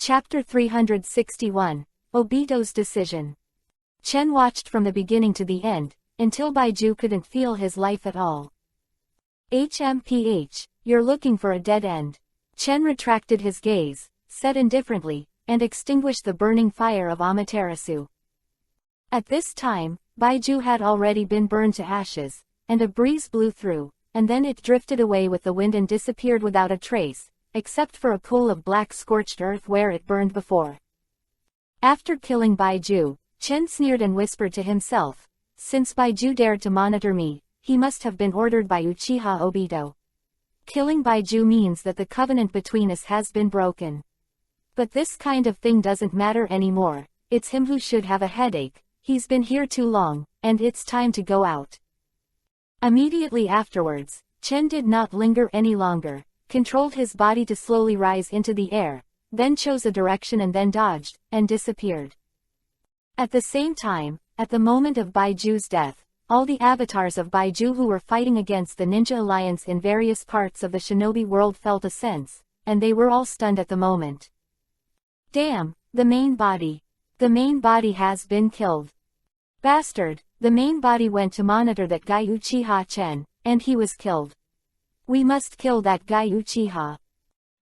Chapter 361, Obito's Decision. Chen watched from the beginning to the end, until Baiju couldn't feel his life at all. HMPH, you're looking for a dead end. Chen retracted his gaze, said indifferently, and extinguished the burning fire of Amaterasu. At this time, Baiju had already been burned to ashes, and a breeze blew through, and then it drifted away with the wind and disappeared without a trace, except for a pool of black scorched earth where it burned before. After killing Baiju, Chen sneered and whispered to himself, since Baiju dared to monitor me, he must have been ordered by Uchiha Obito. Killing Baiju means that the covenant between us has been broken. But this kind of thing doesn't matter anymore, it's him who should have a headache, he's been here too long, and it's time to go out. Immediately afterwards, Chen did not linger any longer, controlled his body to slowly rise into the air, then chose a direction and then dodged, and disappeared. At the same time, at the moment of Baiju's death, all the avatars of Baiju who were fighting against the Ninja Alliance in various parts of the shinobi world felt a sense, and they were all stunned at the moment. Damn, the main body. The main body has been killed. Bastard, the main body went to monitor that guy Uchiha Chen, and he was killed. We must kill that guy Uchiha.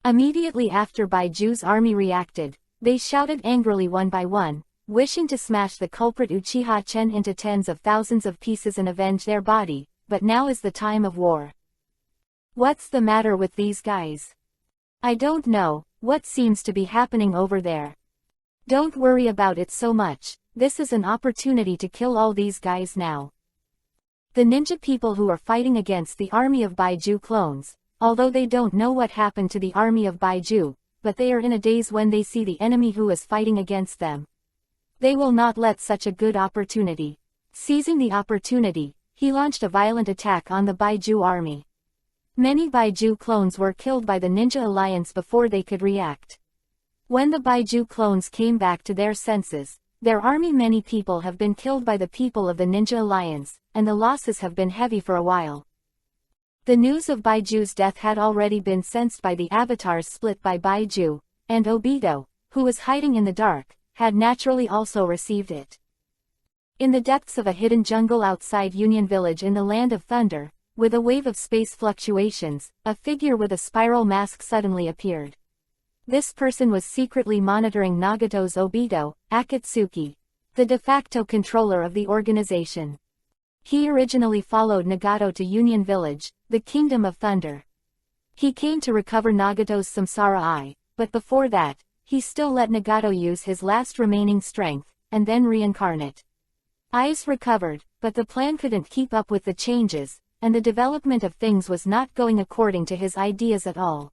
Immediately after Baiju's army reacted, they shouted angrily one by one, wishing to smash the culprit Uchiha Chen into tens of thousands of pieces and avenge their body, but now is the time of war. What's the matter with these guys? I don't know, what seems to be happening over there? Don't worry about it so much, this is an opportunity to kill all these guys now. The ninja people who are fighting against the army of Baiju clones, although they don't know what happened to the army of Baiju, but they are in a daze when they see the enemy who is fighting against them. They will not let such a good opportunity. Seizing the opportunity, he launched a violent attack on the Baiju army. Many Baiju clones were killed by the Ninja Alliance before they could react. When the Baiju clones came back to their senses, their army many people have been killed by the people of the Ninja Alliance, and the losses have been heavy for a while. The news of Baiju's death had already been sensed by the avatars split by Baiju, and Obito, who was hiding in the dark, had naturally also received it. In the depths of a hidden jungle outside Union Village in the Land of Thunder, with a wave of space fluctuations, a figure with a spiral mask suddenly appeared. This person was secretly monitoring Nagato's Obito, Akatsuki, the de facto controller of the organization. He originally followed Nagato to Union Village, the Kingdom of Thunder. He came to recover Nagato's Samsara Eye, but before that, he still let Nagato use his last remaining strength, and then reincarnate. Eyes recovered, but the plan couldn't keep up with the changes, and the development of things was not going according to his ideas at all.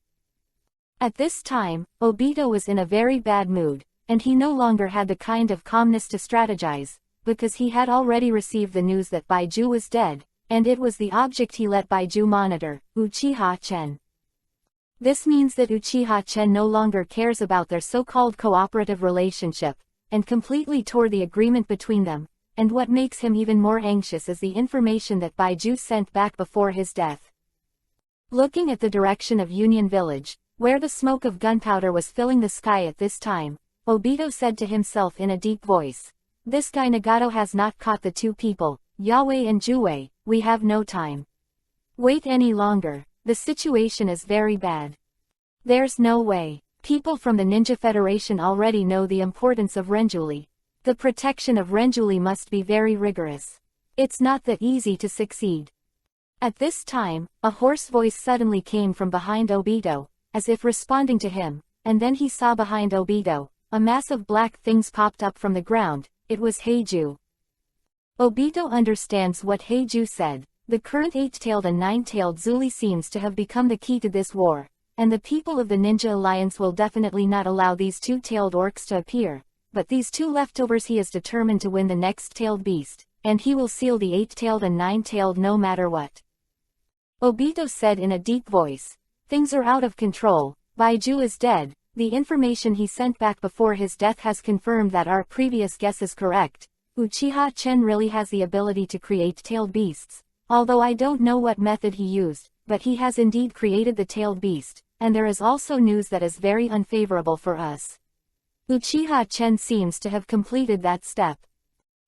At this time, Obito was in a very bad mood, and he no longer had the kind of calmness to strategize, because he had already received the news that Baiju was dead, and it was the object he let Baiju monitor, Uchiha Chen. This means that Uchiha Chen no longer cares about their so-called cooperative relationship, and completely tore the agreement between them, and what makes him even more anxious is the information that Baiju sent back before his death. Looking at the direction of Union Village, where the smoke of gunpowder was filling the sky at this time, Obito said to himself in a deep voice, "This guy Nagato has not caught the two people, Yahweh and Juwei, we have no time. Wait any longer, the situation is very bad. There's no way. People from the Ninja Federation already know the importance of Renjuli. The protection of Renjuli must be very rigorous. It's not that easy to succeed." At this time, a hoarse voice suddenly came from behind Obito, as if responding to him, and then he saw behind Obito, a mass of black things popped up from the ground. It was Heiju. Obito understands what Heiju said. The current 8-tailed and 9-tailed Zuli seems to have become the key to this war, and the people of the Ninja Alliance will definitely not allow these 2-tailed orcs to appear, but these two leftovers he is determined to win the next tailed beast, and he will seal the 8-tailed and 9-tailed no matter what. Obito said in a deep voice, "Things are out of control, Baiju is dead. The information he sent back before his death has confirmed that our previous guess is correct. Uchiha Chen really has the ability to create tailed beasts, although I don't know what method he used, but he has indeed created the tailed beast, and there is also news that is very unfavorable for us. Uchiha Chen seems to have completed that step.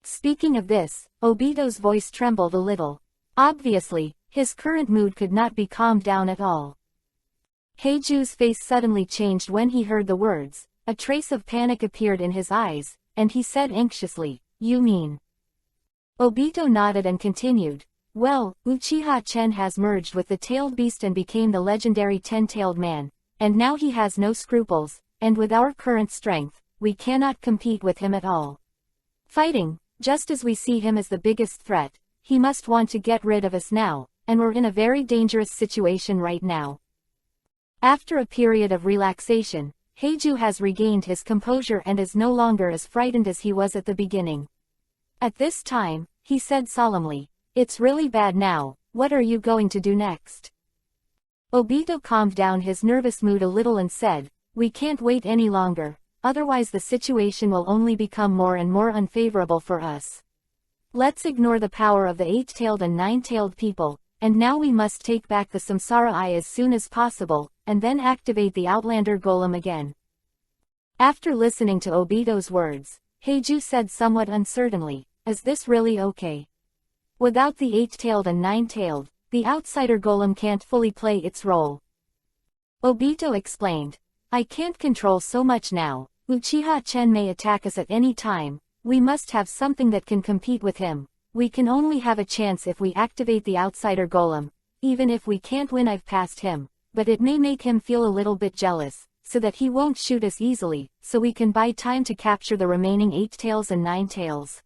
Speaking of this, Obito's voice trembled a little. Obviously, his current mood could not be calmed down at all. Heiju's face suddenly changed when he heard the words. A trace of panic appeared in his eyes, and he said anxiously, "You mean?" Obito nodded and continued, "Well, Uchiha Chen has merged with the tailed beast and became the legendary 10-tailed man, and now he has no scruples, and with our current strength, we cannot compete with him at all. Fighting, just as we see him as the biggest threat, he must want to get rid of us now, and we're in a very dangerous situation right now." After a period of relaxation, Heiju has regained his composure and is no longer as frightened as he was at the beginning. At this time, he said solemnly, "It's really bad now, what are you going to do next?" Obito calmed down his nervous mood a little and said, "We can't wait any longer, otherwise the situation will only become more and more unfavorable for us. Let's ignore the power of the 8-tailed and 9-tailed people, and now we must take back the Samsara Eye as soon as possible, and then activate the Outlander Golem again." After listening to Obito's words, Heiju said somewhat uncertainly, "Is this really okay? Without the 8-tailed and 9-tailed, the Outsider Golem can't fully play its role." Obito explained, "I can't control so much now, Uchiha Chen may attack us at any time, we must have something that can compete with him, we can only have a chance if we activate the Outsider Golem, even if we can't win I've passed him, but it may make him feel a little bit jealous, so that he won't shoot us easily, so we can buy time to capture the remaining 8 tails and 9 tails."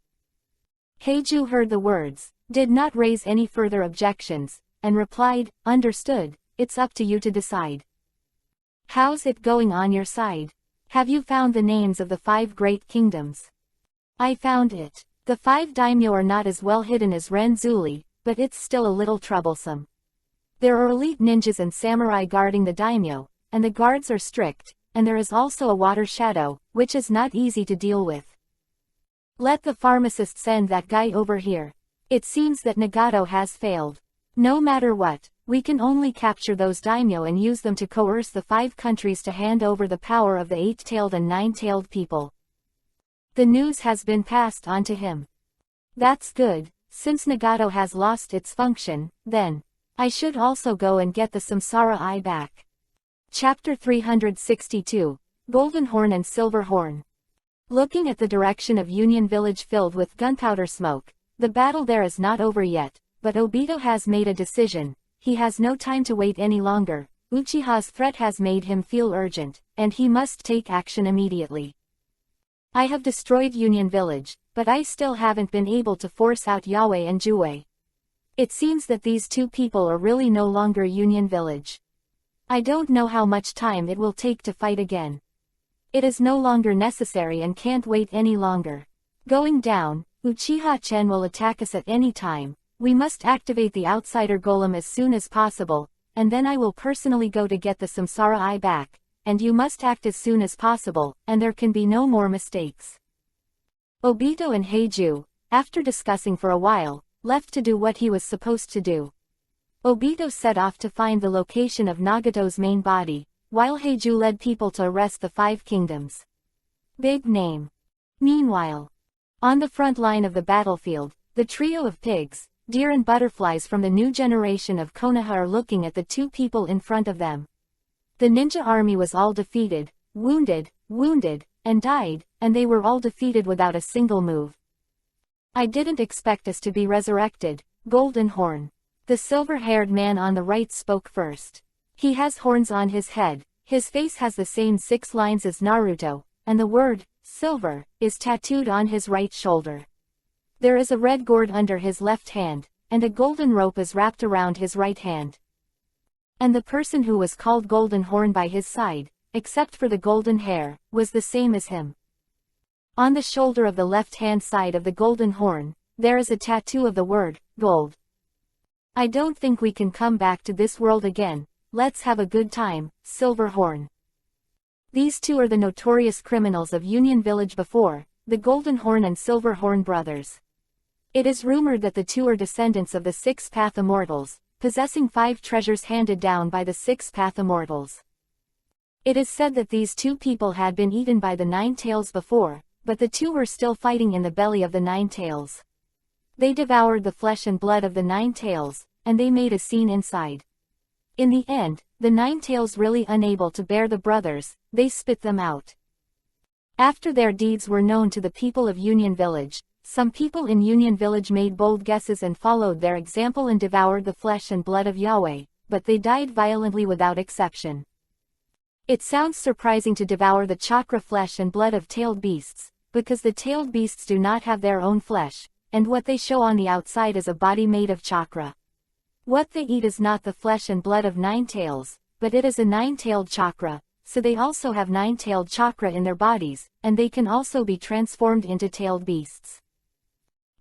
Heiju heard the words, did not raise any further objections, and replied, "Understood, it's up to you to decide. How's it going on your side? Have you found the names of the 5 great kingdoms?" "I found it. The 5 daimyo are not as well hidden as Renzuli, but it's still a little troublesome. There are elite ninjas and samurai guarding the daimyo, and the guards are strict, and there is also a water shadow, which is not easy to deal with. Let the pharmacist send that guy over here. It seems that Nagato has failed. No matter what, we can only capture those daimyo and use them to coerce the 5 countries to hand over the power of the 8-tailed and 9-tailed people. The news has been passed on to him." "That's good, since Nagato has lost its function, then I should also go and get the Samsara Eye back." Chapter 362, Golden Horn and Silver Horn. Looking at the direction of Union Village filled with gunpowder smoke, the battle there is not over yet, but Obito has made a decision, he has no time to wait any longer, Uchiha's threat has made him feel urgent, and he must take action immediately. "I have destroyed Union Village, but I still haven't been able to force out Yaoi and Juei. It seems that these 2 people are really no longer Union Village. I don't know how much time it will take to fight again. It is no longer necessary and can't wait any longer. Going down, Uchiha Chen will attack us at any time, we must activate the Outsider Golem as soon as possible, and then I will personally go to get the Samsara Eye back, and you must act as soon as possible, and there can be no more mistakes." Obito and Heiju, after discussing for a while, left to do what he was supposed to do. Obito set off to find the location of Nagato's main body, while Heiju led people to arrest the 5 kingdoms. Big name. Meanwhile, on the front line of the battlefield, the trio of pigs, deer and butterflies from the new generation of Konoha are looking at the 2 people in front of them. The ninja army was all defeated, wounded, and died, and they were all defeated without a single move. "I didn't expect us to be resurrected, Golden Horn." The silver-haired man on the right spoke first. He has horns on his head, his face has the same 6 lines as Naruto, and the word, silver, is tattooed on his right shoulder. There is a red gourd under his left hand, and a golden rope is wrapped around his right hand. And the person who was called Golden Horn by his side, except for the golden hair, was the same as him. On the shoulder of the left-hand side of the Golden Horn, there is a tattoo of the word, gold. "I don't think we can come back to this world again, let's have a good time, Silver Horn." These 2 are the notorious criminals of Union Village before, the Golden Horn and Silver Horn brothers. It is rumored that the 2 are descendants of the 6 Path Immortals, possessing 5 treasures handed down by the 6 Path Immortals. It is said that these two people had been eaten by the Nine Tails before, but the two were still fighting in the belly of the Nine Tails. They devoured the flesh and blood of the Nine Tails, and they made a scene inside. In the end, the Nine Tails, really unable to bear the brothers, they spit them out. After their deeds were known to the people of Union Village, some people in Union Village made bold guesses and followed their example and devoured the flesh and blood of Yahweh, but they died violently without exception. It sounds surprising to devour the chakra flesh and blood of tailed beasts, because the tailed beasts do not have their own flesh, and what they show on the outside is a body made of chakra. What they eat is not the flesh and blood of nine tails, but it is a nine-tailed chakra, so they also have nine-tailed chakra in their bodies, and they can also be transformed into tailed beasts.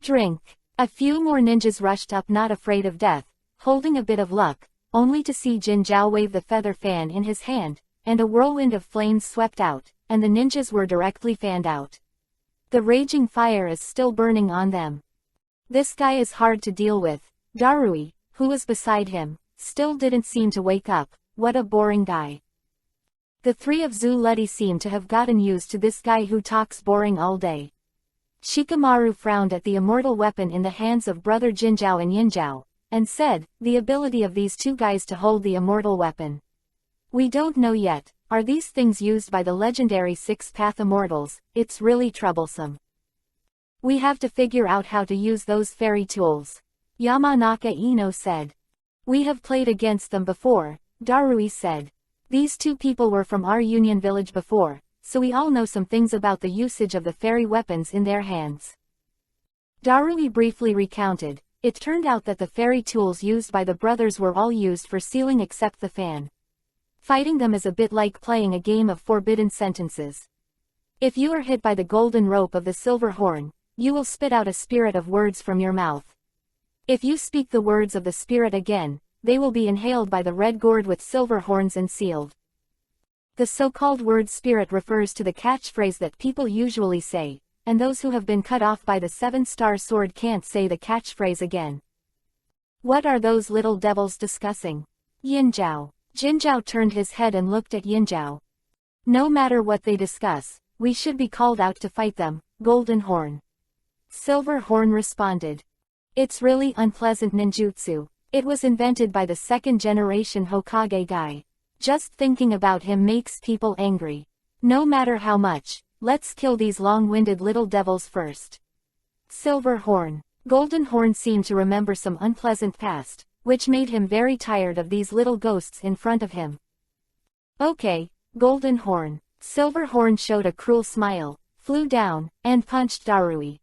Drink. A few more ninjas rushed up, not afraid of death, holding a bit of luck, only to see Jin Zhao wave the feather fan in his hand, and a whirlwind of flames swept out, and the ninjas were directly fanned out. The raging fire is still burning on them. This guy is hard to deal with. Darui, who was beside him, still didn't seem to wake up. What a boring guy. The three of Zuludi seem to have gotten used to this guy who talks boring all day. Shikamaru frowned at the immortal weapon in the hands of brother Jinzhao and Yinzhao, and said, the ability of these two guys to hold the immortal weapon. We don't know yet. Are these things used by the legendary six-path immortals? It's really troublesome. We have to figure out how to use those fairy tools. Yamanaka Ino said. We have played against them before, Darui said. These two people were from our Union Village before, so we all know some things about the usage of the fairy weapons in their hands. Darui briefly recounted. It turned out that the fairy tools used by the brothers were all used for sealing except the fan. Fighting them is a bit like playing a game of forbidden sentences. If you are hit by the golden rope of the silver horn, you will spit out a spirit of words from your mouth. If you speak the words of the spirit again, they will be inhaled by the red gourd with silver horns and sealed. The so-called word spirit refers to the catchphrase that people usually say, and those who have been cut off by the seven-star sword can't say the catchphrase again. What are those little devils discussing? Yinzhao. Jinzhao turned his head and looked at Yinzhao. No matter what they discuss, we should be called out to fight them, Golden Horn. Silver Horn responded. It's really unpleasant ninjutsu. It was invented by the second-generation Hokage guy. Just thinking about him makes people angry. No matter how much, let's kill these long-winded little devils first. Silver Horn. Golden Horn seemed to remember some unpleasant past, which made him very tired of these little ghosts in front of him. Okay, Golden Horn. Silver Horn showed a cruel smile, flew down, and punched Darui.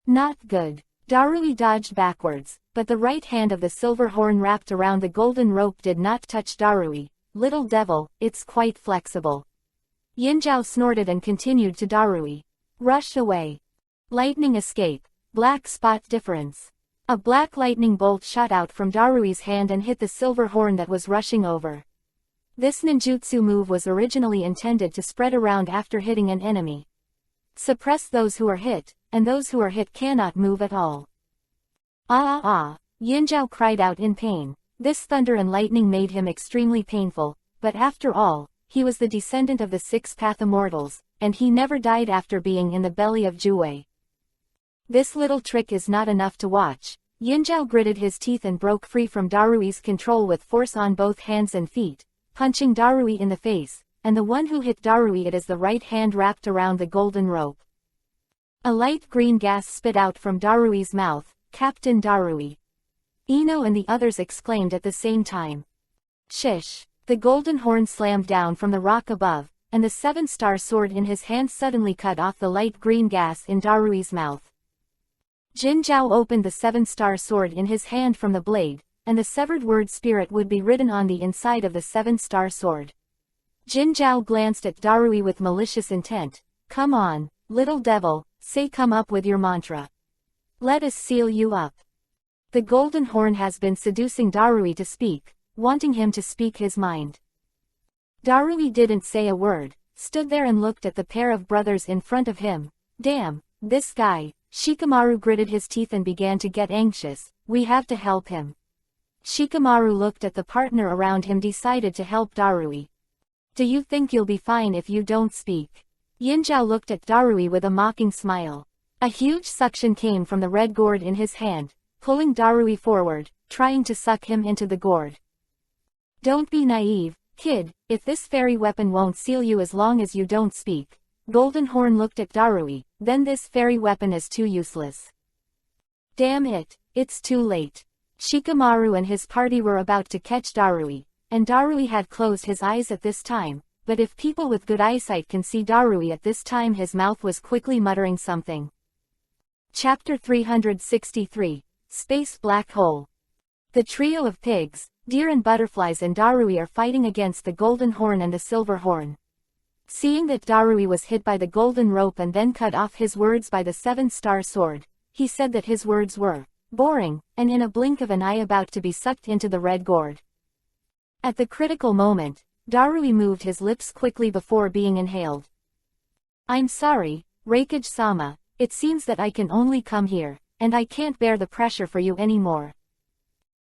Not good. Darui dodged backwards, but the right hand of the silver horn wrapped around the golden rope did not touch Darui. Little devil, it's quite flexible. Yinzhao snorted and continued to Darui. Rush away. Lightning escape. Black spot difference. A black lightning bolt shot out from Darui's hand and hit the silver horn that was rushing over. This ninjutsu move was originally intended to spread around after hitting an enemy. Suppress those who are hit, and those who are hit cannot move at all. Yinzhao cried out in pain. This thunder and lightning made him extremely painful, but after all, he was the descendant of the six-path immortals, and he never died after being in the belly of Juwei. This little trick is not enough to watch. Yinzhao gritted his teeth and broke free from Darui's control with force on both hands and feet, punching Darui in the face, and the one who hit Darui it is the right hand wrapped around the golden rope. A light green gas spit out from Darui's mouth. Captain Darui. Ino and the others exclaimed at the same time. Shish. The golden horn slammed down from the rock above, and the seven-star sword in his hand suddenly cut off the light green gas in Darui's mouth. Jinzhao opened the seven-star sword in his hand from the blade, and the severed word spirit would be written on the inside of the seven-star sword. Jinzhao glanced at Darui with malicious intent. Come on, little devil, say come up with your mantra. Let us seal you up. The golden horn has been seducing Darui to speak, wanting him to speak his mind. Darui didn't say a word, stood there and looked at the pair of brothers in front of him. Damn, this guy. Shikamaru gritted his teeth and began to get anxious. We have to help him. Shikamaru looked at the partner around him, decided to help Darui. Do you think you'll be fine if you don't speak? Yinzhao looked at Darui with a mocking smile. A huge suction came from the red gourd in his hand, pulling Darui forward, trying to suck him into the gourd. Don't be naive, kid, if this fairy weapon won't seal you as long as you don't speak. Golden Horn looked at Darui, then this fairy weapon is too useless. Damn it, it's too late. Shikamaru and his party were about to catch Darui, and Darui had closed his eyes at this time, but if people with good eyesight can see Darui at this time, his mouth was quickly muttering something. Chapter 363, Space Black Hole. The trio of pigs, deer and butterflies and Darui are fighting against the golden horn and the silver horn. Seeing that Darui was hit by the golden rope and then cut off his words by the 7-star sword, he said that his words were boring, and in a blink of an eye about to be sucked into the red gourd. At the critical moment, Darui moved his lips quickly before being inhaled. I'm sorry, Reikage-sama, it seems that I can only come here, and I can't bear the pressure for you anymore.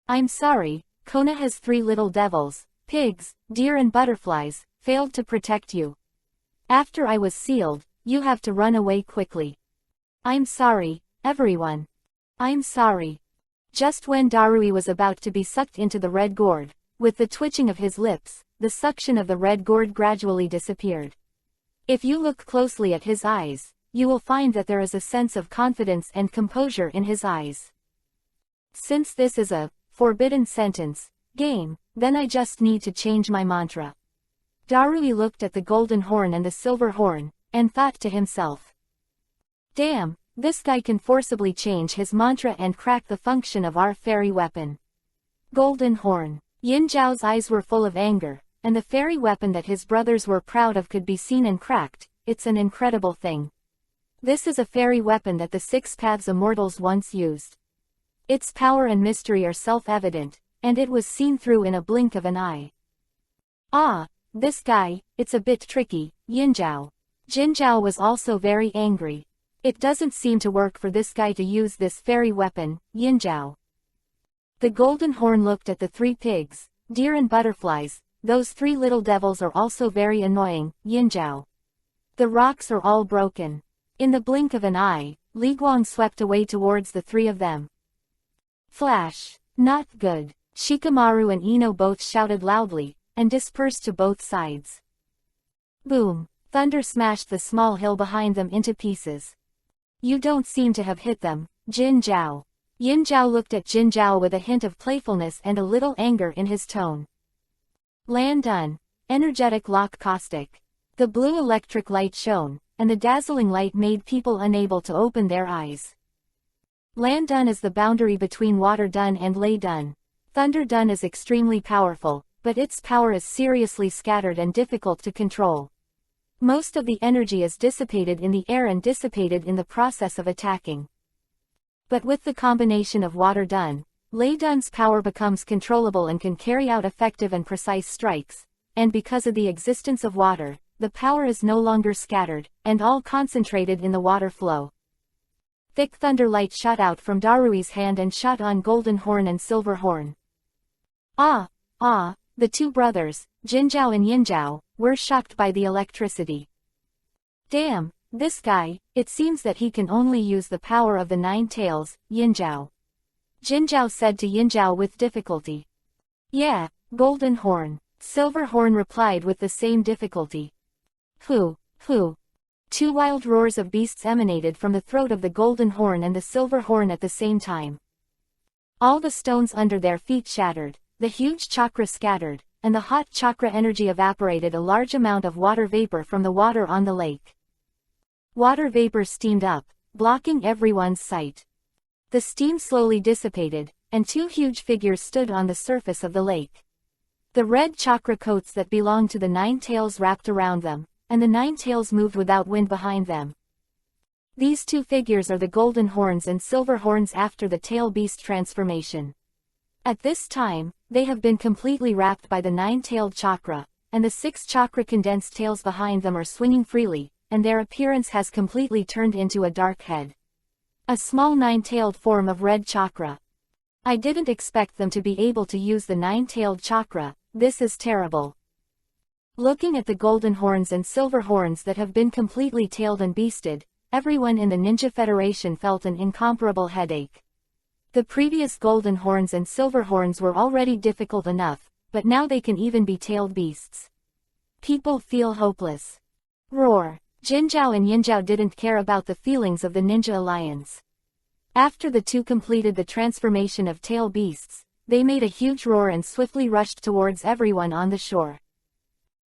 I'm sorry, Konoha's 3 little devils, pigs, deer and butterflies, failed to protect you. After I was sealed, you have to run away quickly. I'm sorry, everyone. I'm sorry. Just when Darui was about to be sucked into the red gourd, with the twitching of his lips, the suction of the red gourd gradually disappeared. If you look closely at his eyes, you will find that there is a sense of confidence and composure in his eyes. Since this is a forbidden sentence game, then I just need to change my mantra. Darui looked at the golden horn and the silver horn, and thought to himself. Damn, this guy can forcibly change his mantra and crack the function of our fairy weapon. Golden horn. Yinzhao's eyes were full of anger, and the fairy weapon that his brothers were proud of could be seen and cracked. It's an incredible thing. This is a fairy weapon that the 6 Paths Immortals once used. Its power and mystery are self-evident, and it was seen through in a blink of an eye. Ah, this guy, it's a bit tricky, Yinzhao. Jinzhao was also very angry. It doesn't seem to work for this guy to use this fairy weapon, Yinzhao. The golden horn looked at the 3 pigs, deer and butterflies. Those 3 little devils are also very annoying, Yinzhao. The rocks are all broken. In the blink of an eye, Li Guang swept away towards the 3 of them. Flash. Not good. Shikamaru and Ino both shouted loudly, and dispersed to both sides. Boom. Thunder smashed the small hill behind them into pieces. You don't seem to have hit them, Jinzhao. Yinzhao looked at Jinzhao with a hint of playfulness and a little anger in his tone. Land done. Energetic lock caustic. The blue electric light shone, and the dazzling light made people unable to open their eyes. Land done is the boundary between water done and lay done. Thunder done is extremely powerful, but its power is seriously scattered and difficult to control. Most of the energy is dissipated in the air and dissipated in the process of attacking. But with the combination of water done, lay done's power becomes controllable and can carry out effective and precise strikes, and because of the existence of water, the power is no longer scattered, and all concentrated in the water flow. Thick thunder light shot out from Darui's hand and shot on Golden Horn and Silver Horn. Ah! The 2 brothers, Jinzhao and Yinzhao, were shocked by the electricity. Damn! This guy, it seems that he can only use the power of the 9 tails, Yinzhao. Jinzhao said to Yinzhao with difficulty. Yeah, Golden Horn. Silver Horn replied with the same difficulty. Hoo. 2 wild roars of beasts emanated from the throat of the Golden Horn and the Silver Horn at the same time. All the stones under their feet shattered, the huge chakra scattered, and the hot chakra energy evaporated a large amount of water vapor from the water on the lake. Water vapor steamed up, blocking everyone's sight. The steam slowly dissipated, and 2 huge figures stood on the surface of the lake. The red chakra coats that belonged to the 9 tails wrapped around them, and the 9 tails moved without wind behind them. These 2 figures are the Golden Horns and Silver Horns after the tail beast transformation. At this time, they have been completely wrapped by the 9-tailed chakra, and the 6 chakra condensed tails behind them are swinging freely, and their appearance has completely turned into a dark head. A small 9-tailed form of red chakra. I didn't expect them to be able to use the 9-tailed chakra. This is terrible. Looking at the golden horns and silver horns that have been completely tailed and beasted, everyone in the Ninja Federation felt an incomparable headache. The previous golden horns and silver horns were already difficult enough, but now they can even be tailed beasts. People feel hopeless. Roar! Jinzhao and Yinzhao didn't care about the feelings of the Ninja Alliance. After the two completed the transformation of tail beasts, they made a huge roar and swiftly rushed towards everyone on the shore.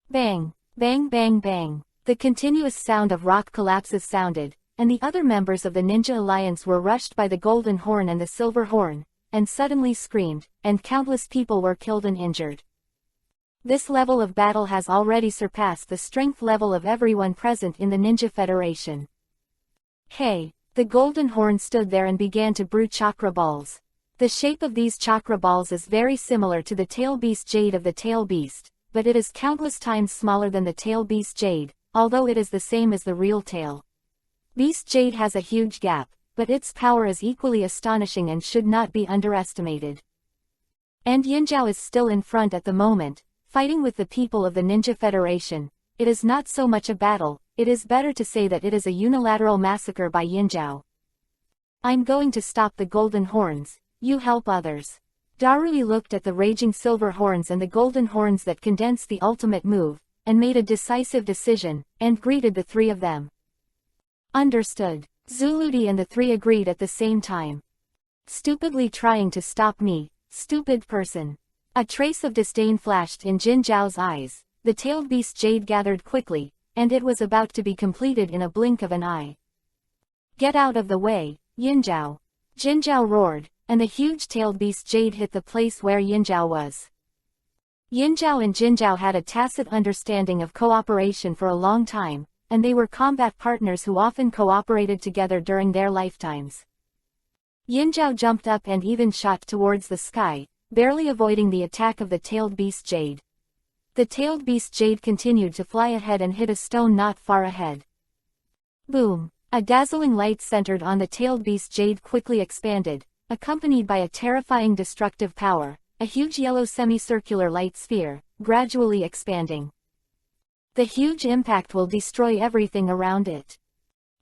Bang! Bang bang bang! The continuous sound of rock collapses sounded, and the other members of the Ninja Alliance were rushed by the golden horn and the silver horn, and suddenly screamed, and countless people were killed and injured. This level of battle has already surpassed the strength level of everyone present in the Ninja Federation. Hey! The golden horn stood there and began to brew chakra balls. The shape of these chakra balls is very similar to the tail beast jade of the tail beast, but it is countless times smaller than the tail beast jade, although it is the same as the real tail. Beast jade has a huge gap, but its power is equally astonishing and should not be underestimated. And Yinzhao is still in front at the moment, fighting with the people of the Ninja Federation. It is not so much a battle, it is better to say that it is a unilateral massacre by Yinzhao. I'm going to stop the golden horns, you help others. Darui looked at the raging silver horns and the golden horns that condensed the ultimate move, and made a decisive decision, and greeted the three of them. Understood. Zuludi and the three agreed at the same time. Stupidly trying to stop me, stupid person. A trace of disdain flashed in Jin Zhao's eyes. The tailed beast jade gathered quickly, and it was about to be completed in a blink of an eye. Get out of the way, Yinzhao. Jin Zhao roared, and the huge tailed beast jade hit the place where Yinzhao was. Yinzhao and Jinzhao had a tacit understanding of cooperation for a long time, and they were combat partners who often cooperated together during their lifetimes. Yinzhao jumped up and even shot towards the sky, barely avoiding the attack of the tailed beast jade. The tailed beast jade continued to fly ahead and hit a stone not far ahead. Boom! A dazzling light centered on the tailed beast jade quickly expanded, accompanied by a terrifying destructive power, a huge yellow semicircular light sphere, gradually expanding. The huge impact will destroy everything around it.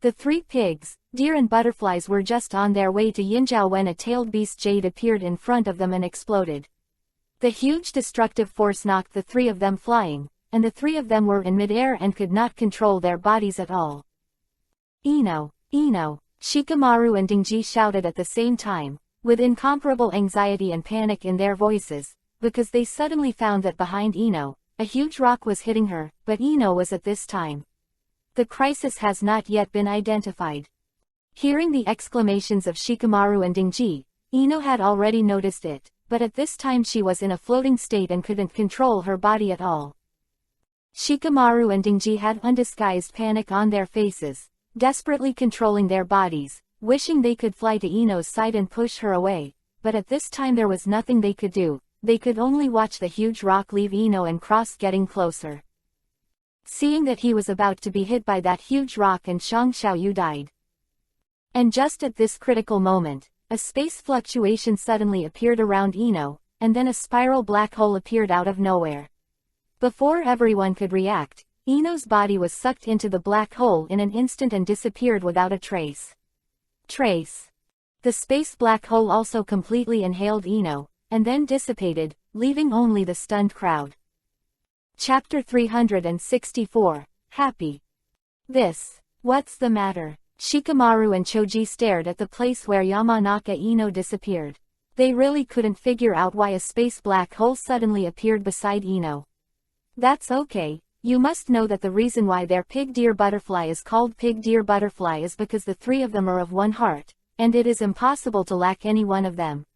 The three pigs, deer and butterflies were just on their way to Yinzhao when a tailed beast jade appeared in front of them and exploded. The huge destructive force knocked the three of them flying, and the three of them were in midair and could not control their bodies at all. Ino! Ino! Shikamaru and Dingji shouted at the same time, with incomparable anxiety and panic in their voices, because they suddenly found that behind Ino, a huge rock was hitting her, but Ino was at this time. The crisis has not yet been identified. Hearing the exclamations of Shikamaru and Dingji, Ino had already noticed it, but at this time she was in a floating state and couldn't control her body at all. Shikamaru and Dingji had undisguised panic on their faces, desperately controlling their bodies, wishing they could fly to Ino's side and push her away, but at this time there was nothing they could do. They could only watch the huge rock leave Ino and cross, getting closer. Seeing that he was about to be hit by that huge rock, and Shang Xiaoyu died. And just at this critical moment, a space fluctuation suddenly appeared around Ino, and then a spiral black hole appeared out of nowhere. Before everyone could react, Ino's body was sucked into the black hole in an instant and disappeared without a trace. The space black hole also completely inhaled Ino, and then dissipated, leaving only the stunned crowd. Chapter 364, Happy. What's the matter? Shikamaru and Choji stared at the place where Yamanaka Ino disappeared. They really couldn't figure out why a space black hole suddenly appeared beside Ino. That's okay, you must know that the reason why their pig deer butterfly is called pig deer butterfly is because the three of them are of one heart, and it is impossible to lack any one of them.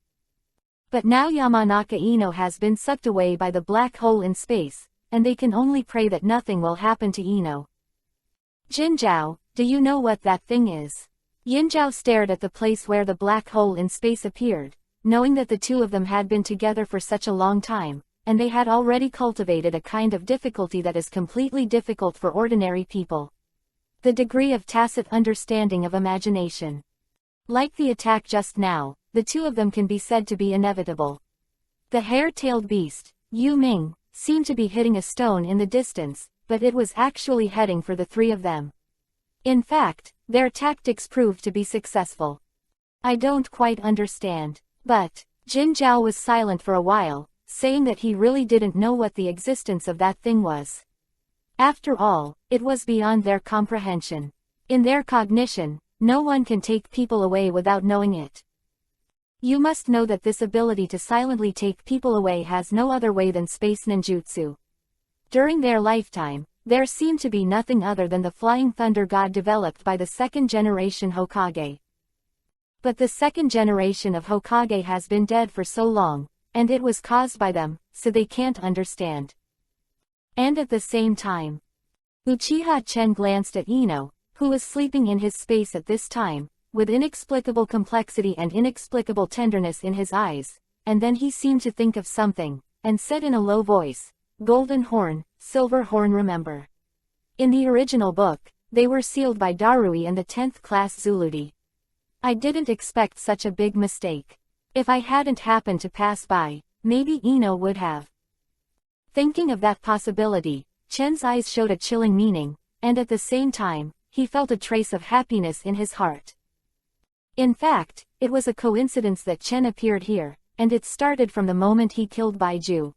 But now Yamanaka Ino has been sucked away by the black hole in space, and they can only pray that nothing will happen to Ino. Jinzhao, do you know what that thing is? Yinzhao stared at the place where the black hole in space appeared, knowing that the two of them had been together for such a long time, and they had already cultivated a kind of difficulty that is completely difficult for ordinary people. The degree of tacit understanding of imagination. Like the attack just now, the two of them can be said to be inevitable. The hair-tailed beast, Yu Ming, seemed to be hitting a stone in the distance, but it was actually heading for the three of them. In fact, their tactics proved to be successful. I don't quite understand. But Jin Zhao was silent for a while, saying that he really didn't know what the existence of that thing was. After all, it was beyond their comprehension. In their cognition, no one can take people away without knowing it. You must know that this ability to silently take people away has no other way than space ninjutsu. During their lifetime, there seemed to be nothing other than the flying thunder god developed by the second generation Hokage. But the second generation of Hokage has been dead for so long, and it was caused by them, so they can't understand. And at the same time, Uchiha Chen glanced at Ino, who was sleeping in his space at this time, with inexplicable complexity and inexplicable tenderness in his eyes, and then he seemed to think of something, and said in a low voice, "Golden horn, silver horn, remember. In the original book, they were sealed by Darui and the 10th class Zuludi. I didn't expect such a big mistake. If I hadn't happened to pass by, maybe Ino would have." Thinking of that possibility, Chen's eyes showed a chilling meaning, and at the same time, he felt a trace of happiness in his heart. In fact, it was a coincidence that Chen appeared here, and it started from the moment he killed Baiju.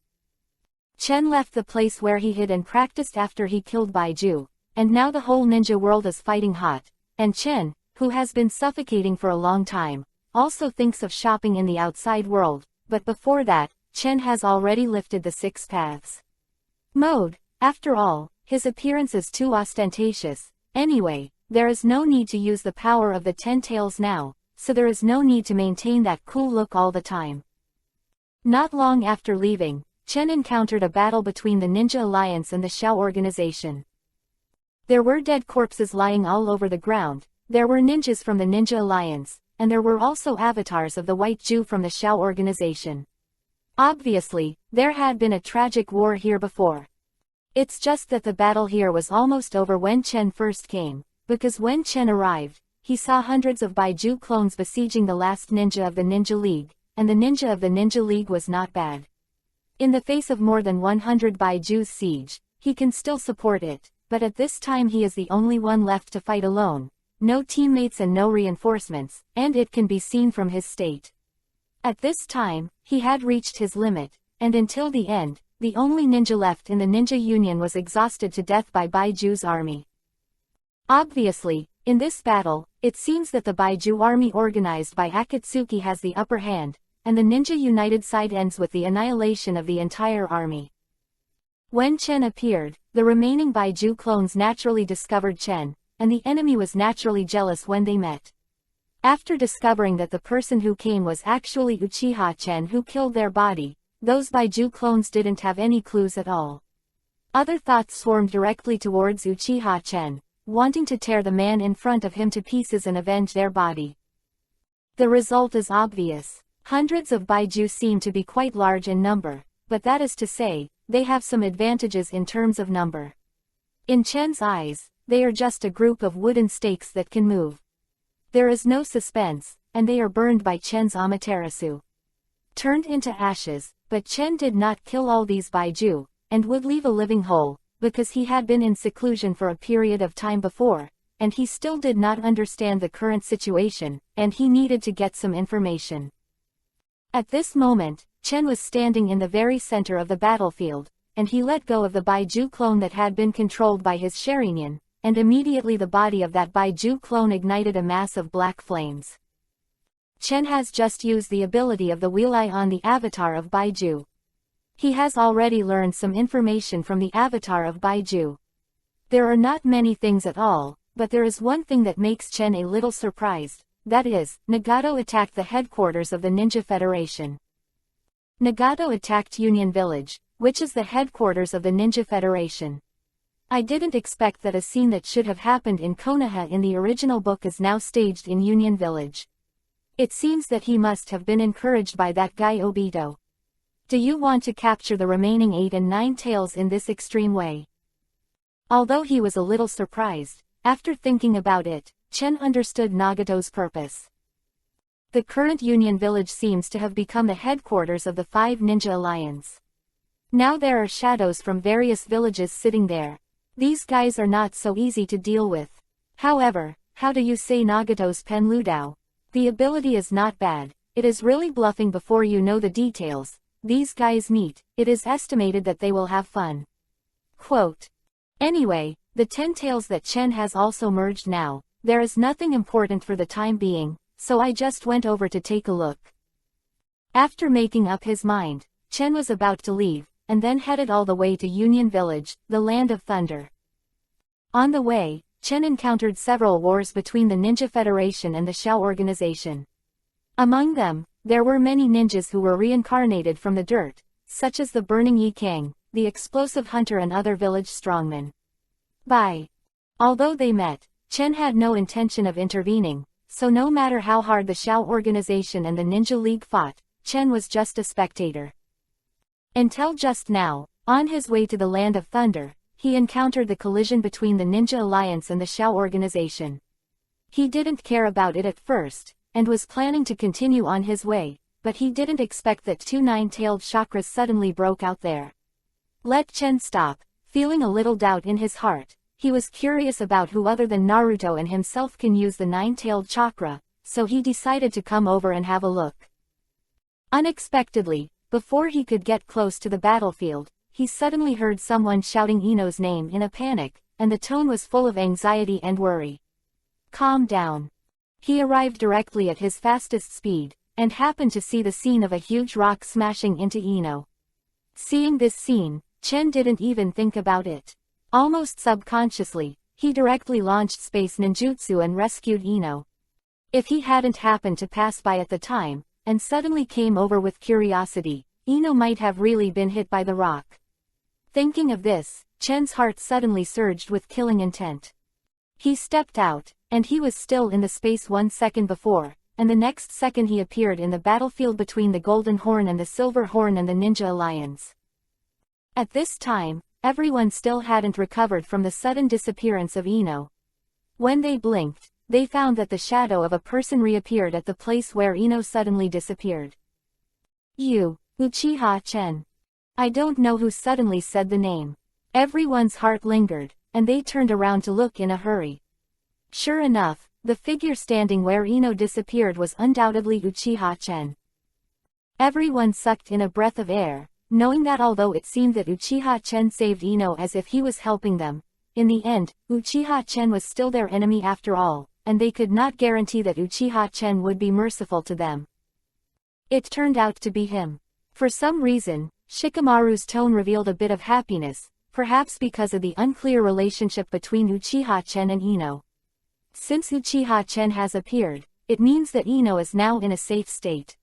Chen left the place where he hid and practiced after he killed Baiju, and now the whole ninja world is fighting hot, and Chen, who has been suffocating for a long time, also thinks of shopping in the outside world, but before that, Chen has already lifted the 6 paths mode. After all, his appearance is too ostentatious. Anyway, there is no need to use the power of the 10 tails now, so there is no need to maintain that cool look all the time. Not long after leaving, Chen encountered a battle between the Ninja Alliance and the Xiao organization. There were dead corpses lying all over the ground, there were ninjas from the Ninja Alliance, and there were also avatars of the White Jew from the Xiao organization. Obviously, there had been a tragic war here before. It's just that the battle here was almost over when Chen first came, because when Chen arrived, he saw hundreds of Baiju clones besieging the last ninja of the Ninja League, and the ninja of the Ninja League was not bad. In the face of more than 100 Baiju's siege, he can still support it, but at this time he is the only one left to fight alone, no teammates and no reinforcements, and it can be seen from his state. At this time, he had reached his limit, and until the end, the only ninja left in the Ninja Union was exhausted to death by Baiju's army. Obviously, in this battle, it seems that the Baiju army organized by Akatsuki has the upper hand, and the Ninja United side ends with the annihilation of the entire army. When Chen appeared, the remaining Baiju clones naturally discovered Chen, and the enemy was naturally jealous when they met. After discovering that the person who came was actually Uchiha Chen who killed their body, those Baiju clones didn't have any clues at all. Other thoughts swarmed directly towards Uchiha Chen, wanting to tear the man in front of him to pieces and avenge their body. The result is obvious. Hundreds of Baiju seem to be quite large in number, but that is to say, they have some advantages in terms of number. In Chen's eyes, they are just a group of wooden stakes that can move. There is no suspense, and they are burned by Chen's Amaterasu. Turned into ashes, but Chen did not kill all these Baiju, and would leave a living hole, because he had been in seclusion for a period of time before, and he still did not understand the current situation, and he needed to get some information. At this moment, Chen was standing in the very center of the battlefield, and he let go of the Baiju clone that had been controlled by his Sharingan, and immediately the body of that Baiju clone ignited a mass of black flames. Chen has just used the ability of the Wheel Eye on the avatar of Baiju. He has already learned some information from the avatar of Baiju. There are not many things at all, but there is one thing that makes Chen a little surprised, that is, Nagato attacked the headquarters of the Ninja Federation. Nagato attacked Union Village, which is the headquarters of the Ninja Federation. I didn't expect that a scene that should have happened in Konoha in the original book is now staged in Union Village. It seems that he must have been encouraged by that guy Obito. Do you want to capture the remaining 8 and 9 tails in this extreme way? Although he was a little surprised, after thinking about it, Chen understood Nagato's purpose. The current Union Village seems to have become the headquarters of the 5 Ninja Alliance. Now there are shadows from various villages sitting there. These guys are not so easy to deal with. However, how do you say Nagato's pen Ludao? The ability is not bad. It is really bluffing before you know the details. These guys meet, it is estimated that they will have fun. Quote. Anyway, the 10 tales that Chen has also merged now. There is nothing important for the time being, so I just went over to take a look. After making up his mind, Chen was about to leave, and then headed all the way to Union Village, the Land of Thunder. On the way, Chen encountered several wars between the Ninja Federation and the Xiao organization. Among them, there were many ninjas who were reincarnated from the dirt, such as the Burning Yi Kang, the Explosive Hunter and other village strongmen. Although they met, Chen had no intention of intervening, so no matter how hard the Xiao organization and the Ninja League fought, Chen was just a spectator. Until just now, on his way to the Land of Thunder, he encountered the collision between the Ninja Alliance and the Xiao organization. He didn't care about it at first, and was planning to continue on his way, but he didn't expect that 2 nine-tailed chakras suddenly broke out there. Let Chen stop, feeling a little doubt in his heart. He was curious about who other than Naruto and himself can use the 9-tailed chakra, so he decided to come over and have a look. Unexpectedly, before he could get close to the battlefield, he suddenly heard someone shouting Ino's name in a panic, and the tone was full of anxiety and worry. Calm down. He arrived directly at his fastest speed, and happened to see the scene of a huge rock smashing into Ino. Seeing this scene, Chen didn't even think about it. Almost subconsciously, he directly launched space ninjutsu and rescued Ino. If he hadn't happened to pass by at the time, and suddenly came over with curiosity, Ino might have really been hit by the rock. Thinking of this, Chen's heart suddenly surged with killing intent. He stepped out, and he was still in the space 1 second before, and the next second he appeared in the battlefield between the Golden Horn and the Silver Horn and the Ninja Alliance. At this time, everyone still hadn't recovered from the sudden disappearance of Ino. When they blinked, they found that the shadow of a person reappeared at the place where Ino suddenly disappeared. You, Uchiha Chen. I don't know who suddenly said the name. Everyone's heart lingered, and they turned around to look in a hurry. Sure enough, the figure standing where Ino disappeared was undoubtedly Uchiha Chen. Everyone sucked in a breath of air, knowing that although it seemed that Uchiha Chen saved Ino as if he was helping them, in the end, Uchiha Chen was still their enemy after all, and they could not guarantee that Uchiha Chen would be merciful to them. It turned out to be him. For some reason, Shikamaru's tone revealed a bit of happiness, perhaps because of the unclear relationship between Uchiha Chen and Ino. Since Uchiha Chen has appeared, it means that Ino is now in a safe state.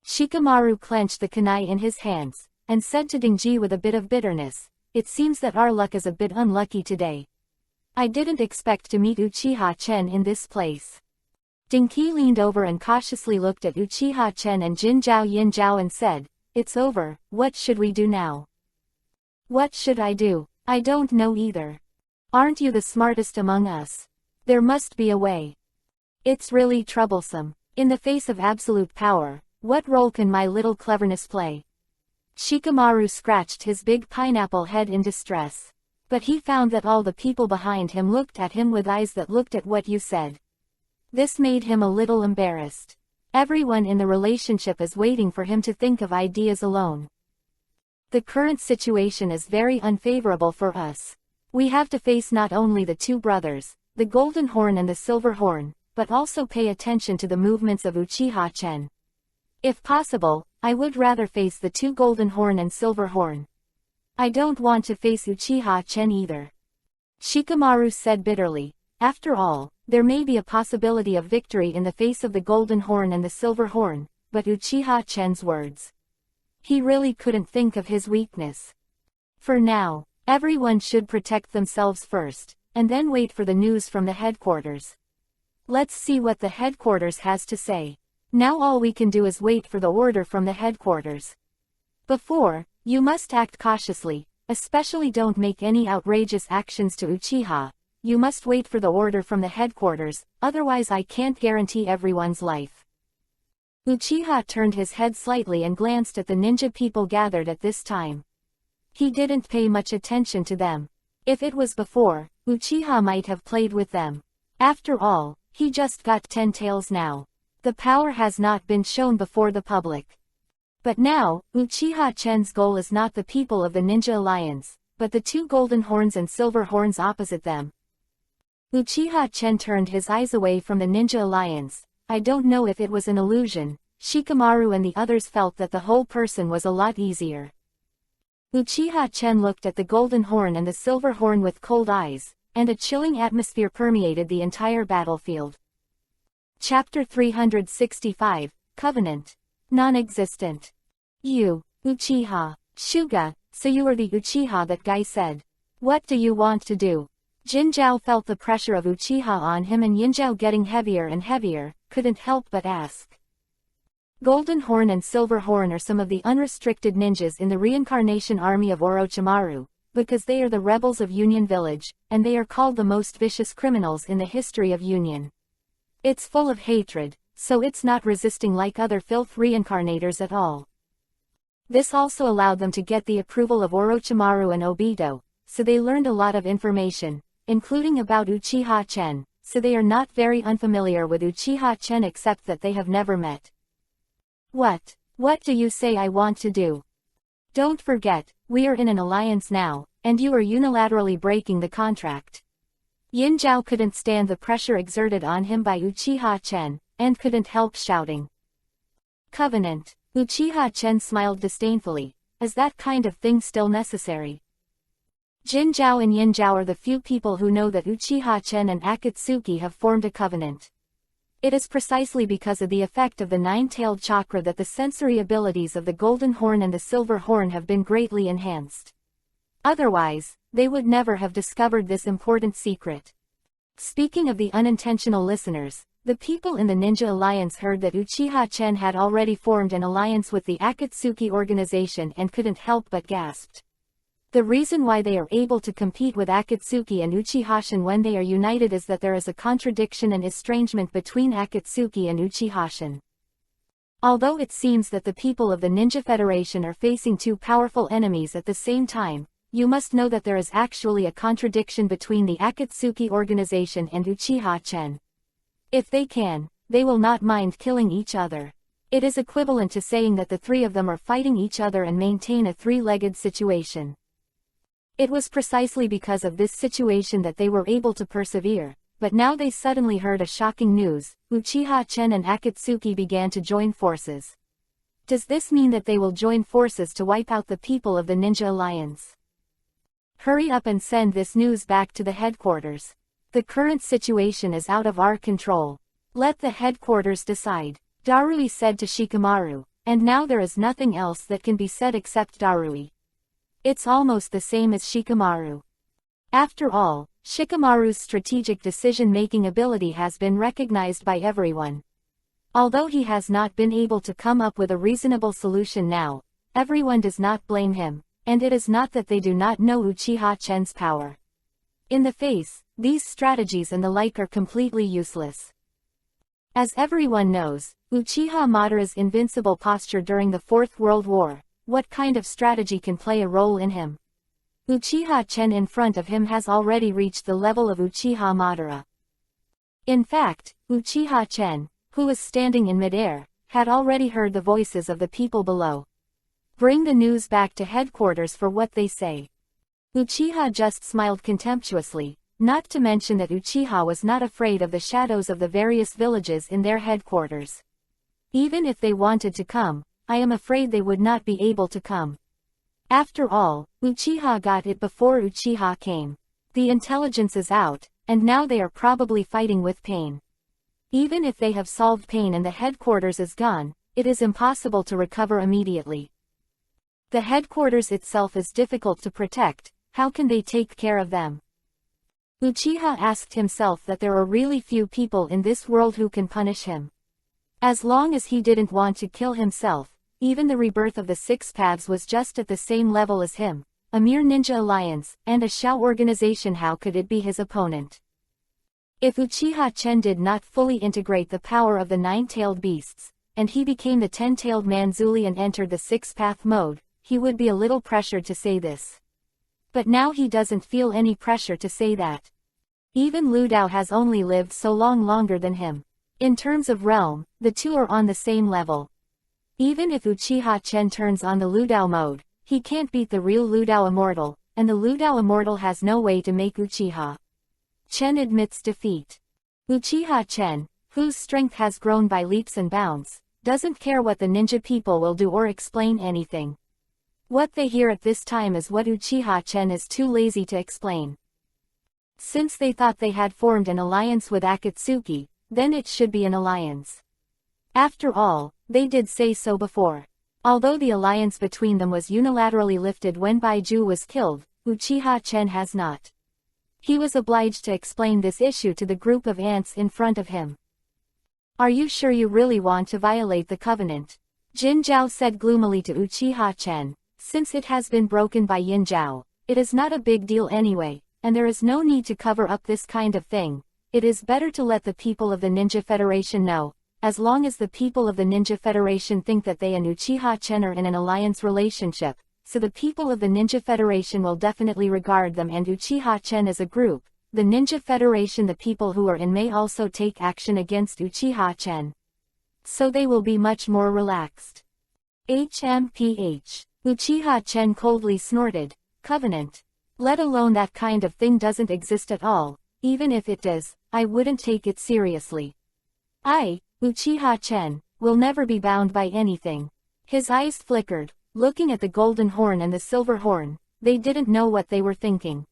Shikamaru clenched the kunai in his hands, and said to Dingji with a bit of bitterness, "It seems that our luck is a bit unlucky today. I didn't expect to meet Uchiha Chen in this place." Dingji leaned over and cautiously looked at Uchiha Chen and Jin Zhao Yin Zhao and said, "It's over, what should we do now?" "What should I do? I don't know either. Aren't you the smartest among us? There must be a way. It's really troublesome. In the face of absolute power, what role can my little cleverness play?" Shikamaru scratched his big pineapple head in distress. But he found that all the people behind him looked at him with eyes that looked at what you said. This made him a little embarrassed. Everyone in the relationship is waiting for him to think of ideas alone. The current situation is very unfavorable for us. We have to face not only the 2 brothers, the Golden Horn and the Silver Horn, but also pay attention to the movements of Uchiha Chen. If possible, I would rather face the 2 Golden Horn and Silver Horn. I don't want to face Uchiha Chen either. Shikamaru said bitterly. After all, there may be a possibility of victory in the face of the Golden Horn and the Silver Horn, but Uchiha Chen's words. He really couldn't think of his weakness. For now, everyone should protect themselves first, and then wait for the news from the headquarters. Let's see what the headquarters has to say. Now all we can do is wait for the order from the headquarters. You must act cautiously, especially don't make any outrageous actions to Uchiha. You must wait for the order from the headquarters, otherwise I can't guarantee everyone's life. Uchiha turned his head slightly and glanced at the ninja people gathered at this time. He didn't pay much attention to them. If it was before, Uchiha might have played with them. After all, he just got 10 tails now. The power has not been shown before the public. But now, Uchiha Chen's goal is not the people of the Ninja Alliance, but the 2 golden horns and silver horns opposite them. Uchiha Chen turned his eyes away from the Ninja Alliance. I don't know if it was an illusion. Shikamaru and the others felt that the whole person was a lot easier. Uchiha Chen looked at the golden horn and the silver horn with cold eyes, and a chilling atmosphere permeated the entire battlefield. Chapter 365, Covenant. Non-existent. You, Uchiha. Shuga, so you are the Uchiha that guy said. What do you want to do? Jinzhao felt the pressure of Uchiha on him and Yinzhao getting heavier and heavier, couldn't help but ask. Golden Horn and Silver Horn are some of the unrestricted ninjas in the reincarnation army of Orochimaru, because they are the rebels of Union Village, and they are called the most vicious criminals in the history of Union. It's full of hatred, so it's not resisting like other filth reincarnators at all. This also allowed them to get the approval of Orochimaru and Obito, so they learned a lot of information, including about Uchiha Chen, so they are not very unfamiliar with Uchiha Chen except that they have never met. What do you say I want to do? Don't forget, we are in an alliance now, and you are unilaterally breaking the contract. Yin Zhao couldn't stand the pressure exerted on him by Uchiha Chen, and couldn't help shouting. Covenant. Uchiha Chen smiled disdainfully. Is that kind of thing still necessary? Jin Zhao and Yin Zhao are the few people who know that Uchiha Chen and Akatsuki have formed a covenant. It is precisely because of the effect of the 9-tailed chakra that the sensory abilities of the Golden Horn and the Silver Horn have been greatly enhanced. Otherwise, they would never have discovered this important secret. Speaking of the unintentional listeners, the people in the Ninja Alliance heard that Uchiha Chen had already formed an alliance with the Akatsuki organization and couldn't help but gasped. The reason why they are able to compete with Akatsuki and Uchiha Chen when they are united is that there is a contradiction and estrangement between Akatsuki and Uchiha Chen. Although it seems that the people of the Ninja Federation are facing 2 powerful enemies at the same time, you must know that there is actually a contradiction between the Akatsuki organization and Uchiha Chen. If they can, they will not mind killing each other. It is equivalent to saying that the 3 of them are fighting each other and maintain a 3-legged situation. It was precisely because of this situation that they were able to persevere, but now they suddenly heard a shocking news. Uchiha Chen and Akatsuki began to join forces. Does this mean that they will join forces to wipe out the people of the Ninja Alliance? Hurry up and send this news back to the headquarters. The current situation is out of our control. Let the headquarters decide, Darui said to Shikamaru, and now there is nothing else that can be said except Darui. It's almost the same as Shikamaru. After all, Shikamaru's strategic decision-making ability has been recognized by everyone. Although he has not been able to come up with a reasonable solution now, everyone does not blame him, and it is not that they do not know Uchiha Chen's power. In the face, these strategies and the like are completely useless. As everyone knows, Uchiha Madara's invincible posture during the Fourth World War. What kind of strategy can play a role in him? Uchiha Chen in front of him has already reached the level of Uchiha Madara. In fact, Uchiha Chen, who was standing in midair, had already heard the voices of the people below. Bring the news back to headquarters for what they say. Uchiha just smiled contemptuously, not to mention that Uchiha was not afraid of the shadows of the various villages in their headquarters. Even if they wanted to come, I am afraid they would not be able to come. After all, Uchiha got it before Uchiha came. The intelligence is out, and now they are probably fighting with Pain. Even if they have solved Pain and the headquarters is gone, it is impossible to recover immediately. The headquarters itself is difficult to protect, how can they take care of them? Uchiha asked himself that there are really few people in this world who can punish him. As long as he didn't want to kill himself, even the rebirth of the 6 paths was just at the same level as him, a mere ninja alliance, and a Shao organization. How could it be his opponent? If Uchiha Chen did not fully integrate the power of the 9-tailed beasts, and he became the 10-tailed Manzuli and entered the 6-path mode, he would be a little pressured to say this. But now he doesn't feel any pressure to say that. Even Lu Dao has only lived so long longer than him. In terms of realm, the two are on the same level. Even if Uchiha Chen turns on the Lu Dao mode, he can't beat the real Lu Dao Immortal, and the Lu Dao Immortal has no way to make Uchiha Chen admits defeat. Uchiha Chen, whose strength has grown by leaps and bounds, doesn't care what the ninja people will do or explain anything. What they hear at this time is what Uchiha Chen is too lazy to explain. Since they thought they had formed an alliance with Akatsuki, then it should be an alliance. After all, they did say so before. Although the alliance between them was unilaterally lifted when Baiju was killed, Uchiha Chen has not. He was obliged to explain this issue to the group of ants in front of him. Are you sure you really want to violate the covenant? Jin Zhao said gloomily to Uchiha Chen. Since it has been broken by Yin Zhao, it is not a big deal anyway, and there is no need to cover up this kind of thing. It is better to let the people of the Ninja Federation know. As long as the people of the Ninja Federation think that they and Uchiha Chen are in an alliance relationship, so the people of the Ninja Federation will definitely regard them and Uchiha Chen as a group. The Ninja Federation, the people who are in, may also take action against Uchiha Chen. So they will be much more relaxed. HMPH. Uchiha Chen coldly snorted. Covenant. Let alone that kind of thing doesn't exist at all. Even if it does, I wouldn't take it seriously. I, Uchiha Chen, will never be bound by anything. His eyes flickered, looking at the golden horn and the silver horn. They didn't know what they were thinking.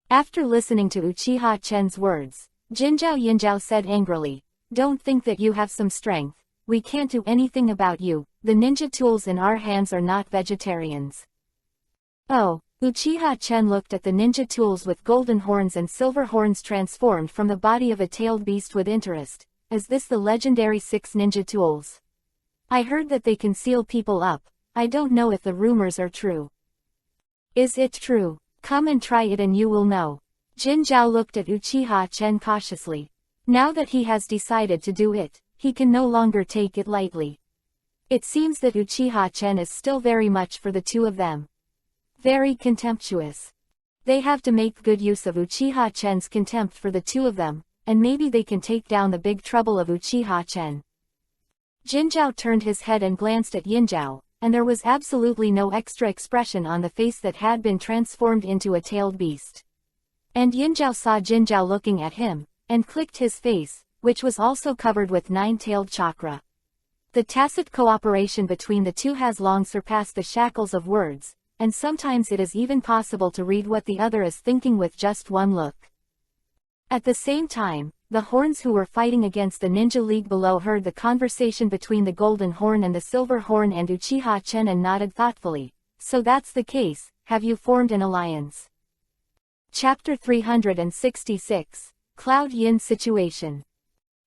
After listening to Uchiha Chen's words, Jinzhao Yinzhao said angrily, "Don't think that you have some strength. We can't do anything about you. The ninja tools in our hands are not vegetarians." Oh, Uchiha Chen looked at the ninja tools with golden horns and silver horns transformed from the body of a tailed beast with interest. Is this the legendary 6 ninja tools? I heard that they can seal people up. I don't know if the rumors are true. Is it true? Come and try it and you will know. Jin Zhao looked at Uchiha Chen cautiously. Now that he has decided to do it, he can no longer take it lightly. It seems that Uchiha Chen is still very much for the two of them. Very contemptuous. They have to make good use of Uchiha Chen's contempt for the two of them, and maybe they can take down the big trouble of Uchiha Chen. Jinzhao turned his head and glanced at Yinzhao, and there was absolutely no extra expression on the face that had been transformed into a tailed beast. And Yinzhao saw Jinzhao looking at him, and clicked his face, which was also covered with 9-tailed chakra. The tacit cooperation between the two has long surpassed the shackles of words, and sometimes it is even possible to read what the other is thinking with just one look. At the same time, the horns who were fighting against the ninja league below heard the conversation between the golden horn and the silver horn and Uchiha Chen and nodded thoughtfully. So that's the case, have you formed an alliance? Chapter 366, Cloud Yin Situation.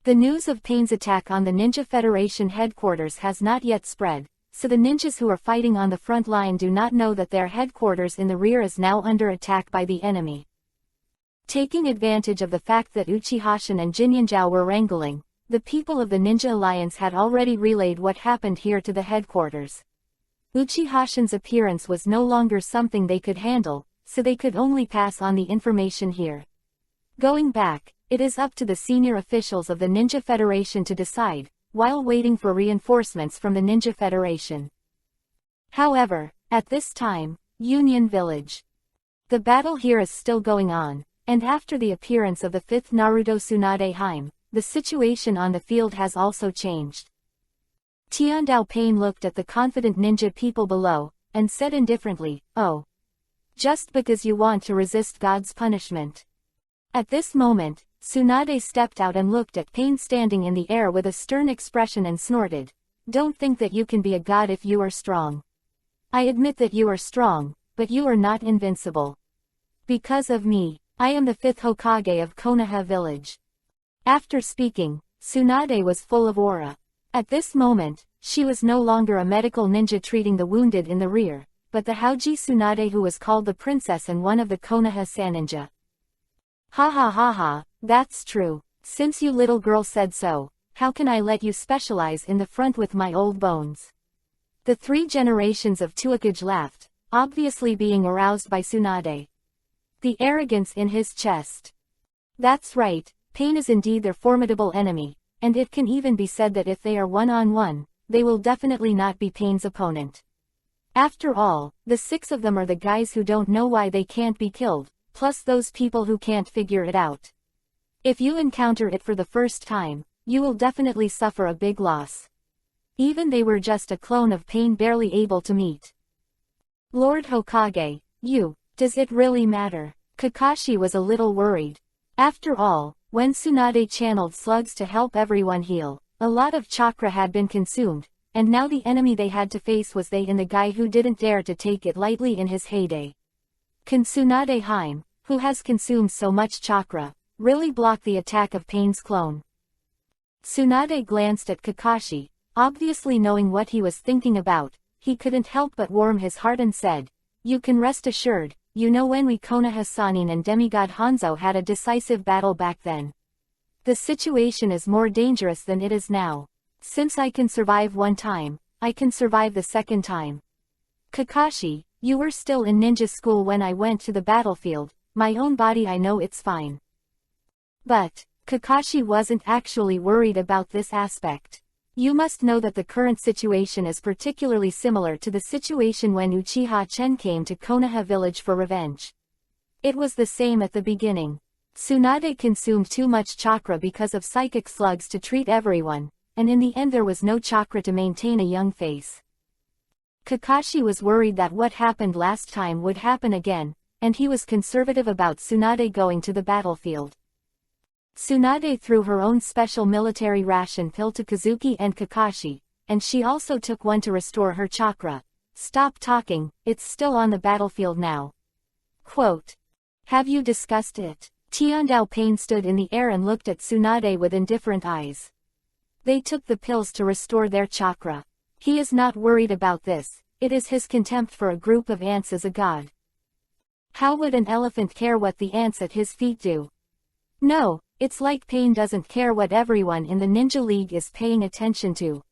The news of Pain's attack on the Ninja Federation headquarters has not yet spread, so the ninjas who are fighting on the front line do not know that their headquarters in the rear is now under attack by the enemy. Taking advantage of the fact that Uchiha Chen and Jin Yinzhao were wrangling, the people of the Ninja Alliance had already relayed what happened here to the headquarters. Uchiha Chen's appearance was no longer something they could handle, so they could only pass on the information here. Going back, it is up to the senior officials of the Ninja Federation to decide, while waiting for reinforcements from the Ninja Federation. However, at this time, Union Village. The battle here is still going on, and after the appearance of the 5th Naruto Tsunade Haim, the situation on the field has also changed. Tiandao Pain looked at the confident ninja people below, and said indifferently, "Oh. Just because you want to resist God's punishment." At this moment, Tsunade stepped out and looked at Pain standing in the air with a stern expression and snorted, "Don't think that you can be a god if you are strong. I admit that you are strong, but you are not invincible. Because of me, I am the 5th Hokage of Konoha Village." After speaking, Tsunade was full of aura. At this moment, she was no longer a medical ninja treating the wounded in the rear, but the Houji Tsunade who was called the princess and one of the Konoha Saninja. "Ha ha ha ha, that's true. Since you little girl said so, how can I let you specialize in the front with my old bones?" The 3 generations of Tuakage laughed, obviously being aroused by Tsunade. The arrogance in his chest. That's right, pain is indeed their formidable enemy, and it can even be said that if they are one-on-one, they will definitely not be Pain's opponent. After all, the 6 of them are the guys who don't know why they can't be killed, plus those people who can't figure it out. If you encounter it for the first time, you will definitely suffer a big loss. Even they were just a clone of Pain barely able to meet. Lord Hokage, does it really matter? Kakashi was a little worried. After all, when Tsunade channeled slugs to help everyone heal, a lot of chakra had been consumed, and now the enemy they had to face was they and the guy who didn't dare to take it lightly in his heyday. Can Tsunade Haim, who has consumed so much chakra, really block the attack of Pain's clone? Tsunade glanced at Kakashi, obviously knowing what he was thinking about. He couldn't help but warm his heart and said, "You can rest assured, when we Konoha Sannin and demigod Hanzo had a decisive battle back then. The situation is more dangerous than it is now. Since I can survive one time, I can survive the second time. Kakashi, you were still in ninja school when I went to the battlefield, my own body I know it's fine." But, Kakashi wasn't actually worried about this aspect. You must know that the current situation is particularly similar to the situation when Uchiha Chen came to Konoha village for revenge. It was the same at the beginning. Tsunade consumed too much chakra because of psychic slugs to treat everyone, and in the end there was no chakra to maintain a young face. Kakashi was worried that what happened last time would happen again, and he was conservative about Tsunade going to the battlefield. Tsunade threw her own special military ration pill to Kazuki and Kakashi, and she also took one to restore her chakra. "Stop talking, it's still on the battlefield now." Quote. "Have you discussed it?" Tiandao Pain stood in the air and looked at Tsunade with indifferent eyes. They took the pills to restore their chakra. He is not worried about this, it is his contempt for a group of ants as a god. How would an elephant care what the ants at his feet do? No, it's like Pain doesn't care what everyone in the Ninja League is paying attention to.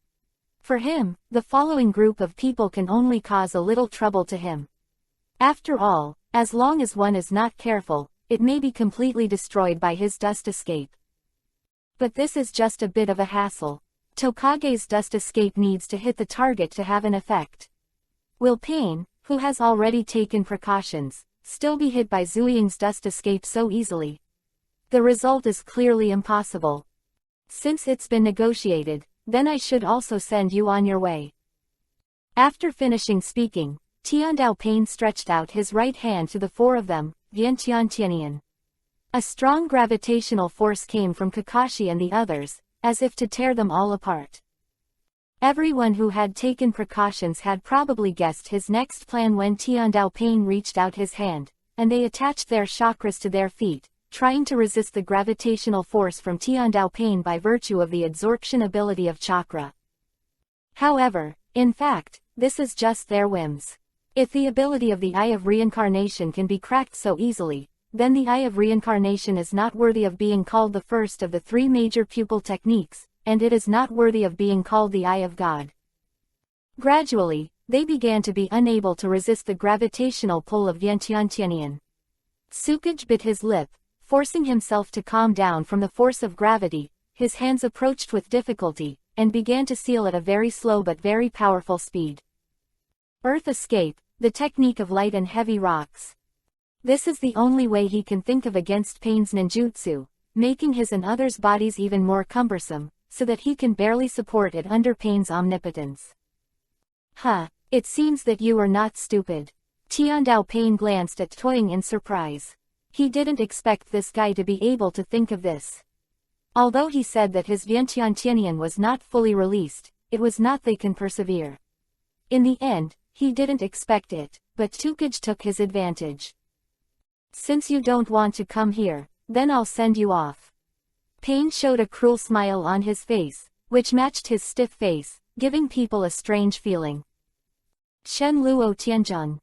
For him, the following group of people can only cause a little trouble to him. After all, as long as one is not careful, it may be completely destroyed by his dust escape. But this is just a bit of a hassle. Tokage's dust escape needs to hit the target to have an effect. Will Pain, who has already taken precautions, still be hit by Zuying's dust escape so easily? The result is clearly impossible. Since it's been negotiated, then I should also send you on your way. After finishing speaking, Tiandao Pain stretched out his right hand to the 4 of them, Vientiantianian. A strong gravitational force came from Kakashi and the others, as if to tear them all apart. Everyone who had taken precautions had probably guessed his next plan when Tiandao Pain reached out his hand, and they attached their chakras to their feet, trying to resist the gravitational force from Tiandao Pain by virtue of the adsorption ability of chakra. However, in fact, this is just their whims. If the ability of the Eye of Reincarnation can be cracked so easily, then the Eye of Reincarnation is not worthy of being called the first of the 3 major pupil techniques, and it is not worthy of being called the Eye of God. Gradually, they began to be unable to resist the gravitational pull of Vientiantianian. Tsukage bit his lip, forcing himself to calm down from the force of gravity. His hands approached with difficulty, and began to seal at a very slow but very powerful speed. Earth escape, the technique of light and heavy rocks. This is the only way he can think of against Pain's ninjutsu, making his and others' bodies even more cumbersome, so that he can barely support it under Pain's omnipotence. It seems that you are not stupid. Tiandao Pain glanced at Toying in surprise. He didn't expect this guy to be able to think of this. Although he said that his Vientiantianian was not fully released, it was not they can persevere. In the end, he didn't expect it, but Tsukage took his advantage. Since you don't want to come here, then I'll send you off. Pain showed a cruel smile on his face, which matched his stiff face, giving people a strange feeling. Shen Luo Tianzheng.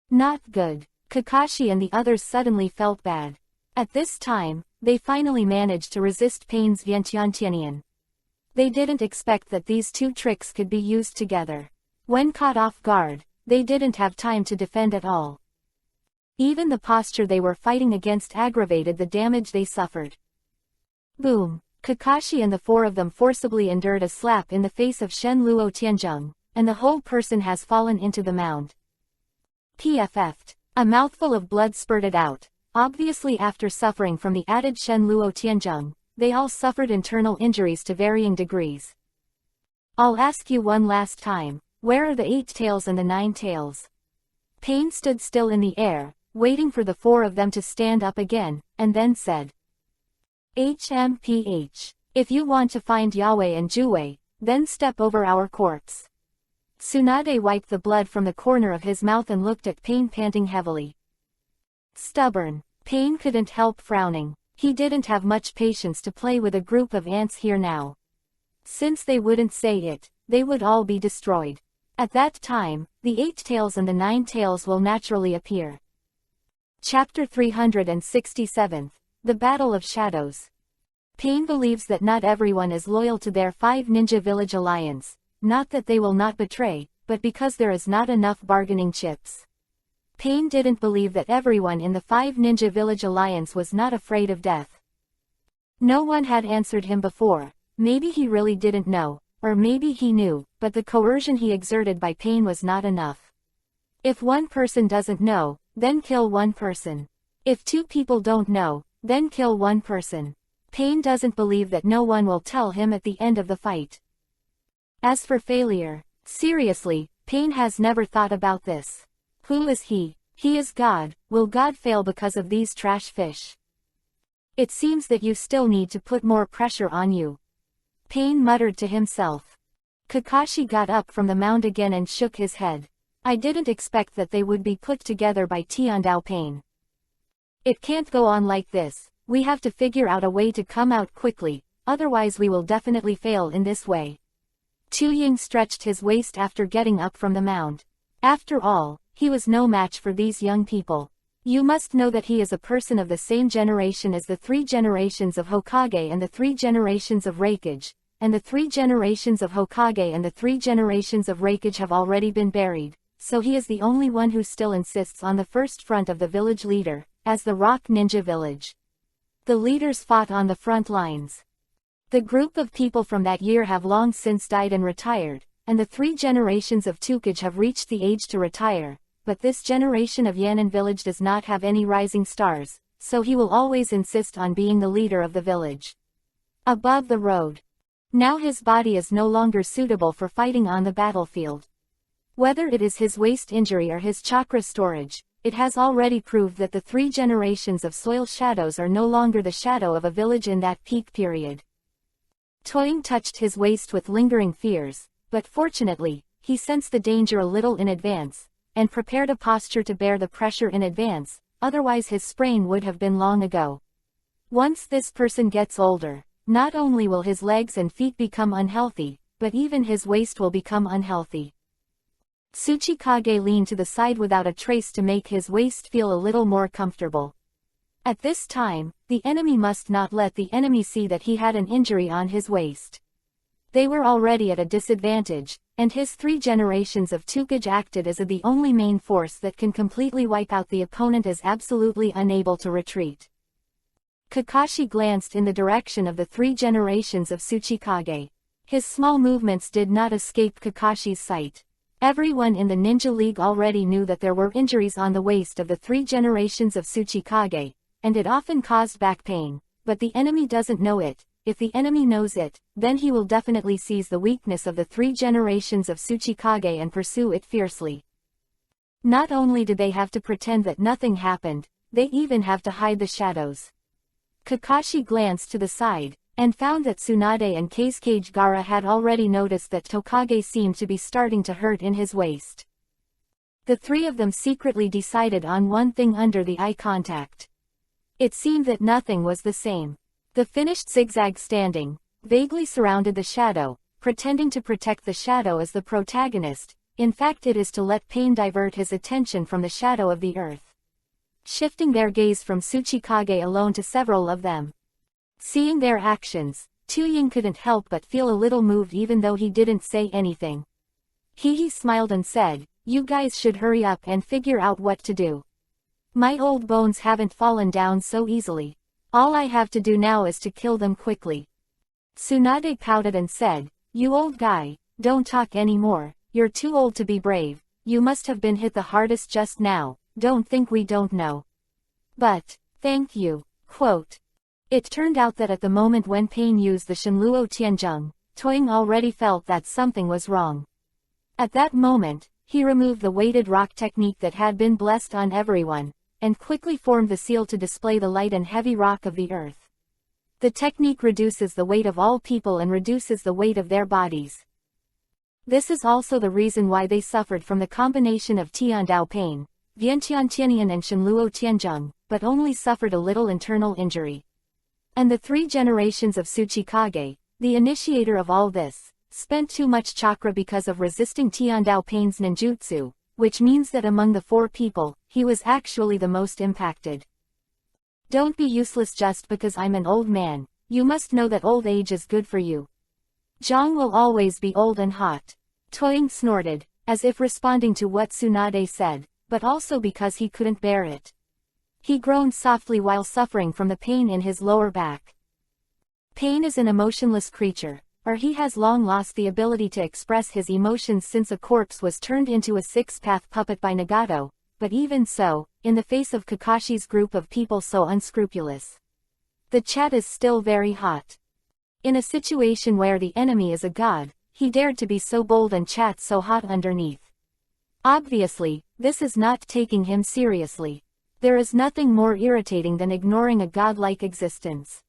Not good. Kakashi and the others suddenly felt bad. At this time, they finally managed to resist Pain's Vientiantianian. They didn't expect that these 2 tricks could be used together. When caught off guard, they didn't have time to defend at all. Even the posture they were fighting against aggravated the damage they suffered. Boom! Kakashi and the four of them forcibly endured a slap in the face of Shen Luo Tianzheng, and the whole person has fallen into the mound. PFF'd. A mouthful of blood spurted out. Obviously, after suffering from the added Shen Luo Tianzheng, they all suffered internal injuries to varying degrees. I'll ask you one last time, where are the 8 tails and the 9 tails? Pain stood still in the air, waiting for the four of them to stand up again, and then said, HMPH. If you want to find Yahweh and Juwei, then step over our corpse. Tsunade wiped the blood from the corner of his mouth and looked at Pain panting heavily. Stubborn. Pain couldn't help frowning. He didn't have much patience to play with a group of ants here now. Since they wouldn't say it, they would all be destroyed. At that time, the 8 tails and the 9 tails will naturally appear. Chapter 367. The Battle of Shadows. Pain believes that not everyone is loyal to their 5 Ninja Village alliance, not that they will not betray, but because there is not enough bargaining chips. Pain didn't believe that everyone in the 5 Ninja Village alliance was not afraid of death. No one had answered him before. Maybe he really didn't know, or maybe he knew, but the coercion he exerted by Pain was not enough. If one person doesn't know, then kill one person. If 2 people don't know, then kill one person. Pain doesn't believe that no one will tell him at the end of the fight. As for failure, seriously, Pain has never thought about this. Who is he? He is God. Will God fail because of these trash fish? It seems that you still need to put more pressure on you. Pain muttered to himself. Kakashi got up from the mound again and shook his head. I didn't expect that they would be put together by Tiandao Pain. It can't go on like this. We have to figure out a way to come out quickly, otherwise we will definitely fail in this way. Tu Ying stretched his waist after getting up from the mound. After all, he was no match for these young people. You must know that he is a person of the same generation as the 3 generations of Hokage and the 3 generations of Raikage, and the 3 generations of Hokage and the 3 generations of Raikage have already been buried, so he is the only one who still insists on the first front of the village leader, as the Rock Ninja Village. The leaders fought on the front lines. The group of people from that year have long since died and retired, and the 3 generations of Tukage have reached the age to retire, but this generation of Yan'an village does not have any rising stars, so he will always insist on being the leader of the village. Above the road. Now his body is no longer suitable for fighting on the battlefield. Whether it is his waist injury or his chakra storage, it has already proved that the 3 generations of soil shadows are no longer the shadow of a village in that peak period. Toying touched his waist with lingering fears, but fortunately, he sensed the danger a little in advance, and prepared a posture to bear the pressure in advance, otherwise his sprain would have been long ago. Once this person gets older, not only will his legs and feet become unhealthy, but even his waist will become unhealthy. Tsuchikage leaned to the side without a trace to make his waist feel a little more comfortable. At this time, the enemy must not let the enemy see that he had an injury on his waist. They were already at a disadvantage, and his 3 generations of Tukage acted as the only main force that can completely wipe out the opponent as absolutely unable to retreat. Kakashi glanced in the direction of the 3 generations of Tsuchikage. His small movements did not escape Kakashi's sight. Everyone in the Ninja League already knew that there were injuries on the waist of the 3 generations of Tsuchikage, and it often caused back pain, but the enemy doesn't know it. If the enemy knows it, then he will definitely seize the weakness of the 3 generations of Tsuchikage and pursue it fiercely. Not only did they have to pretend that nothing happened, they even have to hide the shadows. Kakashi glanced to the side, and found that Tsunade and Kazekage Gaara had already noticed that Tokage seemed to be starting to hurt in his waist. The 3 of them secretly decided on one thing under the eye contact. It seemed that nothing was the same. The finished zigzag standing, vaguely surrounded the shadow, pretending to protect the shadow as the protagonist. In fact, it is to let pain divert his attention from the shadow of the earth. Shifting their gaze from Tsuchikage alone to several of them. Seeing their actions, Tu Ying couldn't help but feel a little moved even though he didn't say anything. He smiled and said, "You guys should hurry up and figure out what to do. My old bones haven't fallen down so easily. All I have to do now is to kill them quickly." Tsunade pouted and said, "You old guy, don't talk anymore, you're too old to be brave, you must have been hit the hardest just now, don't think we don't know. But, thank you." Quote. It turned out that at the moment when Pain used the Shenluo Tianzheng, Toying already felt that something was wrong. At that moment, he removed the weighted rock technique that had been blessed on everyone, and quickly formed the seal to display the light and heavy rock of the earth. The technique reduces the weight of all people and reduces the weight of their bodies. This is also the reason why they suffered from the combination of Tiandao Pain, Vientian Tianian and Shenluo Tianzheng, but only suffered a little internal injury. And the 3 generations of Tsuchikage, the initiator of all this, spent too much chakra because of resisting Tiandao Pain's ninjutsu, which means that among the 4 people, he was actually the most impacted. Don't be useless just because I'm an old man, you must know that old age is good for you. Zhang will always be old and hot. Toying snorted, as if responding to what Tsunade said, but also because he couldn't bear it. He groaned softly while suffering from the pain in his lower back. Pain is an emotionless creature, or he has long lost the ability to express his emotions since a corpse was turned into a 6-path puppet by Nagato, but even so, in the face of Kakashi's group of people so unscrupulous, the chat is still very hot. In a situation where the enemy is a god, he dared to be so bold and chat so hot underneath. Obviously, this is not taking him seriously. There is nothing more irritating than ignoring a godlike existence.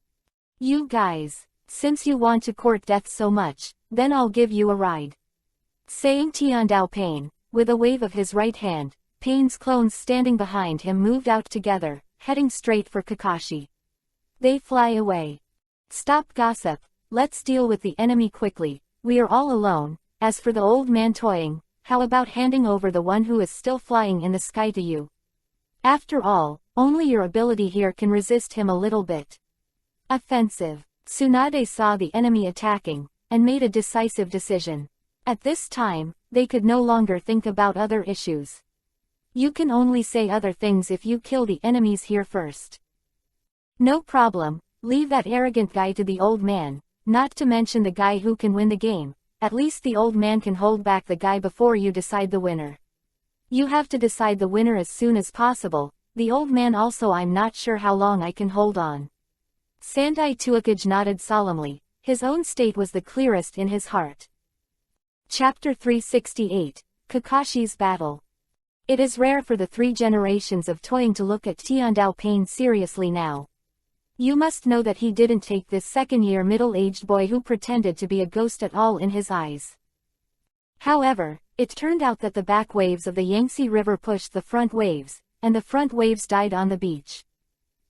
"You guys, since you want to court death so much, then I'll give you a ride." Saying Tiandao Pain, with a wave of his right hand, Pain's clones standing behind him moved out together, heading straight for Kakashi. They fly away. "Stop gossip, let's deal with the enemy quickly, we are all alone. As for the old man Toying, how about handing over the one who is still flying in the sky to you? After all, only your ability here can resist him a little bit." Offensive. Tsunade saw the enemy attacking, and made a decisive decision. At this time, they could no longer think about other issues. "You can only say other things if you kill the enemies here first." "No problem, leave that arrogant guy to the old man, not to mention the guy who can win the game. At least the old man can hold back the guy before you decide the winner. You have to decide the winner as soon as possible. The old man also, I'm not sure how long I can hold on." Sandai Tuakage nodded solemnly, his own state was the clearest in his heart. Chapter 368, Kakashi's Battle. It is rare for the 3 generations of Toying to look at Tiandao Pain seriously now. You must know that he didn't take this second-year middle-aged boy who pretended to be a ghost at all in his eyes. However, it turned out that the back waves of the Yangtze River pushed the front waves, and the front waves died on the beach.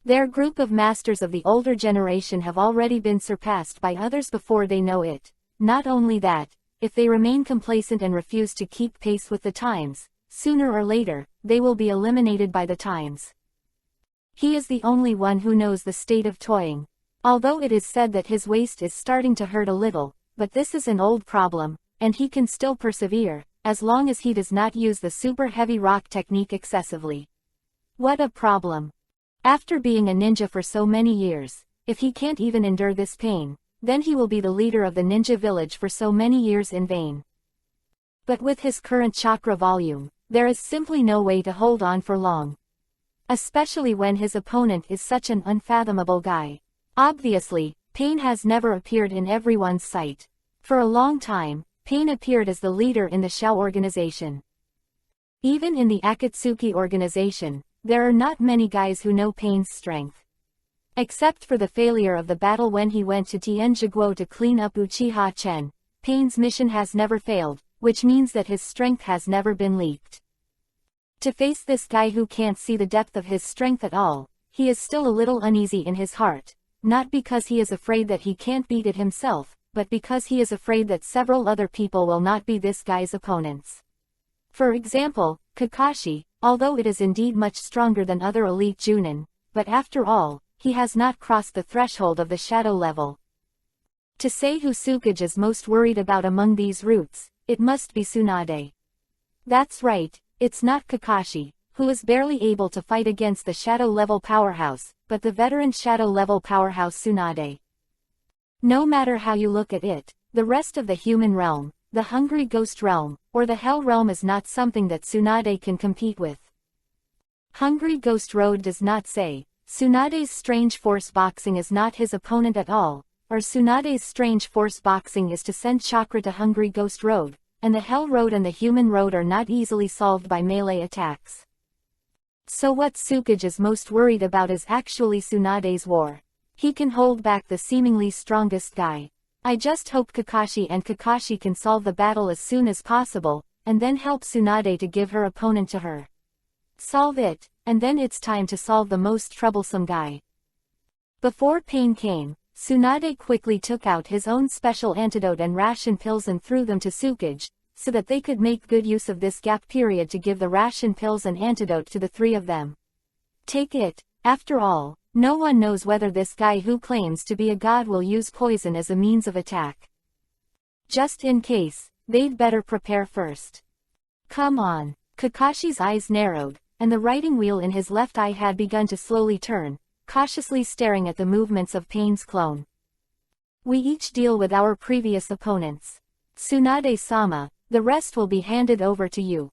Their group of masters of the older generation have already been surpassed by others before they know it. Not only that, if they remain complacent and refuse to keep pace with the times, sooner or later, they will be eliminated by the times. He is the only one who knows the state of Toying. Although it is said that his waist is starting to hurt a little, but this is an old problem, and he can still persevere, as long as he does not use the super heavy rock technique excessively. What a problem. After being a ninja for so many years, if he can't even endure this pain, then he will be the leader of the ninja village for so many years in vain. But with his current chakra volume, there is simply no way to hold on for long. Especially when his opponent is such an unfathomable guy. Obviously, Pain has never appeared in everyone's sight. For a long time, Pain appeared as the leader in the Shao organization. Even in the Akatsuki organization, there are not many guys who know Pain's strength. Except for the failure of the battle when he went to Tianjiguo to clean up Uchiha Chen, Pain's mission has never failed, which means that his strength has never been leaked. To face this guy who can't see the depth of his strength at all, he is still a little uneasy in his heart, not because he is afraid that he can't beat it himself, but because he is afraid that several other people will not be this guy's opponents. For example, Kakashi, although it is indeed much stronger than other elite Junin, but after all, he has not crossed the threshold of the shadow level. To say who Tsukage is most worried about among these roots, it must be Tsunade. That's right, it's not Kakashi, who is barely able to fight against the shadow-level powerhouse, but the veteran shadow-level powerhouse Tsunade. No matter how you look at it, the rest of the human realm, the hungry ghost realm, or the hell realm is not something that Tsunade can compete with. Hungry Ghost Road does not say, Tsunade's strange force boxing is not his opponent at all, or Tsunade's strange force boxing is to send chakra to Hungry Ghost Road, and the Hell Road and the Human Road are not easily solved by melee attacks. So what Tsukage is most worried about is actually Tsunade's war. He can hold back the seemingly strongest guy. I just hope Kakashi can solve the battle as soon as possible, and then help Tsunade to give her opponent to her. Solve it, and then it's time to solve the most troublesome guy. Before pain came, Tsunade quickly took out his own special antidote and ration pills and threw them to Tsukage, so that they could make good use of this gap period to give the ration pills and antidote to the three of them. Take it, after all, no one knows whether this guy who claims to be a god will use poison as a means of attack. Just in case, they'd better prepare first. Come on. Kakashi's eyes narrowed, and the writing wheel in his left eye had begun to slowly turn, cautiously staring at the movements of Pain's clone. We each deal with our previous opponents. Tsunade-sama, the rest will be handed over to you.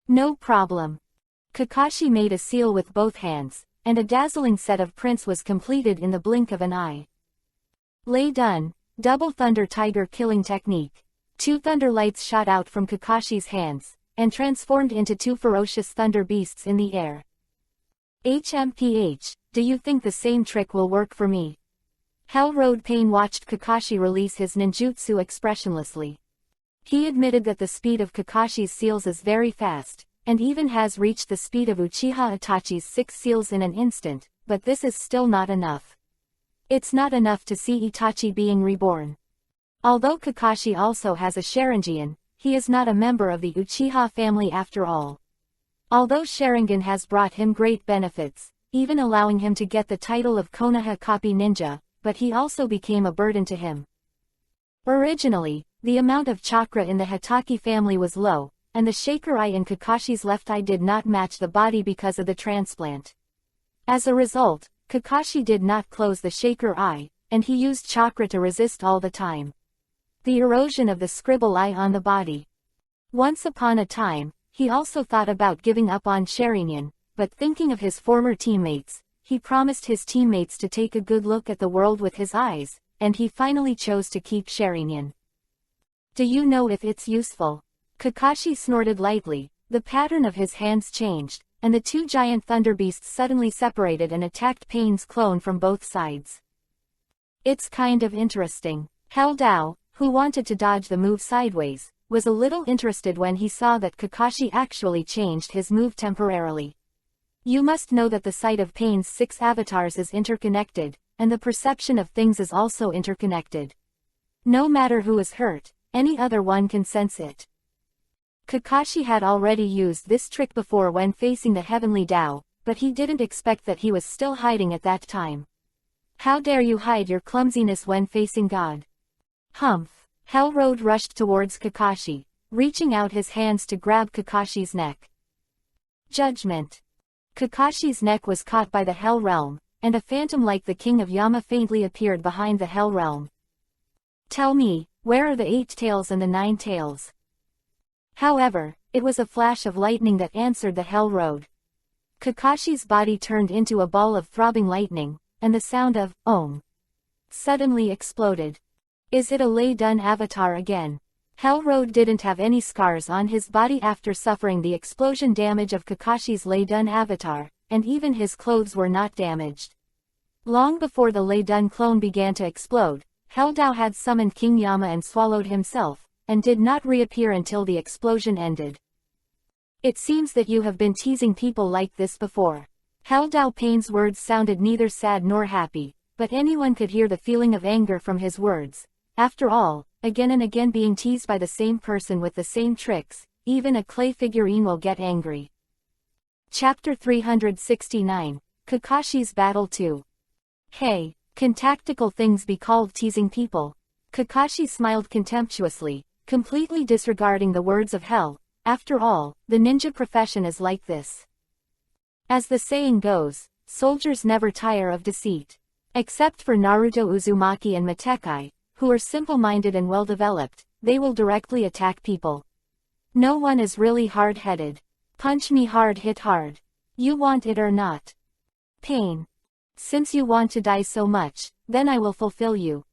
No problem. Kakashi made a seal with both hands, and a dazzling set of prints was completed in the blink of an eye. Lay done, double thunder tiger killing technique. 2 thunder lights shot out from Kakashi's hands, and transformed into 2 ferocious thunder beasts in the air. HMPH, do you think the same trick will work for me? Hell Road Pain watched Kakashi release his ninjutsu expressionlessly. He admitted that the speed of Kakashi's seals is very fast, and even has reached the speed of Uchiha Itachi's 6 seals in an instant, but this is still not enough. It's not enough to see Itachi being reborn. Although Kakashi also has a Sharingan, he is not a member of the Uchiha family after all. Although Sharingan has brought him great benefits, even allowing him to get the title of Konoha Copy Ninja, but he also became a burden to him. Originally, the amount of chakra in the Hitaki family was low, and the shaker eye in Kakashi's left eye did not match the body because of the transplant. As a result, Kakashi did not close the shaker eye, and he used chakra to resist all the time. The erosion of the scribble eye on the body. Once upon a time, he also thought about giving up on Sharingan, but thinking of his former teammates, he promised his teammates to take a good look at the world with his eyes, and he finally chose to keep Sharingan. Do you know if it's useful? Kakashi snorted lightly, the pattern of his hands changed, and the 2 giant thunder beasts suddenly separated and attacked Pain's clone from both sides. It's kind of interesting. Hell Dao, who wanted to dodge the move sideways, was a little interested when he saw that Kakashi actually changed his move temporarily. You must know that the sight of Pain's 6 avatars is interconnected, and the perception of things is also interconnected. No matter who is hurt, any other one can sense it. Kakashi had already used this trick before when facing the Heavenly Dao, but he didn't expect that he was still hiding at that time. How dare you hide your clumsiness when facing God? Humph! Hell Road rushed towards Kakashi, reaching out his hands to grab Kakashi's neck. Judgment! Kakashi's neck was caught by the Hell Realm, and a phantom like the King of Yama faintly appeared behind the Hell Realm. Tell me, where are the 8 tails and the 9 tails? However, it was a flash of lightning that answered the Hell Road. Kakashi's body turned into a ball of throbbing lightning, and the sound of Om suddenly exploded. Is it a lay-done avatar again? Hell Road didn't have any scars on his body after suffering the explosion damage of Kakashi's lay-done avatar, and even his clothes were not damaged. Long before the lay-done clone began to explode, Hell Dao had summoned King Yama and swallowed himself, and did not reappear until the explosion ended. It seems that you have been teasing people like this before. Hell Dao Pain's words sounded neither sad nor happy, but anyone could hear the feeling of anger from his words. After all, again and again being teased by the same person with the same tricks, even a clay figurine will get angry. Chapter 369, Kakashi's Battle 2. Hey, can tactical things be called teasing people? Kakashi smiled contemptuously, completely disregarding the words of hell. After all, the ninja profession is like this. As the saying goes, soldiers never tire of deceit. Except for Naruto Uzumaki and Matekai, who are simple-minded and well-developed, they will directly attack people. No one is really hard-headed. Punch me hard, hit hard. You want it or not. Pain. Since you want to die so much, then I will fulfill you.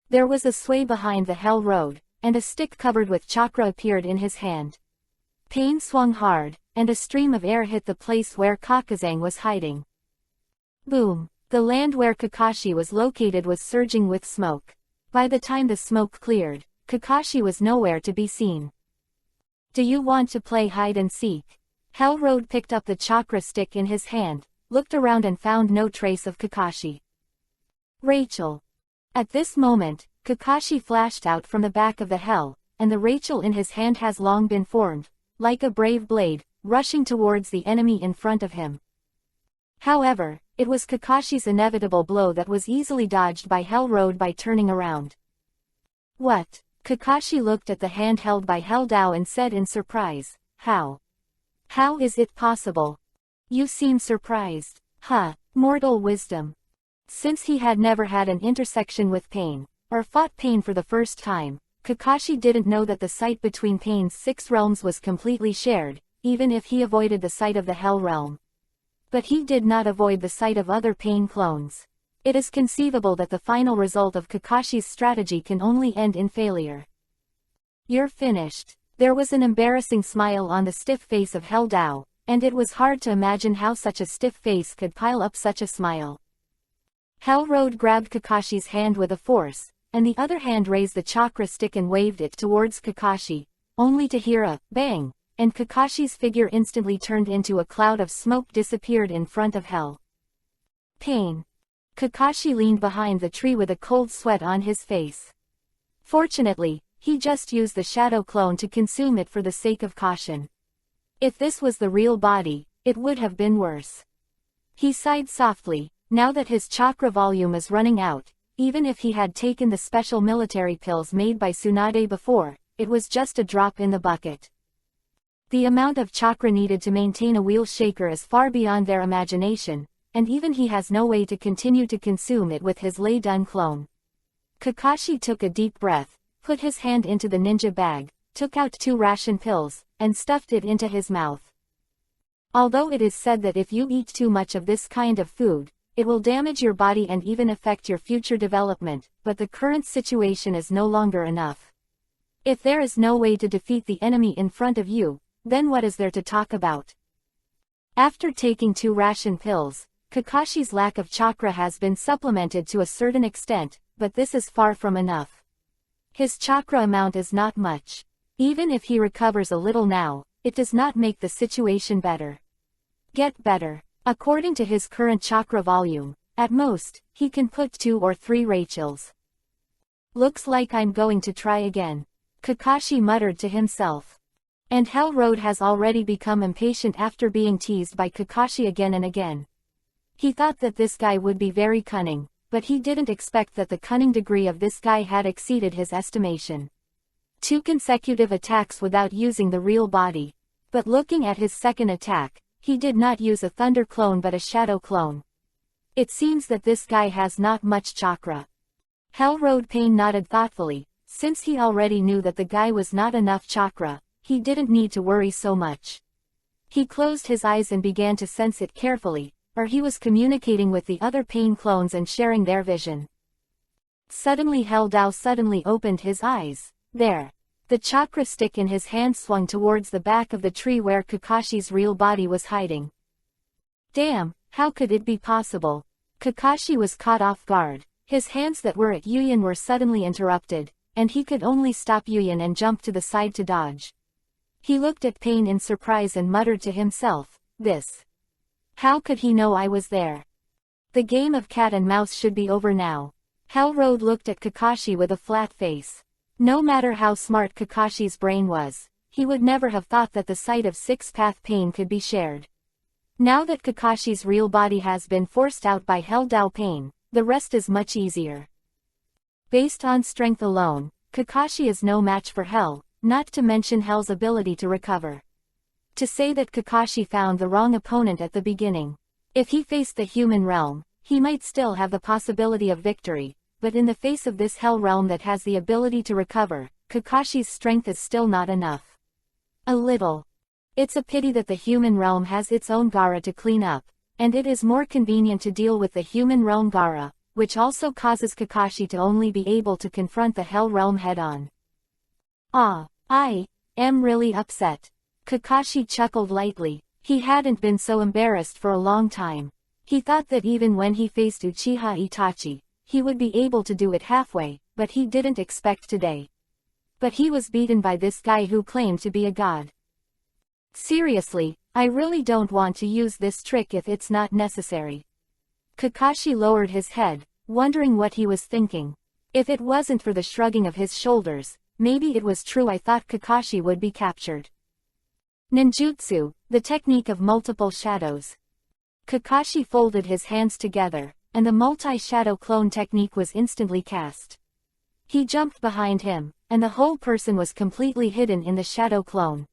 There was a sway behind the hell road, and a stick covered with chakra appeared in his hand. Pain swung hard, and a stream of air hit the place where Kakazang was hiding. Boom! The land where Kakashi was located was surging with smoke. By the time the smoke cleared, Kakashi was nowhere to be seen. Do you want to play hide and seek? Hell Road picked up the chakra stick in his hand, looked around and found no trace of Kakashi. Rachel. At this moment, Kakashi flashed out from the back of the hell, and the Rachel in his hand has long been formed, like a brave blade, rushing towards the enemy in front of him. However, it was Kakashi's inevitable blow that was easily dodged by Hell Road by turning around. What? Kakashi looked at the hand held by Hell Dao and said in surprise, How? How is it possible? You seem surprised. Huh, mortal wisdom. Since he had never had an intersection with pain, or fought pain for the first time, Kakashi didn't know that the sight between Pain's 6 realms was completely shared, even if he avoided the sight of the Hell realm. But he did not avoid the sight of other Pain clones. It is conceivable that the final result of Kakashi's strategy can only end in failure. You're finished. There was an embarrassing smile on the stiff face of Hell Dao, and it was hard to imagine how such a stiff face could pile up such a smile. Hell Road grabbed Kakashi's hand with a force, and the other hand raised the chakra stick and waved it towards Kakashi, only to hear a bang, and Kakashi's figure instantly turned into a cloud of smoke disappeared in front of Hell. Pain. Kakashi leaned behind the tree with a cold sweat on his face. Fortunately, he just used the shadow clone to consume it for the sake of caution. If this was the real body, it would have been worse. He sighed softly, now that his chakra volume is running out. Even if he had taken the special military pills made by Tsunade before, it was just a drop in the bucket. The amount of chakra needed to maintain a wheel shaker is far beyond their imagination, and even he has no way to continue to consume it with his lay-done clone. Kakashi took a deep breath, put his hand into the ninja bag, took out 2 ration pills, and stuffed it into his mouth. Although it is said that if you eat too much of this kind of food, it will damage your body and even affect your future development, but the current situation is no longer enough. If there is no way to defeat the enemy in front of you, then what is there to talk about? After taking 2 ration pills, Kakashi's lack of chakra has been supplemented to a certain extent, but this is far from enough. His chakra amount is not much. Even if he recovers a little now, it does not make the situation better. Get better. According to his current chakra volume, at most, he can put 2 or 3 Rachels. Looks like I'm going to try again. Kakashi muttered to himself. And Hell Road has already become impatient after being teased by Kakashi again and again. He thought that this guy would be very cunning, but he didn't expect that the cunning degree of this guy had exceeded his estimation. 2 consecutive attacks without using the real body. But looking at his second attack, he did not use a thunder clone but a shadow clone. It seems that this guy has not much chakra. Hell Road Pain nodded thoughtfully, since he already knew that the guy was not enough chakra, he didn't need to worry so much. He closed his eyes and began to sense it carefully, or he was communicating with the other Pain clones and sharing their vision. Suddenly Hell Dao suddenly opened his eyes. There. The chakra stick in his hand swung towards the back of the tree where Kakashi's real body was hiding. Damn, how could it be possible? Kakashi was caught off guard. His hands that were at Yuyan were suddenly interrupted, and he could only stop Yuyan and jump to the side to dodge. He looked at Pain in surprise and muttered to himself, this. How could he know I was there? The game of cat and mouse should be over now. Hell Road looked at Kakashi with a flat face. No matter how smart Kakashi's brain was, he would never have thought that the sight of 6-path Pain could be shared. Now that Kakashi's real body has been forced out by Hell Dao Pain, the rest is much easier. Based on strength alone, Kakashi is no match for Hell, not to mention Hell's ability to recover. To say that Kakashi found the wrong opponent at the beginning. If he faced the human realm, he might still have the possibility of victory, but in the face of this Hell realm that has the ability to recover, Kakashi's strength is still not enough. A little. It's a pity that the human realm has its own Gaara to clean up, and it is more convenient to deal with the human realm Gaara, which also causes Kakashi to only be able to confront the Hell realm head-on. I am really upset. Kakashi chuckled lightly. He hadn't been so embarrassed for a long time. He thought that even when he faced Uchiha Itachi, he would be able to do it halfway, but he didn't expect today. But he was beaten by this guy who claimed to be a god. Seriously, I really don't want to use this trick if it's not necessary. Kakashi lowered his head, wondering what he was thinking. If it wasn't for the shrugging of his shoulders, maybe it was true. I thought Kakashi would be captured. Ninjutsu, the technique of multiple shadows. Kakashi folded his hands together, and the multi-shadow clone technique was instantly cast. He jumped behind him, and the whole person was completely hidden in the shadow clone.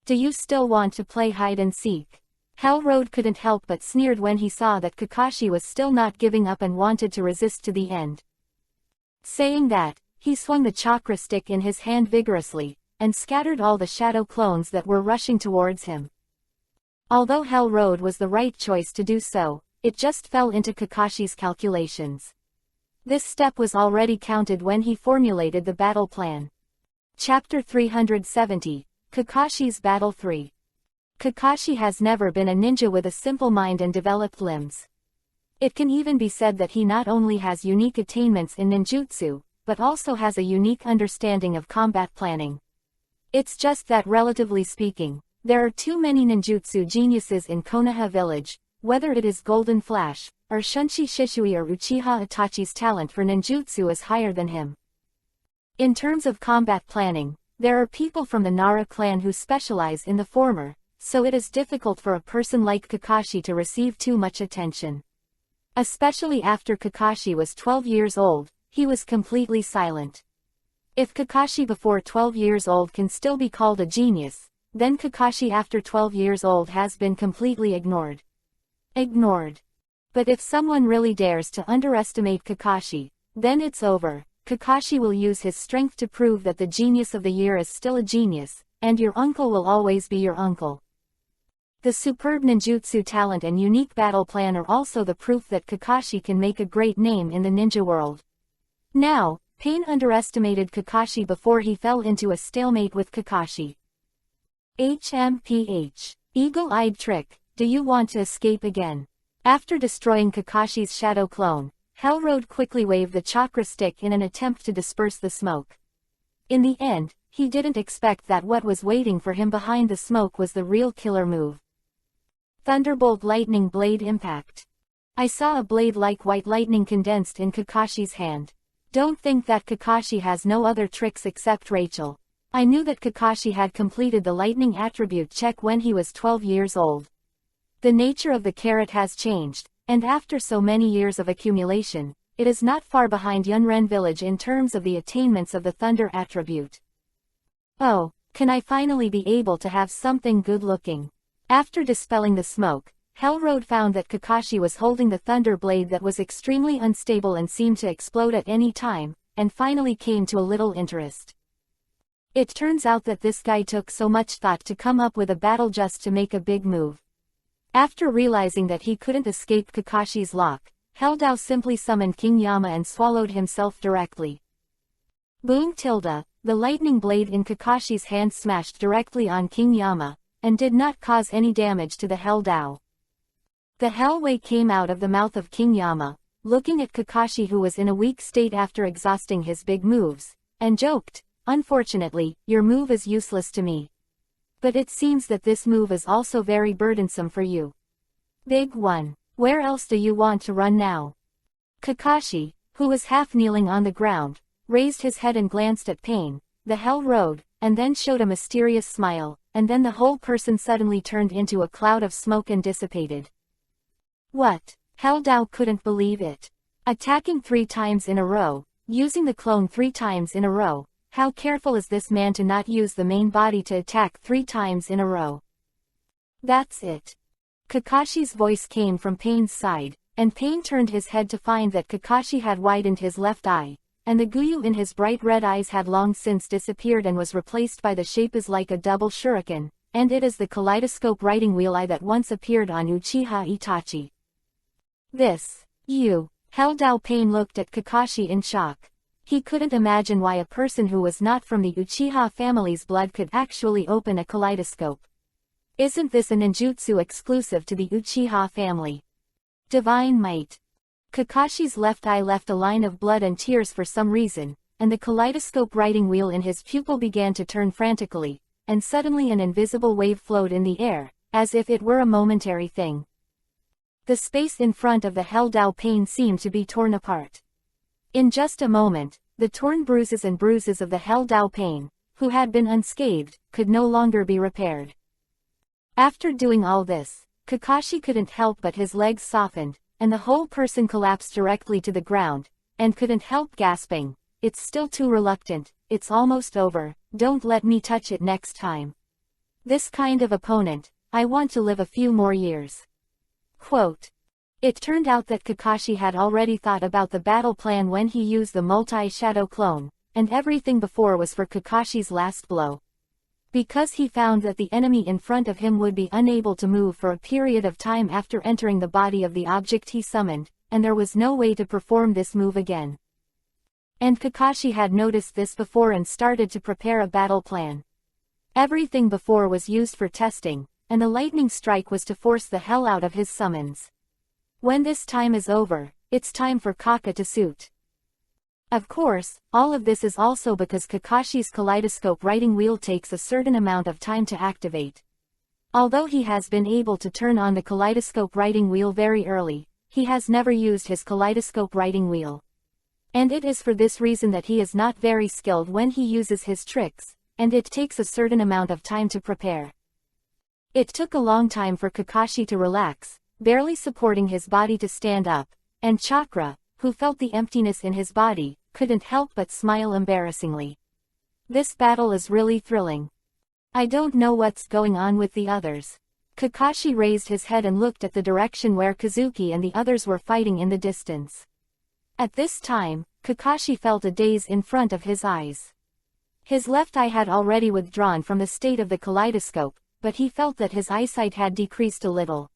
Do you still want to play hide and seek? Hell Road couldn't help but sneered when he saw that Kakashi was still not giving up and wanted to resist to the end. Saying that, he swung the chakra stick in his hand vigorously, and scattered all the shadow clones that were rushing towards him. Although Hell Road was the right choice to do so, it just fell into Kakashi's calculations. This step was already counted when he formulated the battle plan. Chapter 370, Kakashi's Battle 3. Kakashi has never been a ninja with a simple mind and developed limbs. It can even be said that he not only has unique attainments in ninjutsu, but also has a unique understanding of combat planning. It's just that relatively speaking, there are too many ninjutsu geniuses in Konoha village, whether it is Golden Flash, or Shunshi Shisui or Uchiha Itachi's talent for ninjutsu is higher than him. In terms of combat planning, there are people from the Nara clan who specialize in the former, so it is difficult for a person like Kakashi to receive too much attention. Especially after Kakashi was 12 years old, he was completely silent. If Kakashi before 12 years old can still be called a genius, then Kakashi after 12 years old has been completely ignored. But if someone really dares to underestimate Kakashi, then it's over. Kakashi will use his strength to prove that the genius of the year is still a genius, and your uncle will always be your uncle. The superb ninjutsu talent and unique battle plan are also the proof that Kakashi can make a great name in the ninja world. Now, Pain underestimated Kakashi before he fell into a stalemate with Kakashi. HMPH. Eagle-eyed trick, do you want to escape again? After destroying Kakashi's shadow clone, Hell Road quickly waved the chakra stick in an attempt to disperse the smoke. In the end, he didn't expect that what was waiting for him behind the smoke was the real killer move. Thunderbolt Lightning Blade Impact. I saw a blade like white lightning condensed in Kakashi's hand. Don't think that Kakashi has no other tricks except Rachel. I knew that Kakashi had completed the lightning attribute check when he was 12 years old. The nature of the carrot has changed, and after so many years of accumulation, it is not far behind Yunren village in terms of the attainments of the thunder attribute. Oh, can I finally be able to have something good looking? After dispelling the smoke, Hell Road found that Kakashi was holding the thunder blade that was extremely unstable and seemed to explode at any time, and finally came to a little interest. It turns out that this guy took so much thought to come up with a battle just to make a big move. After realizing that he couldn't escape Kakashi's lock, Hell simply summoned King Yama and swallowed himself directly. Boom tilde, the lightning blade in Kakashi's hand smashed directly on King Yama, and did not cause any damage to the Hell Dao. The Hell Wei came out of the mouth of King Yama, looking at Kakashi who was in a weak state after exhausting his big moves, and joked, "Unfortunately, your move is useless to me. But it seems that this move is also very burdensome for you. Big one, where else do you want to run now?" Kakashi, who was half kneeling on the ground, raised his head and glanced at Pain, the Hell Road, and then showed a mysterious smile, and then the whole person suddenly turned into a cloud of smoke and dissipated. What? Hell Dao couldn't believe it. Attacking 3 times in a row, using the clone 3 times in a row. How careful is this man to not use the main body to attack 3 times in a row? That's it. Kakashi's voice came from Pain's side, and Pain turned his head to find that Kakashi had widened his left eye, and the Guyu in his bright red eyes had long since disappeared and was replaced by the shape is like a double shuriken, and it is the kaleidoscope writing wheel eye that once appeared on Uchiha Itachi. This, you, Hell Pain looked at Kakashi in shock. He couldn't imagine why a person who was not from the Uchiha family's blood could actually open a kaleidoscope. Isn't this a ninjutsu exclusive to the Uchiha family? Divine might. Kakashi's left eye left a line of blood and tears for some reason, and the kaleidoscope writing wheel in his pupil began to turn frantically, and suddenly an invisible wave flowed in the air, as if it were a momentary thing. The space in front of the Hell Pain seemed to be torn apart. In just a moment, the torn bruises of the Hell Pain, who had been unscathed, could no longer be repaired. After doing all this, Kakashi couldn't help but his legs softened, and the whole person collapsed directly to the ground, and couldn't help gasping, "It's still too reluctant, it's almost over, don't let me touch it next time. This kind of opponent, I want to live a few more years." Quote. It turned out that Kakashi had already thought about the battle plan when he used the multi-shadow clone, and everything before was for Kakashi's last blow. Because he found that the enemy in front of him would be unable to move for a period of time after entering the body of the object he summoned, and there was no way to perform this move again. And Kakashi had noticed this before and started to prepare a battle plan. Everything before was used for testing, and the lightning strike was to force the hell out of his summons. When this time is over, it's time for Kaka to suit. Of course, all of this is also because Kakashi's kaleidoscope writing wheel takes a certain amount of time to activate. Although he has been able to turn on the kaleidoscope writing wheel very early, he has never used his kaleidoscope writing wheel. And it is for this reason that he is not very skilled when he uses his tricks, and it takes a certain amount of time to prepare. It took a long time for Kakashi to relax, barely supporting his body to stand up, and Chakra, who felt the emptiness in his body, couldn't help but smile embarrassingly. This battle is really thrilling. I don't know what's going on with the others. Kakashi raised his head and looked at the direction where Kazuki and the others were fighting in the distance. At this time, Kakashi felt a daze in front of his eyes. His left eye had already withdrawn from the state of the kaleidoscope, but he felt that his eyesight had decreased a little.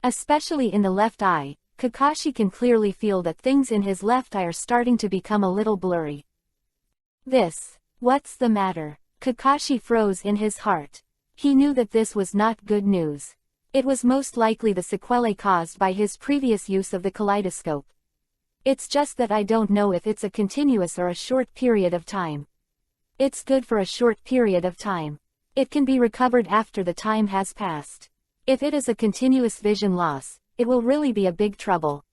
Especially in the left eye, Kakashi can clearly feel that things in his left eye are starting to become a little blurry. What's the matter? Kakashi froze in his heart. He knew that this was not good news. It was most likely the sequelae caused by his previous use of the kaleidoscope. It's just that I don't know if it's a continuous or a short period of time. It's good for a short period of time. It can be recovered after the time has passed. If it is a continuous vision loss, it will really be a big trouble.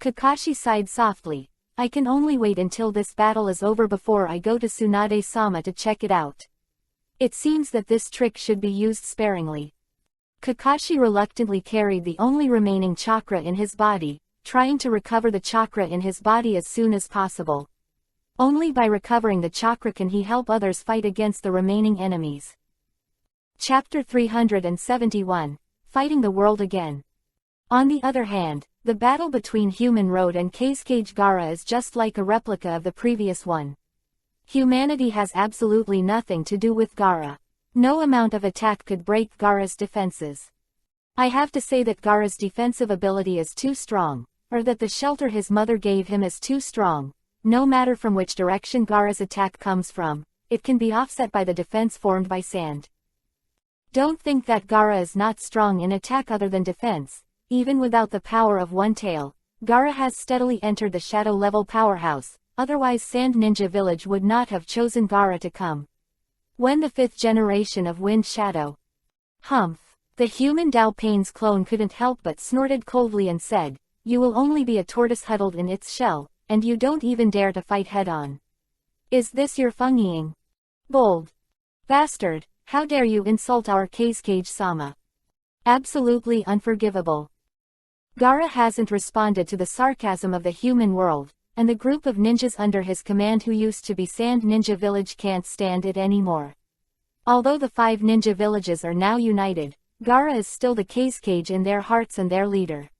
Kakashi sighed softly. I can only wait until this battle is over before I go to Tsunade-sama to check it out. It seems that this trick should be used sparingly. Kakashi reluctantly carried the only remaining chakra in his body, trying to recover the chakra in his body as soon as possible. Only by recovering the chakra can he help others fight against the remaining enemies. Chapter 371, Fighting the World Again. On the other hand, the battle between Human Road and Keisuke Gaara is just like a replica of the previous one. Humanity has absolutely nothing to do with Gaara. No amount of attack could break Gaara's defenses. I have to say that Gaara's defensive ability is too strong, or that the shelter his mother gave him is too strong. No matter from which direction Gaara's attack comes from, it can be offset by the defense formed by sand. Don't think that Gaara is not strong in attack other than defense. Even without the power of one tail, Gaara has steadily entered the shadow-level powerhouse, otherwise Sand Ninja Village would not have chosen Gaara to come. When the 5th generation of Wind Shadow. Humph! The human Pain's clone couldn't help but snorted coldly and said, "You will only be a tortoise huddled in its shell, and you don't even dare to fight head-on. Is this your fungying? Bold bastard, how dare you insult our Keisuke-sama? Absolutely unforgivable." Gaara hasn't responded to the sarcasm of the human world, and the group of ninjas under his command who used to be Sand Ninja Village can't stand it anymore. Although the 5 ninja villages are now united, Gaara is still the cage in their hearts and their leader.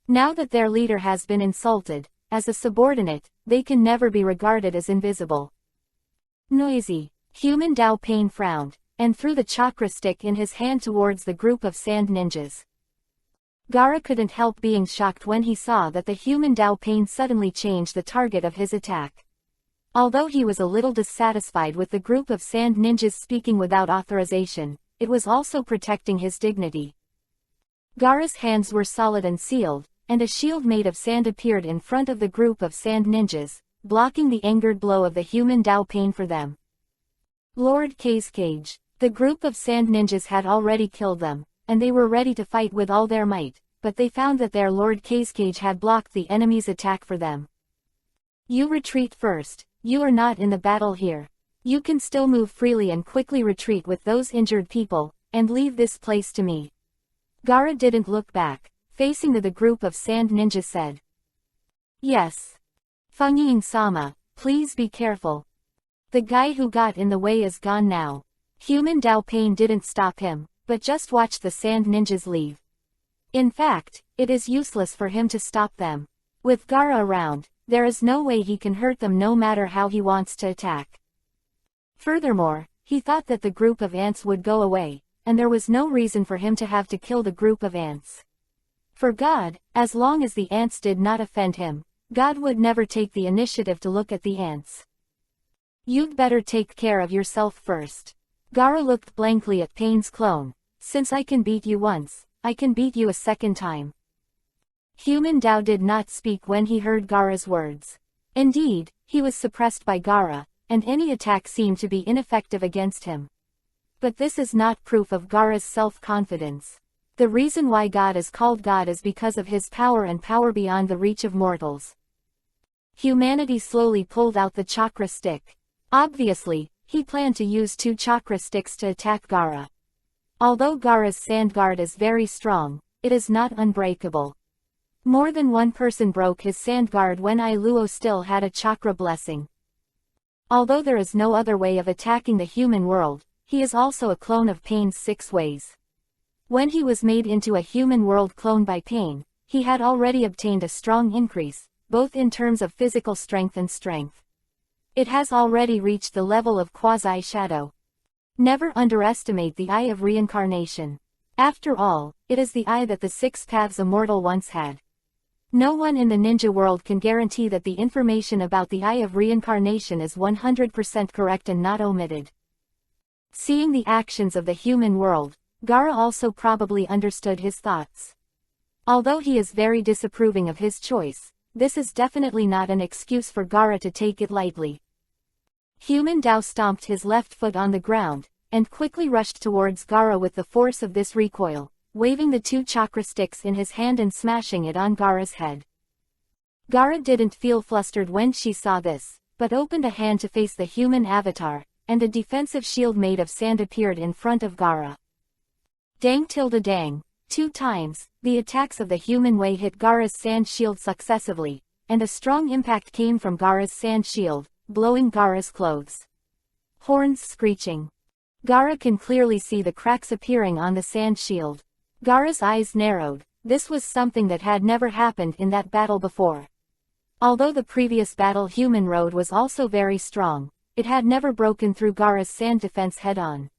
Now that their leader has been insulted, as a subordinate, they can never be regarded as invisible. Noisy. Human Dao Pain frowned, and threw the chakra stick in his hand towards the group of sand ninjas. Gaara couldn't help being shocked when he saw that the human Dao Pain suddenly changed the target of his attack. Although he was a little dissatisfied with the group of sand ninjas speaking without authorization, it was also protecting his dignity. Gaara's hands were solid and sealed, and a shield made of sand appeared in front of the group of sand ninjas, blocking the angered blow of the human Dao Pain for them. Lord K's cage. The group of sand ninjas had already killed them, and they were ready to fight with all their might, but they found that their Lord K's cage had blocked the enemy's attack for them. You retreat first. You are not in the battle here. You can still move freely and quickly retreat with those injured people, and leave this place to me. Gaara didn't look back, facing the group of sand ninjas said. Yes. Fangying-sama, please be careful. The guy who got in the way is gone now. Human Dao Pain didn't stop him, but just watched the sand ninjas leave. In fact, it is useless for him to stop them. With Gaara around, there is no way he can hurt them no matter how he wants to attack. Furthermore, he thought that the group of ants would go away, and there was no reason for him to have to kill the group of ants. For God, as long as the ants did not offend him, God would never take the initiative to look at the ants. You'd better take care of yourself first. Gaara looked blankly at Pain's clone. Since I can beat you once, I can beat you a second time. Human Dao did not speak when he heard Gaara's words. Indeed, he was suppressed by Gaara, and any attack seemed to be ineffective against him. But this is not proof of Gaara's self-confidence. The reason why God is called God is because of his power and power beyond the reach of mortals. Humanity slowly pulled out the chakra stick. Obviously, he planned to use 2 chakra sticks to attack Gaara. Although Gaara's sand guard is very strong, it is not unbreakable. More than one person broke his sand guard when Luo still had a chakra blessing. Although there is no other way of attacking the human world, he is also a clone of Pain's 6 ways. When he was made into a human world clone by Pain, he had already obtained a strong increase, both in terms of physical strength and strength. It has already reached the level of quasi-shadow. Never underestimate the eye of reincarnation. After all, it is the eye that the 6 paths immortal once had. No one in the ninja world can guarantee that the information about the eye of reincarnation is 100% correct and not omitted. Seeing the actions of the human world, Gaara also probably understood his thoughts. Although he is very disapproving of his choice, this is definitely not an excuse for Gaara to take it lightly. Human Dao stomped his left foot on the ground, and quickly rushed towards Gaara with the force of this recoil, waving the 2 chakra sticks in his hand and smashing it on Gaara's head. Gaara didn't feel flustered when she saw this, but opened a hand to face the human avatar, and a defensive shield made of sand appeared in front of Gaara. Dang tilde dang. 2 times, the attacks of the human way hit Gaara's sand shield successively, and a strong impact came from Gaara's sand shield, blowing Gaara's clothes. Horns screeching. Gaara can clearly see the cracks appearing on the sand shield. Gaara's eyes narrowed. This was something that had never happened in that battle before. Although the previous battle Human Road was also very strong, it had never broken through Gaara's sand defense head-on.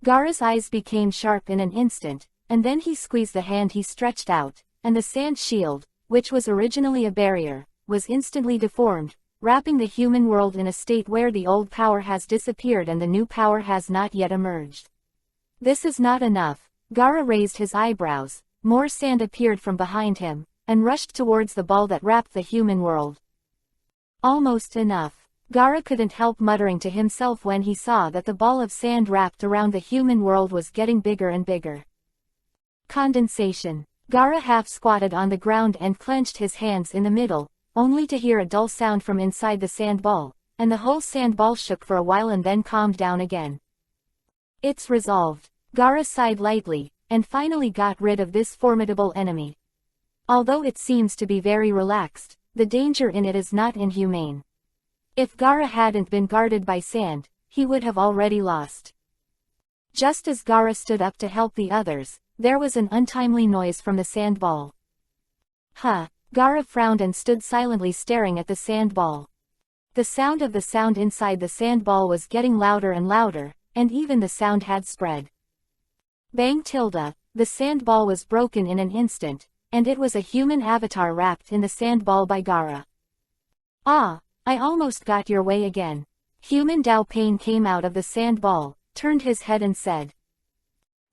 Gaara's eyes became sharp in an instant, and then he squeezed the hand he stretched out, and the sand shield, which was originally a barrier, was instantly deformed, wrapping the human world in a state where the old power has disappeared and the new power has not yet emerged. This is not enough. Gaara raised his eyebrows, more sand appeared from behind him, and rushed towards the ball that wrapped the human world. Almost enough. Gaara couldn't help muttering to himself when he saw that the ball of sand wrapped around the human world was getting bigger and bigger. Condensation. Gaara half squatted on the ground and clenched his hands in the middle, only to hear a dull sound from inside the sand ball, and the whole sand ball shook for a while and then calmed down again. It's resolved. Gaara sighed lightly, and finally got rid of this formidable enemy. Although it seems to be very relaxed, the danger in it is not inhumane. If Gaara hadn't been guarded by sand, he would have already lost. Just as Gaara stood up to help the others, there was an untimely noise from the sand ball. Gaara frowned and stood silently staring at the sand ball. The sound of the sound inside the sand ball was getting louder and louder, and even the sound had spread. Bang tilde, the sand ball was broken in an instant, and it was a human avatar wrapped in the sand ball by Gaara. Ah, I almost got your way again. Human Dao Pain came out of the sand ball, turned his head and said.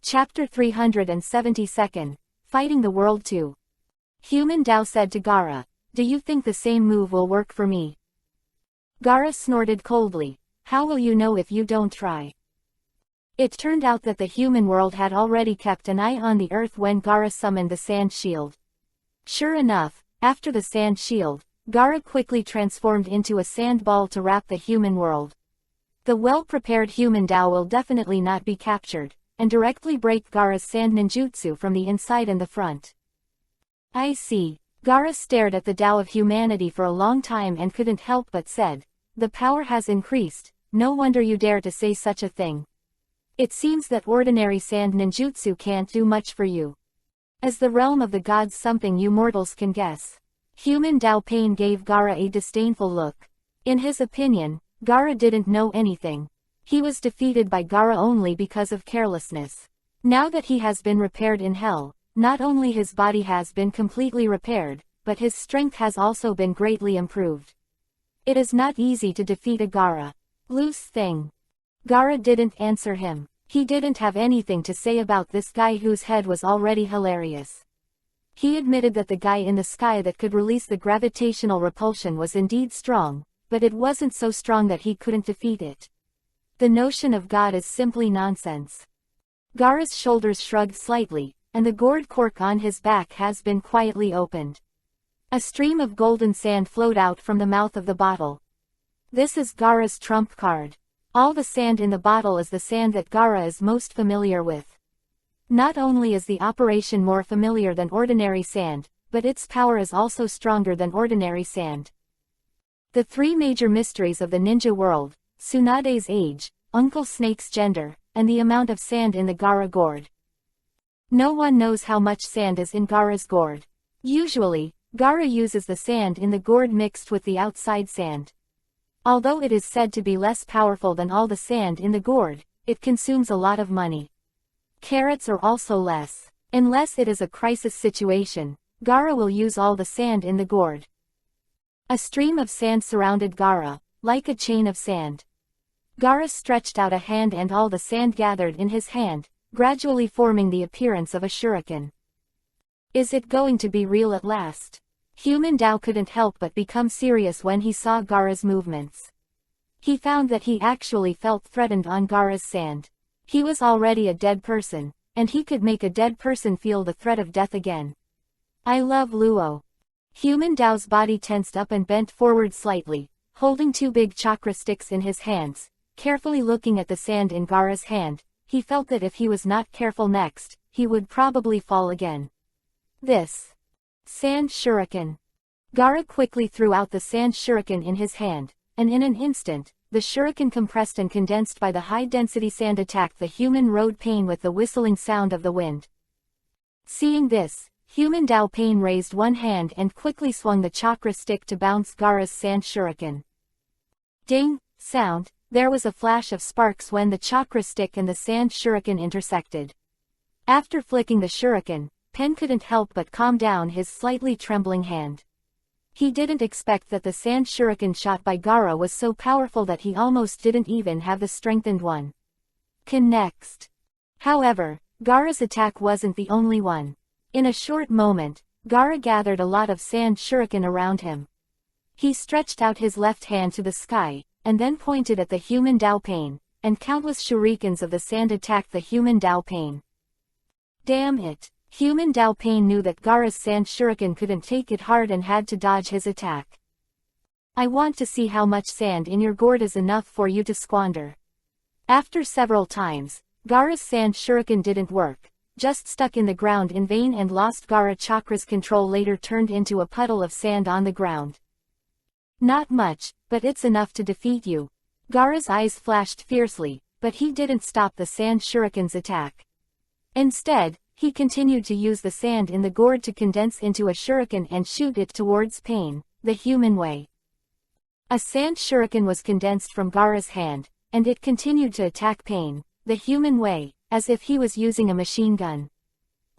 Chapter 372, Fighting the World 2. Human Dao said to Gaara, do you think the same move will work for me? Gaara snorted coldly, how will you know if you don't try? It turned out that the human world had already kept an eye on the earth when Gaara summoned the sand shield. Sure enough, after the sand shield, Gaara quickly transformed into a sand ball to wrap the human world. The well-prepared human Dao will definitely not be captured, and directly break Gaara's sand ninjutsu from the inside and the front. I see. Gaara stared at the Dao of humanity for a long time and couldn't help but said, the power has increased, no wonder you dare to say such a thing. It seems that ordinary sand ninjutsu can't do much for you. Is the realm of the gods something you mortals can guess? Human Dao Pain gave Gaara a disdainful look. In his opinion, Gaara didn't know anything. He was defeated by Gaara only because of carelessness. Now that he has been repaired in hell, not only his body has been completely repaired, but his strength has also been greatly improved. It is not easy to defeat a Gaara. Loose thing. Gaara didn't answer him. He didn't have anything to say about this guy whose head was already hilarious. He admitted that the guy in the sky that could release the gravitational repulsion was indeed strong, but it wasn't so strong that he couldn't defeat it. The notion of God is simply nonsense. Gaara's shoulders shrugged slightly, and the gourd cork on his back has been quietly opened. A stream of golden sand flowed out from the mouth of the bottle. This is Gaara's trump card. All the sand in the bottle is the sand that Gaara is most familiar with. Not only is the operation more familiar than ordinary sand, but its power is also stronger than ordinary sand. The three major mysteries of the ninja world, Tsunade's age, Uncle Snake's gender, and the amount of sand in the Gaara gourd. No one knows how much sand is in Gaara's gourd. Usually, Gaara uses the sand in the gourd mixed with the outside sand. Although it is said to be less powerful than all the sand in the gourd, it consumes a lot of money. Carrots are also less. Unless it is a crisis situation, Gaara will use all the sand in the gourd. A stream of sand surrounded Gaara, like a chain of sand. Gaara stretched out a hand and all the sand gathered in his hand, gradually forming the appearance of a shuriken. Is it going to be real at last? Human Dao couldn't help but become serious when he saw Gaara's movements. He found that he actually felt threatened on Gaara's sand. He was already a dead person, and he could make a dead person feel the threat of death again. I love Luo. Human Dao's body tensed up and bent forward slightly, holding two big chakra sticks in his hands, carefully looking at the sand in Gaara's hand. He felt that if he was not careful next, he would probably fall again. This sand shuriken. Gaara quickly threw out the sand shuriken in his hand, and in an instant, the shuriken compressed and condensed by the high-density sand attacked the human road Pain with the whistling sound of the wind. Seeing this, Human Dao Pain raised one hand and quickly swung the chakra stick to bounce Gaara's sand shuriken. Ding! Sound, there was a flash of sparks when the chakra stick and the sand shuriken intersected. After flicking the shuriken, Pen couldn't help but calm down his slightly trembling hand. He didn't expect that the sand shuriken shot by Gaara was so powerful that he almost didn't even have the strengthened one. Next. However, Gaara's attack wasn't the only one. In a short moment, Gaara gathered a lot of sand shuriken around him. He stretched out his left hand to the sky, and then pointed at the human Dao Pain, and countless shurikens of the sand attacked the human Dao Pain. Damn it! Human Dao Pain knew that Gaara's sand shuriken couldn't take it hard and had to dodge his attack. I want to see how much sand in your gourd is enough for you to squander. After several times, Gaara's sand shuriken didn't work, just stuck in the ground in vain and lost Gaara chakra's control, later turned into a puddle of sand on the ground. Not much, but it's enough to defeat you. Gaara's eyes flashed fiercely, but he didn't stop the sand shuriken's attack. Instead, he continued to use the sand in the gourd to condense into a shuriken and shoot it towards Pain, the human way. A sand shuriken was condensed from Gaara's hand, and it continued to attack Pain, the human way, as if he was using a machine gun.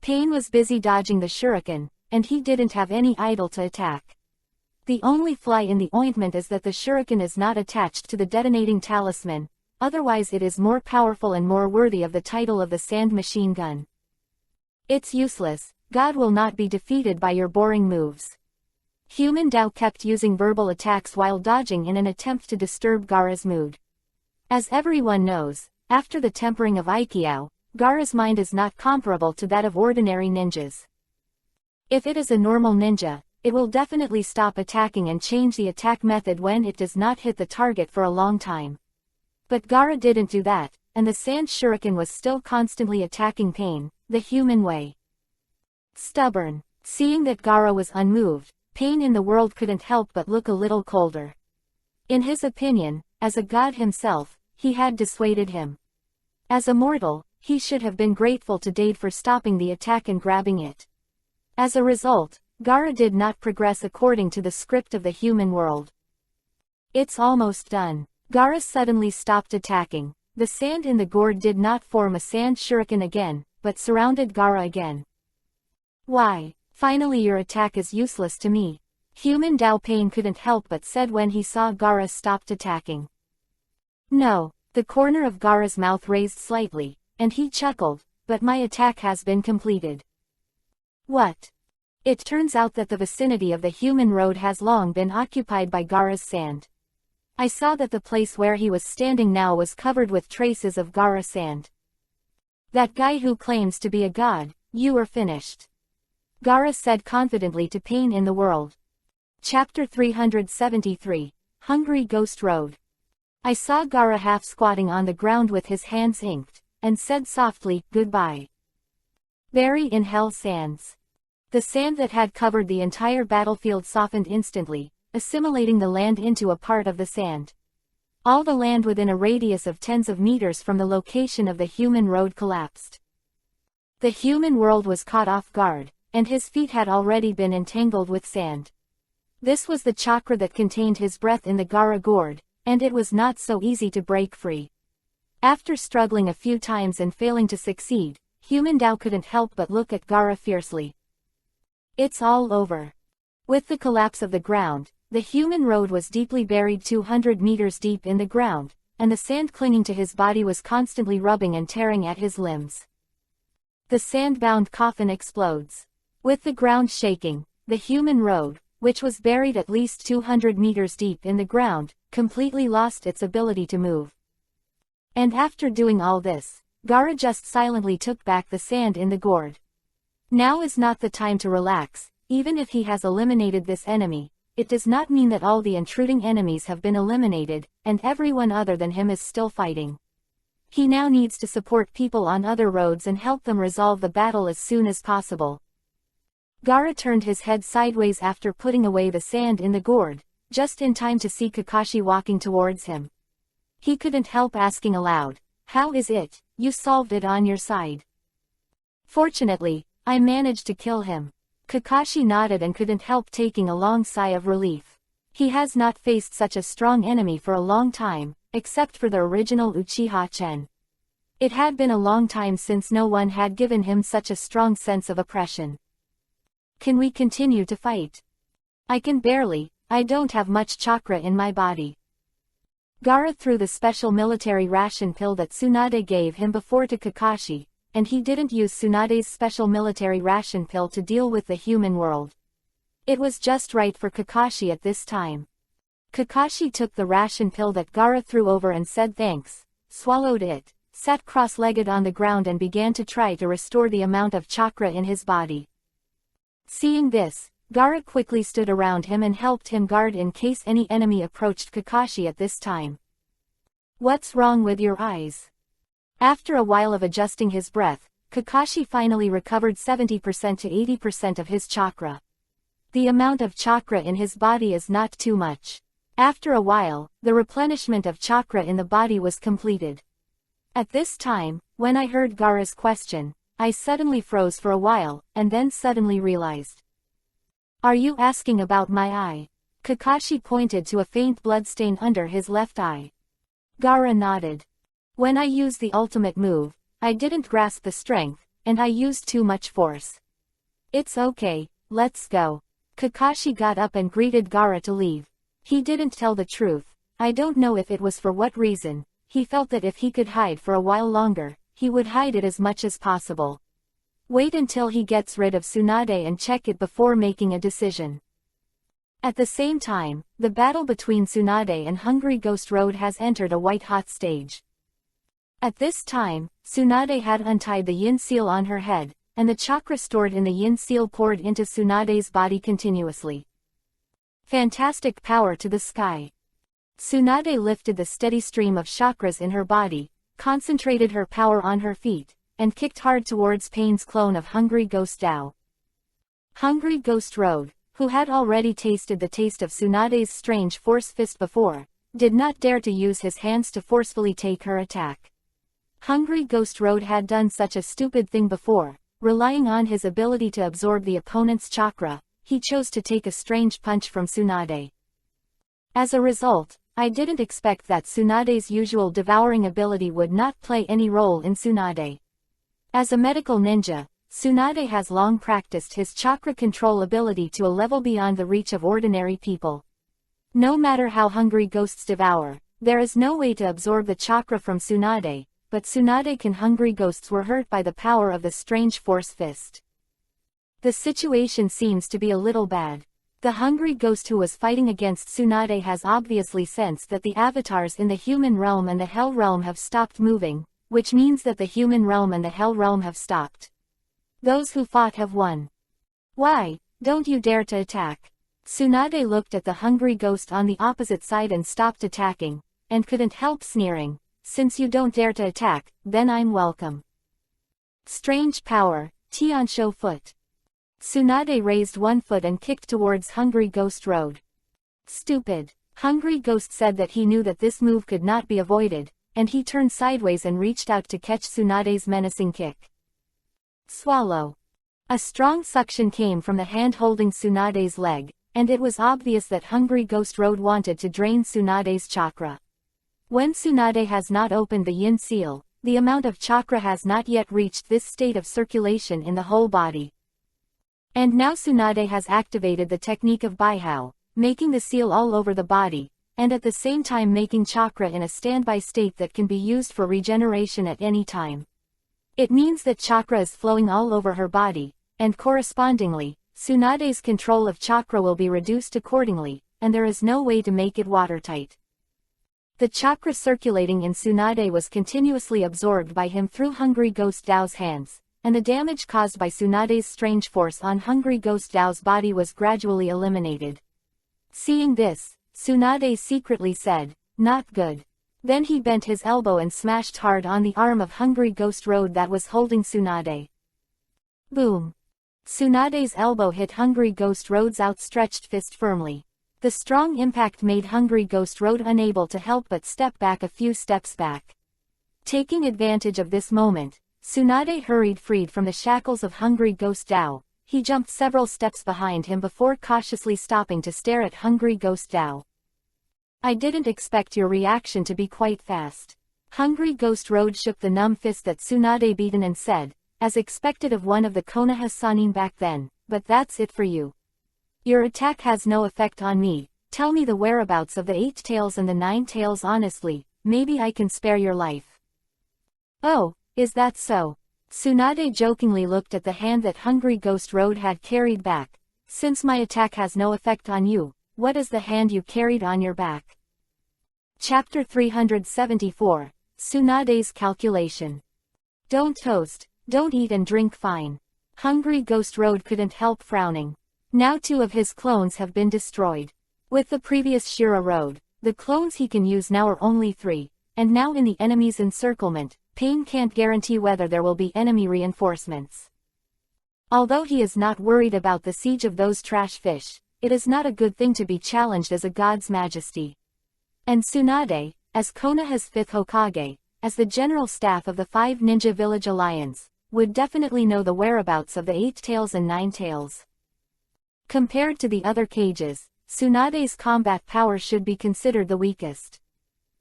Pain was busy dodging the shuriken, and he didn't have any idol to attack. The only fly in the ointment is that the shuriken is not attached to the detonating talisman, otherwise it is more powerful and more worthy of the title of the sand machine gun. It's useless, God will not be defeated by your boring moves. Human Dao kept using verbal attacks while dodging in an attempt to disturb Gaara's mood. As everyone knows, after the tempering of Aikiao, Gaara's mind is not comparable to that of ordinary ninjas. If it is a normal ninja, it will definitely stop attacking and change the attack method when it does not hit the target for a long time. But Gaara didn't do that, and the sand shuriken was still constantly attacking Pain, the human way. Stubborn. Seeing that Gaara was unmoved, Pain in the world couldn't help but look a little colder. In his opinion, as a god himself, he had dissuaded him. As a mortal, he should have been grateful to Dade for stopping the attack and grabbing it. As a result, Gaara did not progress according to the script of the human world. It's almost done. Gaara suddenly stopped attacking. The sand in the gourd did not form a sand shuriken again, but surrounded Gaara again. Why? Finally your attack is useless to me. Human Dao Pain couldn't help but said when he saw Gaara stopped attacking. No. The corner of Gaara's mouth raised slightly, and he chuckled, but my attack has been completed. What? It turns out that the vicinity of the human road has long been occupied by Gaara's sand. I saw that the place where he was standing now was covered with traces of Gaara sand. That guy who claims to be a god, you are finished. Gaara said confidently to Pain in the world. Chapter 373, Hungry Ghost Road. I saw Gaara half squatting on the ground with his hands inked, and said softly, goodbye. Bury in hell sands. The sand that had covered the entire battlefield softened instantly, assimilating the land into a part of the sand. All the land within a radius of tens of meters from the location of the human road collapsed. The human world was caught off guard, and his feet had already been entangled with sand. This was the chakra that contained his breath in the Gaara gourd, and it was not so easy to break free. After struggling a few times and failing to succeed, Human Dao couldn't help but look at Gaara fiercely. It's all over. With the collapse of the ground, the human road was deeply buried 200 meters deep in the ground, and the sand clinging to his body was constantly rubbing and tearing at his limbs. The sand-bound coffin explodes. With the ground shaking, the human road, which was buried at least 200 meters deep in the ground, completely lost its ability to move. And after doing all this, Gaara just silently took back the sand in the gourd. Now is not the time to relax. Even if he has eliminated this enemy, it does not mean that all the intruding enemies have been eliminated, and everyone other than him is still fighting. He now needs to support people on other roads and help them resolve the battle as soon as possible. Gaara turned his head sideways after putting away the sand in the gourd, just in time to see Kakashi walking towards him. He couldn't help asking aloud, "How is it, you solved it on your side?" "Fortunately, I managed to kill him." Kakashi nodded and couldn't help taking a long sigh of relief. He has not faced such a strong enemy for a long time, except for the original Uchiha Chen. It had been a long time since no one had given him such a strong sense of oppression. "Can we continue to fight?" "I can barely, I don't have much chakra in my body." Gaara threw the special military ration pill that Tsunade gave him before to Kakashi, and he didn't use Tsunade's special military ration pill to deal with the human world. It was just right for Kakashi at this time. Kakashi took the ration pill that Gaara threw over and said thanks, swallowed it, sat cross-legged on the ground and began to try to restore the amount of chakra in his body. Seeing this, Gaara quickly stood around him and helped him guard in case any enemy approached Kakashi at this time. "What's wrong with your eyes?" After a while of adjusting his breath, Kakashi finally recovered 70% to 80% of his chakra. The amount of chakra in his body is not too much. After a while, the replenishment of chakra in the body was completed. At this time, when I heard Gaara's question, I suddenly froze for a while, and then suddenly realized. Are you asking about my eye? Kakashi pointed to a faint bloodstain under his left eye. Gaara nodded. When I used the ultimate move, I didn't grasp the strength, and I used too much force. It's okay, let's go. Kakashi got up and greeted Gaara to leave. He didn't tell the truth. I don't know if it was for what reason. He felt that if he could hide for a while longer, he would hide it as much as possible. Wait until he gets rid of Tsunade and check it before making a decision. At the same time, the battle between Tsunade and Hungry Ghost Road has entered a white-hot stage. At this time, Tsunade had untied the yin seal on her head, and the chakra stored in the yin seal poured into Tsunade's body continuously. Fantastic power to the sky. Tsunade lifted the steady stream of chakras in her body, concentrated her power on her feet, and kicked hard towards Pain's clone of Hungry Ghost Dao. Hungry Ghost Road, who had already tasted the taste of Tsunade's strange force fist before, did not dare to use his hands to forcefully take her attack. Hungry Ghost Road had done such a stupid thing before, relying on his ability to absorb the opponent's chakra. He chose to take a strange punch from Tsunade. As a result, I didn't expect that Tsunade's usual devouring ability would not play any role in Tsunade. As a medical ninja, Tsunade has long practiced his chakra control ability to a level beyond the reach of ordinary people. No matter how hungry ghosts devour, there is no way to absorb the chakra from Tsunade, but Tsunade and hungry ghosts were hurt by the power of the strange force fist. The situation seems to be a little bad. The hungry ghost who was fighting against Tsunade has obviously sensed that the avatars in the human realm and the hell realm have stopped moving, which means that the human realm and the hell realm have stopped. Those who fought have won. Why, don't you dare to attack? Tsunade looked at the hungry ghost on the opposite side and stopped attacking, and couldn't help sneering. Since you don't dare to attack, then I'm welcome. Strange power, Tiansho foot. Tsunade raised one foot and kicked towards Hungry Ghost Road. Stupid. Hungry Ghost said that he knew that this move could not be avoided, and he turned sideways and reached out to catch Tsunade's menacing kick. Swallow. A strong suction came from the hand holding Tsunade's leg, and it was obvious that Hungry Ghost Road wanted to drain Tsunade's chakra. When Tsunade has not opened the yin seal, the amount of chakra has not yet reached this state of circulation in the whole body. And now Tsunade has activated the technique of Baihao, making the seal all over the body, and at the same time making chakra in a standby state that can be used for regeneration at any time. It means that chakra is flowing all over her body, and correspondingly, Tsunade's control of chakra will be reduced accordingly, and there is no way to make it watertight. The chakra circulating in Tsunade was continuously absorbed by him through Hungry Ghost Dao's hands, and the damage caused by Tsunade's strange force on Hungry Ghost Dao's body was gradually eliminated. Seeing this, Tsunade secretly said, "Not good." Then he bent his elbow and smashed hard on the arm of Hungry Ghost Road that was holding Tsunade. Boom! Tsunade's elbow hit Hungry Ghost Road's outstretched fist firmly. The strong impact made Hungry Ghost Road unable to help but step back a few steps back. Taking advantage of this moment, Tsunade hurried freed from the shackles of Hungry Ghost Dao. He jumped several steps behind him before cautiously stopping to stare at Hungry Ghost Dao. I didn't expect your reaction to be quite fast. Hungry Ghost Road shook the numb fist that Tsunade beaten and said, as expected of one of the Konoha Sannin back then, "But that's it for you. Your attack has no effect on me. Tell me the whereabouts of the 8 tails and the 9 tails honestly, maybe I can spare your life." "Oh, is that so?" Tsunade jokingly looked at the hand that Hungry Ghost Road had carried back. "Since my attack has no effect on you, what is the hand you carried on your back?" Chapter 374, Tsunade's Calculation. Don't toast, don't eat and drink fine. Hungry Ghost Road couldn't help frowning. Now 2 of his clones have been destroyed. With the previous Shira Road, the clones he can use now are only 3, and now in the enemy's encirclement, Pain can't guarantee whether there will be enemy reinforcements. Although he is not worried about the siege of those trash fish, it is not a good thing to be challenged as a god's majesty. And Tsunade, as Konoha's 5th Hokage, as the general staff of the 5 Ninja Village Alliance, would definitely know the whereabouts of the 8 tails and 9 tails. Compared to the other cages, Tsunade's combat power should be considered the weakest.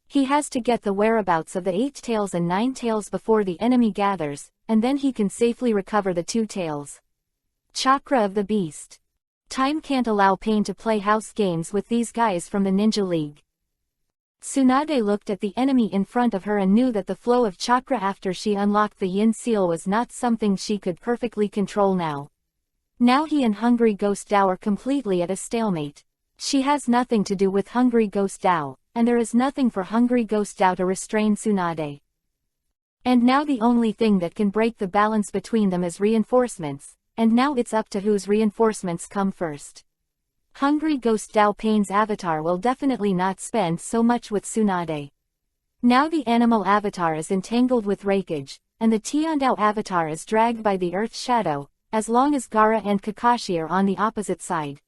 He has to get the whereabouts of the 8 tails and 9 tails before the enemy gathers, and then he can safely recover the 2 tails. Chakra of the Beast. Time can't allow Pain to play house games with these guys from the Ninja League. Tsunade looked at the enemy in front of her and knew that the flow of chakra after she unlocked the Yin Seal was not something she could perfectly control now. Now he and Hungry Ghost Dao are completely at a stalemate. She has nothing to do with Hungry Ghost Dao, and there is nothing for Hungry Ghost Dao to restrain Tsunade. And now the only thing that can break the balance between them is reinforcements, and now it's up to whose reinforcements come first. Hungry Ghost Dao Pain's avatar will definitely not spend so much with Tsunade. Now the animal avatar is entangled with Raikage, and the Tiandao avatar is dragged by the Earth Shadow, as long as Gaara and Kakashi are on the opposite side.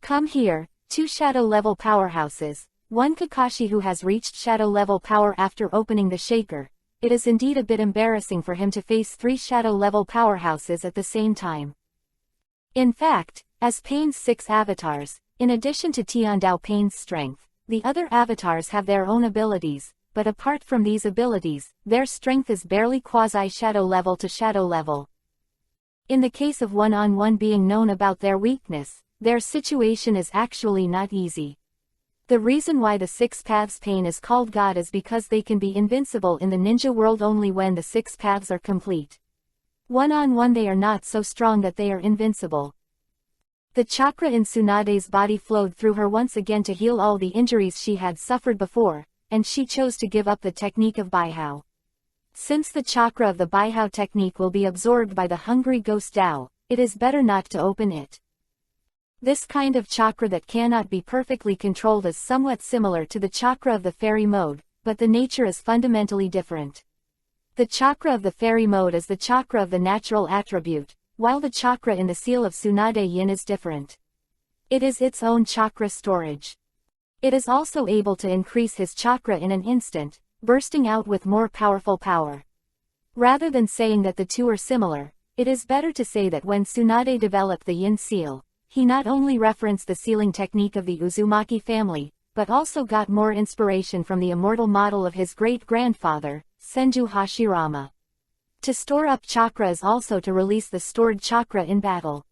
Come here, 2 shadow-level powerhouses, 1 Kakashi who has reached shadow-level power after opening the shaker. It is indeed a bit embarrassing for him to face 3 shadow-level powerhouses at the same time. In fact, as Pain's 6 avatars, in addition to Tiandao Pain's strength, the other avatars have their own abilities, but apart from these abilities, their strength is barely quasi-shadow level to shadow level. In the case of one-on-one being known about their weakness, their situation is actually not easy. The reason why the 6 paths Pain is called God is because they can be invincible in the ninja world only when the 6 paths are complete. One-on-one they are not so strong that they are invincible. The chakra in Tsunade's body flowed through her once again to heal all the injuries she had suffered before, and she chose to give up the technique of Baihao. Since the chakra of the Baihao technique will be absorbed by the Hungry Ghost Dao, it is better not to open it. This kind of chakra that cannot be perfectly controlled is somewhat similar to the chakra of the fairy mode, but the nature is fundamentally different. The chakra of the fairy mode is the chakra of the natural attribute, while the chakra in the seal of Tsunade Yin is different. It is its own chakra storage. It is also able to increase his chakra in an instant, bursting out with more powerful power. Rather than saying that the two are similar, it is better to say that when Tsunade developed the Yin seal, he not only referenced the sealing technique of the Uzumaki family, but also got more inspiration from the immortal model of his great-grandfather, Senju Hashirama. To store up chakra is also to release the stored chakra in battle.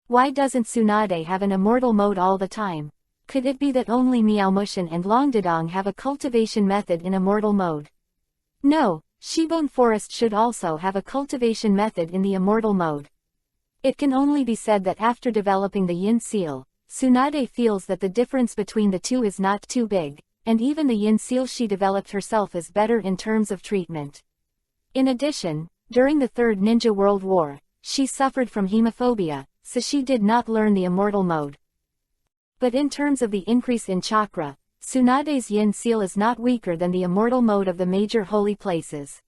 Why doesn't Tsunade have an immortal mode all the time? Could it be that only Meowmushin and Longdedong have a cultivation method in immortal mode? No, Shibone Forest should also have a cultivation method in the immortal mode. It can only be said that after developing the Yin seal, Tsunade feels that the difference between the two is not too big, and even the Yin seal she developed herself is better in terms of treatment. In addition, during the Third Ninja World War, she suffered from hemophobia, so she did not learn the immortal mode. But in terms of the increase in chakra, Tsunade's Yin seal is not weaker than the immortal mode of the major holy places.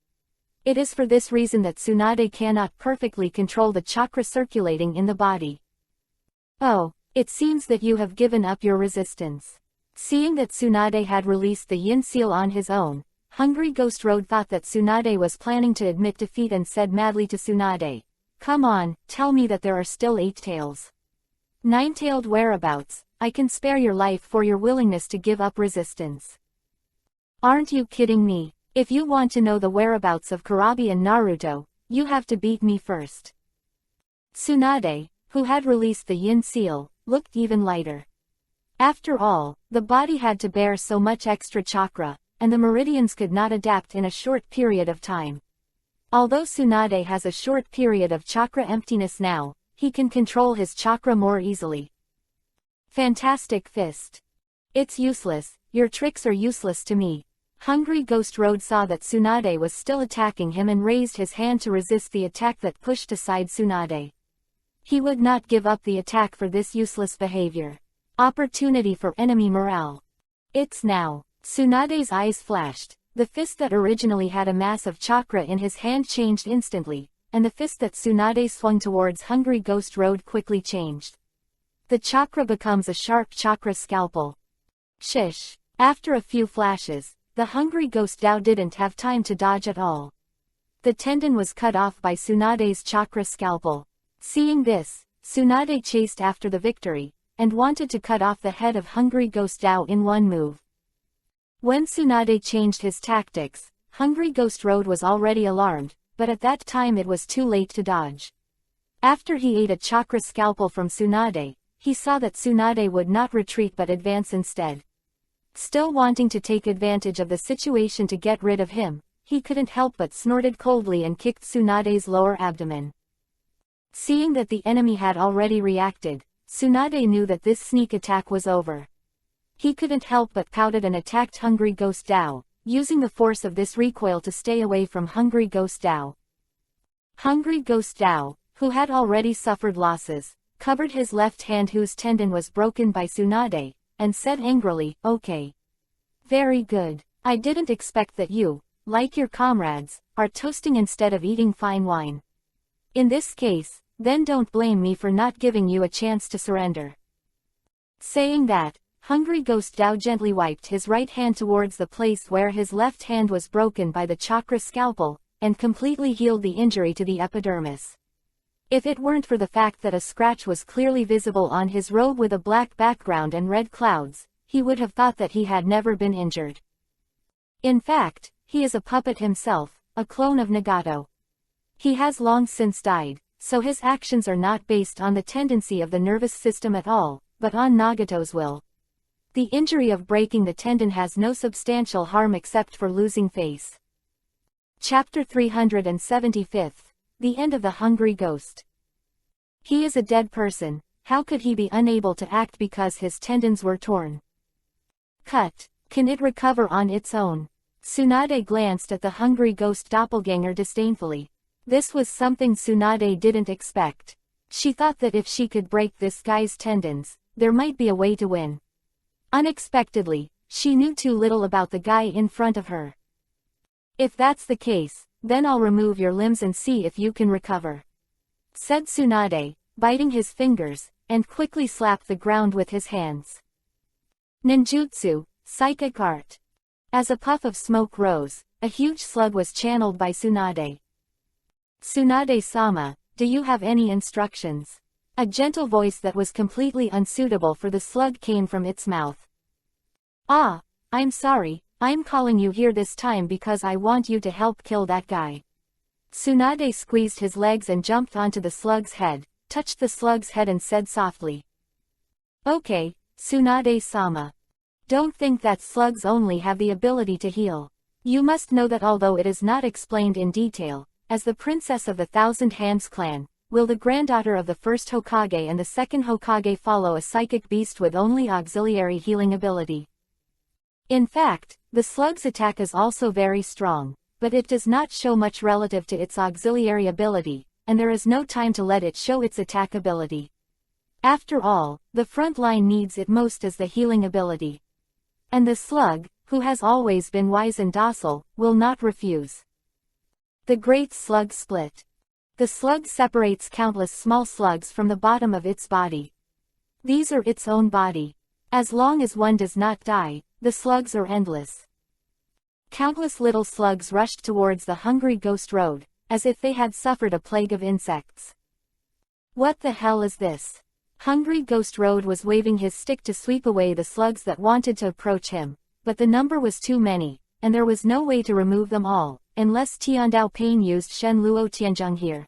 It is for this reason that Tsunade cannot perfectly control the chakra circulating in the body. Oh, it seems that you have given up your resistance. Seeing that Tsunade had released the Yin seal on his own, Hungry Ghost Road thought that Tsunade was planning to admit defeat and said madly to Tsunade, "Come on, tell me that there are still 8 tails. 9-tailed whereabouts, I can spare your life for your willingness to give up resistance." Aren't you kidding me? If you want to know the whereabouts of Kurabi and Naruto, you have to beat me first. Tsunade, who had released the Yin seal, looked even lighter. After all, the body had to bear so much extra chakra, and the meridians could not adapt in a short period of time. Although Tsunade has a short period of chakra emptiness now, he can control his chakra more easily. Fantastic Fist. It's useless, your tricks are useless to me. Hungry Ghost Road saw that Tsunade was still attacking him and raised his hand to resist the attack that pushed aside Tsunade. He would not give up the attack for this useless behavior. Opportunity for enemy morale. It's now. Tsunade's eyes flashed, The fist that originally had a mass of chakra in his hand changed instantly, and the fist that Tsunade swung towards Hungry Ghost Road quickly changed. The chakra becomes a sharp chakra scalpel. Shish. After a few flashes, the Hungry Ghost Dao didn't have time to dodge at all. The tendon was cut off by Tsunade's chakra scalpel. Seeing this, Tsunade chased after the victory, and wanted to cut off the head of Hungry Ghost Dao in one move. When Tsunade changed his tactics, Hungry Ghost Road was already alarmed, but at that time it was too late to dodge. After he ate a chakra scalpel from Tsunade, he saw that Tsunade would not retreat but advance instead. Still wanting to take advantage of the situation to get rid of him, he couldn't help but snorted coldly and kicked Tsunade's lower abdomen. Seeing that the enemy had already reacted, Tsunade knew that this sneak attack was over. He couldn't help but pouted and attacked Hungry Ghost Dao, using the force of this recoil to stay away from Hungry Ghost Dao. Hungry Ghost Dao, who had already suffered losses, covered his left hand whose tendon was broken by Tsunade, and said angrily, "Okay. Very good. I didn't expect that you, like your comrades, are toasting instead of eating fine wine. In this case, then don't blame me for not giving you a chance to surrender." Saying that, Hungry Ghost Dao gently wiped his right hand towards the place where his left hand was broken by the chakra scalpel, and completely healed the injury to the epidermis. If it weren't for the fact that a scratch was clearly visible on his robe with a black background and red clouds, he would have thought that he had never been injured. In fact, he is a puppet himself, a clone of Nagato. He has long since died, so his actions are not based on the tendency of the nervous system at all, but on Nagato's will. The injury of breaking the tendon has no substantial harm except for losing face. Chapter 375. The End of the Hungry Ghost. He is a dead person, how could he be unable to act because his tendons were torn? Cut. Can it recover on its own? Tsunade glanced at the Hungry Ghost doppelganger disdainfully. This was something Tsunade didn't expect. She thought that if she could break this guy's tendons, there might be a way to win. Unexpectedly, she knew too little about the guy in front of her. "If that's the case, then I'll remove your limbs and see if you can recover," said Tsunade, biting his fingers, and quickly slapped the ground with his hands. Ninjutsu, Psychic Art. As a puff of smoke rose, a huge slug was channeled by Tsunade. "Tsunade-sama, do you have any instructions?" A gentle voice that was completely unsuitable for the slug came from its mouth. "Ah, I'm sorry, I'm calling you here this time because I want you to help kill that guy." Tsunade squeezed his legs and jumped onto the slug's head, touched the slug's head and said softly, "Okay, Tsunade-sama. Don't think that slugs only have the ability to heal. You must know that although it is not explained in detail, as the princess of the Thousand Hands clan, will the granddaughter of the first Hokage and the second Hokage follow a psychic beast with only auxiliary healing ability. In fact, the slug's attack is also very strong, but it does not show much relative to its auxiliary ability, and there is no time to let it show its attack ability. After all, the front line needs it most as the healing ability. And the slug, who has always been wise and docile, will not refuse." The Great Slug Split. The slug separates countless small slugs from the bottom of its body. These are its own body. As long as one does not die, the slugs are endless. Countless little slugs rushed towards the Hungry Ghost Road, as if they had suffered a plague of insects. "What the hell is this?" Hungry Ghost Road was waving his stick to sweep away the slugs that wanted to approach him, but the number was too many, and there was no way to remove them all, unless Tiandao Pain used Shen Luo Tianzheng here.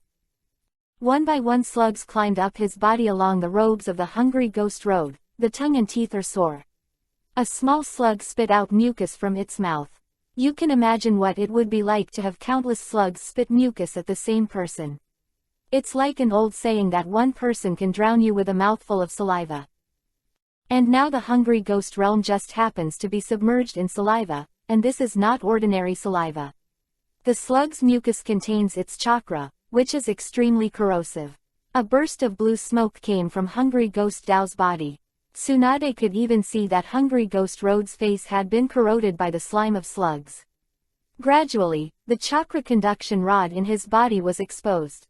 One by one slugs climbed up his body along the robes of the Hungry Ghost Road, the tongue and teeth are sore. A small slug spit out mucus from its mouth. You can imagine what it would be like to have countless slugs spit mucus at the same person. It's like an old saying that one person can drown you with a mouthful of saliva. And now the Hungry Ghost realm just happens to be submerged in saliva, and this is not ordinary saliva. The slug's mucus contains its chakra, which is extremely corrosive. A burst of blue smoke came from Hungry Ghost Dao's body. Tsunade could even see that Hungry Ghost Road's face had been corroded by the slime of slugs. Gradually, the chakra conduction rod in his body was exposed.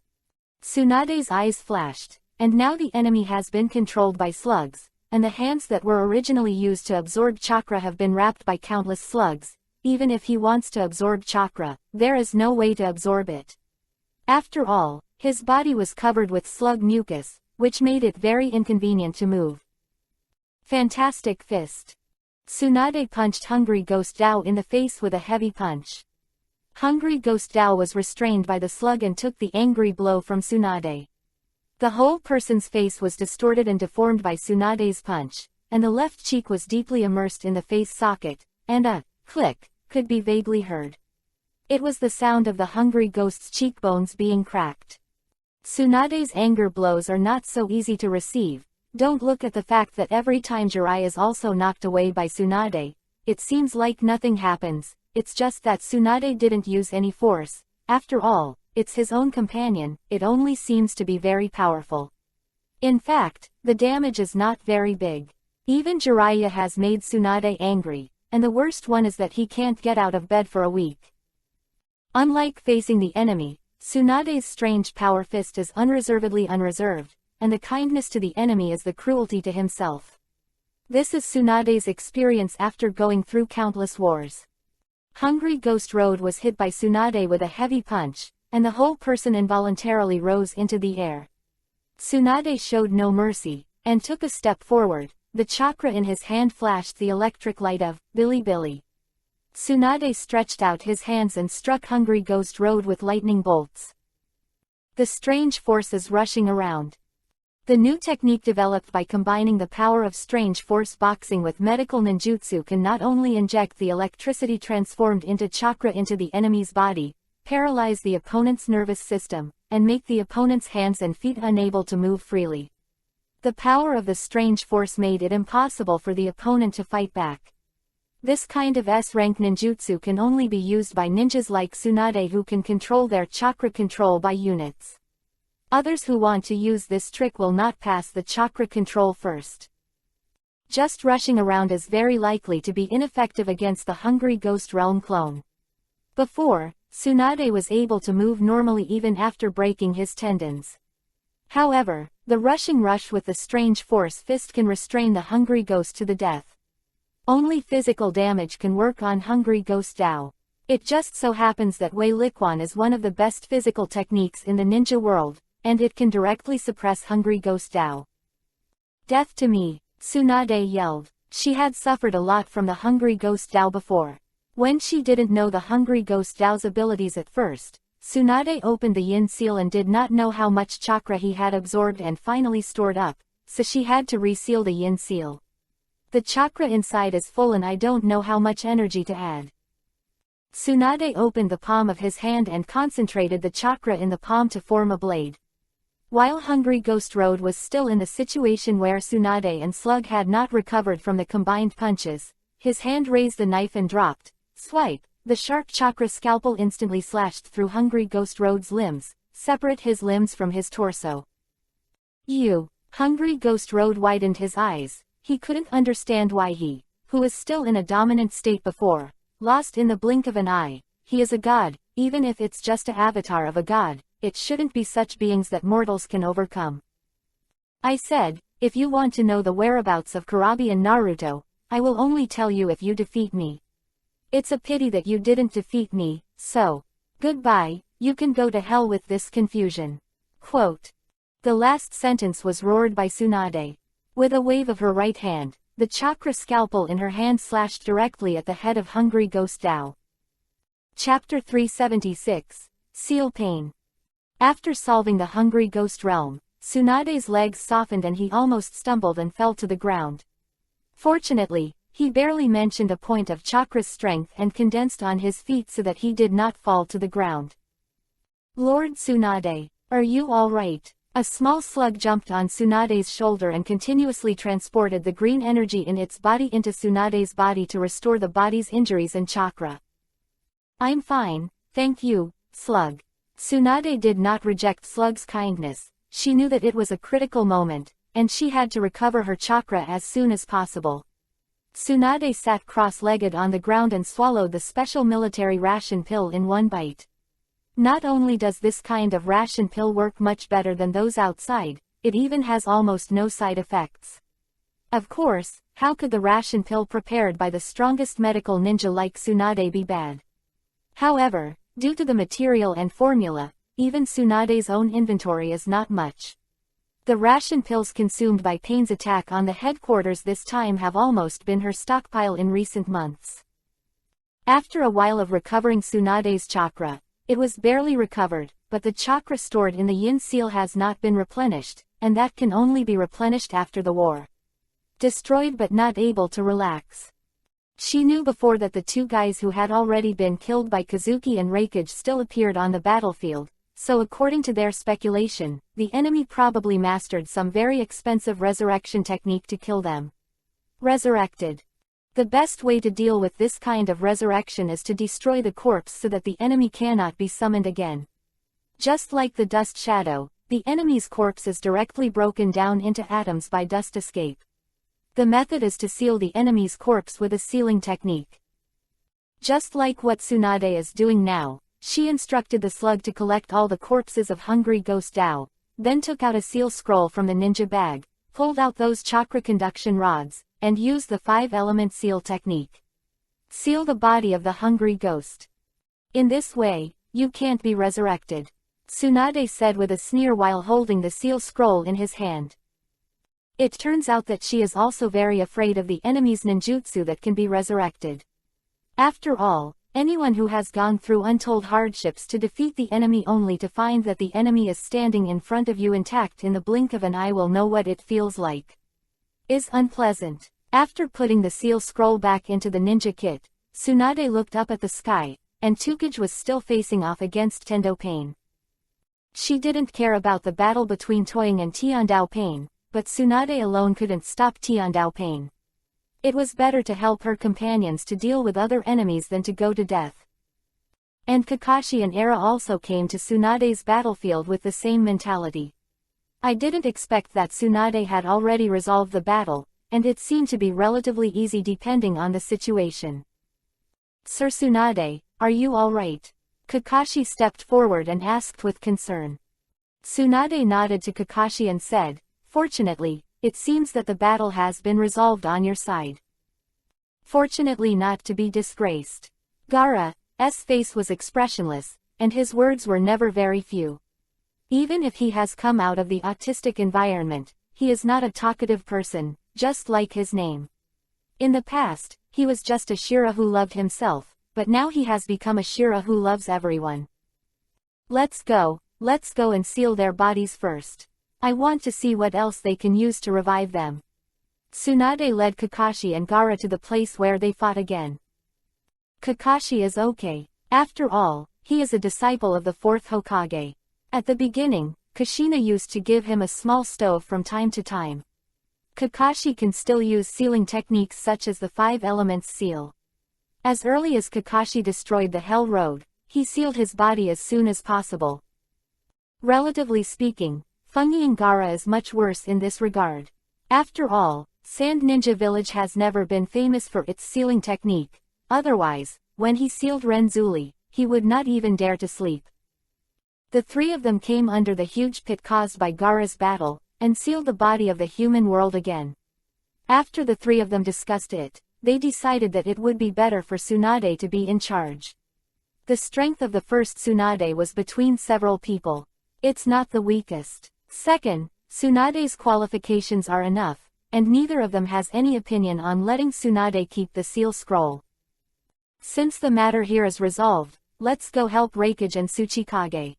Tsunade's eyes flashed, and now the enemy has been controlled by slugs, and the hands that were originally used to absorb chakra have been wrapped by countless slugs. Even if he wants to absorb chakra, there is no way to absorb it. After all, his body was covered with slug mucus, which made it very inconvenient to move. Fantastic fist. Tsunade punched Hungry Ghost Dao in the face with a heavy punch. Hungry Ghost Dao was restrained by the slug and took the angry blow from Tsunade. The whole person's face was distorted and deformed by Tsunade's punch, and the left cheek was deeply immersed in the face socket, and a click could be vaguely heard. It was the sound of the Hungry Ghost's cheekbones being cracked. Tsunade's anger blows are not so easy to receive. Don't look at the fact that every time Jirai is also knocked away by Tsunade, it seems like nothing happens. It's just that Tsunade didn't use any force. After all, it's his own companion, it only seems to be very powerful. In fact, the damage is not very big. Even Jiraiya has made Tsunade angry, and the worst one is that he can't get out of bed for a week. Unlike facing the enemy, Tsunade's strange power fist is unreservedly unreserved, and the kindness to the enemy is the cruelty to himself. This is Tsunade's experience after going through countless wars. Hungry Ghost Road was hit by Tsunade with a heavy punch, and the whole person involuntarily rose into the air. Tsunade showed no mercy, and took a step forward. The chakra in his hand flashed the electric light of Billy. Tsunade stretched out his hands and struck Hungry Ghost Road with lightning bolts. The strange forces rushing around. The new technique developed by combining the power of strange force boxing with medical ninjutsu can not only inject the electricity transformed into chakra into the enemy's body, paralyze the opponent's nervous system, and make the opponent's hands and feet unable to move freely. The power of the strange force made it impossible for the opponent to fight back. This kind of S-rank ninjutsu can only be used by ninjas like Tsunade who can control their chakra control by units. Others who want to use this trick will not pass the chakra control first. Just rushing around is very likely to be ineffective against the Hungry Ghost Realm clone. Before, Tsunade was able to move normally even after breaking his tendons. However, the rushing rush with the strange force fist can restrain the Hungry Ghost to the death. Only physical damage can work on Hungry Ghost Dao. It just so happens that Wei Liquan is one of the best physical techniques in the ninja world, and it can directly suppress Hungry Ghost Dao. Death to me, Tsunade yelled. She had suffered a lot from the Hungry Ghost Dao before. When she didn't know the Hungry Ghost Dao's abilities at first, Tsunade opened the yin seal and did not know how much chakra he had absorbed and finally stored up, so she had to reseal the yin seal. The chakra inside is full and I don't know how much energy to add. Tsunade opened the palm of his hand and concentrated the chakra in the palm to form a blade. While Hungry Ghost Road was still in the situation where Tsunade and Slug had not recovered from the combined punches, his hand raised the knife and dropped. Swipe. The sharp chakra scalpel instantly slashed through Hungry Ghost Road's limbs, separate his limbs from his torso. Hungry Ghost Road widened his eyes. He couldn't understand why he, who was still in a dominant state before, lost in the blink of an eye. He is a god, even if it's just an avatar of a god, it shouldn't be such beings that mortals can overcome. I said, if you want to know the whereabouts of Kurabi and Naruto, I will only tell you if you defeat me. It's a pity that you didn't defeat me, so, goodbye, you can go to hell with this confusion. Quote. The last sentence was roared by Tsunade. With a wave of her right hand, the chakra scalpel in her hand slashed directly at the head of Hungry Ghost Dao. Chapter 376, Seal Pain. After solving the Hungry Ghost Realm, Tsunade's legs softened and he almost stumbled and fell to the ground. Fortunately, he barely mentioned a point of chakra's strength and condensed on his feet so that he did not fall to the ground. Lord Tsunade, are you all right? A small slug jumped on Tsunade's shoulder and continuously transported the green energy in its body into Tsunade's body to restore the body's injuries and chakra. I'm fine, thank you, Slug. Tsunade did not reject Slug's kindness. She knew that it was a critical moment, and she had to recover her chakra as soon as possible. Tsunade sat cross-legged on the ground and swallowed the special military ration pill in one bite. Not only does this kind of ration pill work much better than those outside, it even has almost no side effects. Of course, how could the ration pill prepared by the strongest medical ninja like Tsunade be bad? However, due to the material and formula, even Tsunade's own inventory is not much. The ration pills consumed by Pain's attack on the headquarters this time have almost been her stockpile in recent months. After a while of recovering Tsunade's chakra, it was barely recovered, but the chakra stored in the yin seal has not been replenished, and that can only be replenished after the war. Destroyed but not able to relax. She knew before that the two guys who had already been killed by Kazuki and Reikage still appeared on the battlefield, so according to their speculation, the enemy probably mastered some very expensive resurrection technique to kill them. Resurrected. The best way to deal with this kind of resurrection is to destroy the corpse so that the enemy cannot be summoned again. Just like the dust shadow, the enemy's corpse is directly broken down into atoms by dust escape. The method is to seal the enemy's corpse with a sealing technique. Just like what Tsunade is doing now, she instructed the slug to collect all the corpses of hungry Ghost Dao, then took out a seal scroll from the ninja bag, pulled out those chakra conduction rods, and used the 5-element seal technique. Seal the body of the hungry ghost. In this way, you can't be resurrected, Tsunade said with a sneer while holding the seal scroll in his hand. It turns out that she is also very afraid of the enemy's ninjutsu that can be resurrected. After all, anyone who has gone through untold hardships to defeat the enemy only to find that the enemy is standing in front of you intact in the blink of an eye will know what it feels like. Is unpleasant. After putting the seal scroll back into the ninja kit, Tsunade looked up at the sky, and Tukage was still facing off against Tendo Pain. She didn't care about the battle between Toying and Tiandao Pain, but Tsunade alone couldn't stop Tiandao Pain. It was better to help her companions to deal with other enemies than to go to death. And Kakashi and Era also came to Tsunade's battlefield with the same mentality. I didn't expect that Tsunade had already resolved the battle, and it seemed to be relatively easy depending on the situation. Sir Tsunade, are you alright? Kakashi stepped forward and asked with concern. Tsunade nodded to Kakashi and said, "Fortunately, it seems that the battle has been resolved on your side." Fortunately not to be disgraced. Gaara's face was expressionless, and his words were never very few. Even if he has come out of the autistic environment, he is not a talkative person, just like his name. In the past, he was just a Shira who loved himself, but now he has become a Shira who loves everyone. Let's go and seal their bodies first. I want to see what else they can use to revive them. Tsunade led Kakashi and Gaara to the place where they fought again. Kakashi is okay. After all, he is a disciple of the 4th Hokage. At the beginning, Kushina used to give him a small stove from time to time. Kakashi can still use sealing techniques such as the 5 elements seal. As early as Kakashi destroyed the Hell Road, he sealed his body as soon as possible. Relatively speaking, Fungi Gaara is much worse in this regard. After all, Sand Ninja Village has never been famous for its sealing technique, otherwise, when he sealed Renzuli, he would not even dare to sleep. The three of them came under the huge pit caused by Gaara's battle, and sealed the body of the human world again. After the three of them discussed it, they decided that it would be better for Tsunade to be in charge. The strength of the first Tsunade was between several people. It's not the weakest. Second, Tsunade's qualifications are enough, and neither of them has any opinion on letting Tsunade keep the seal scroll. Since the matter here is resolved, let's go help Reikage and Tsuchikage.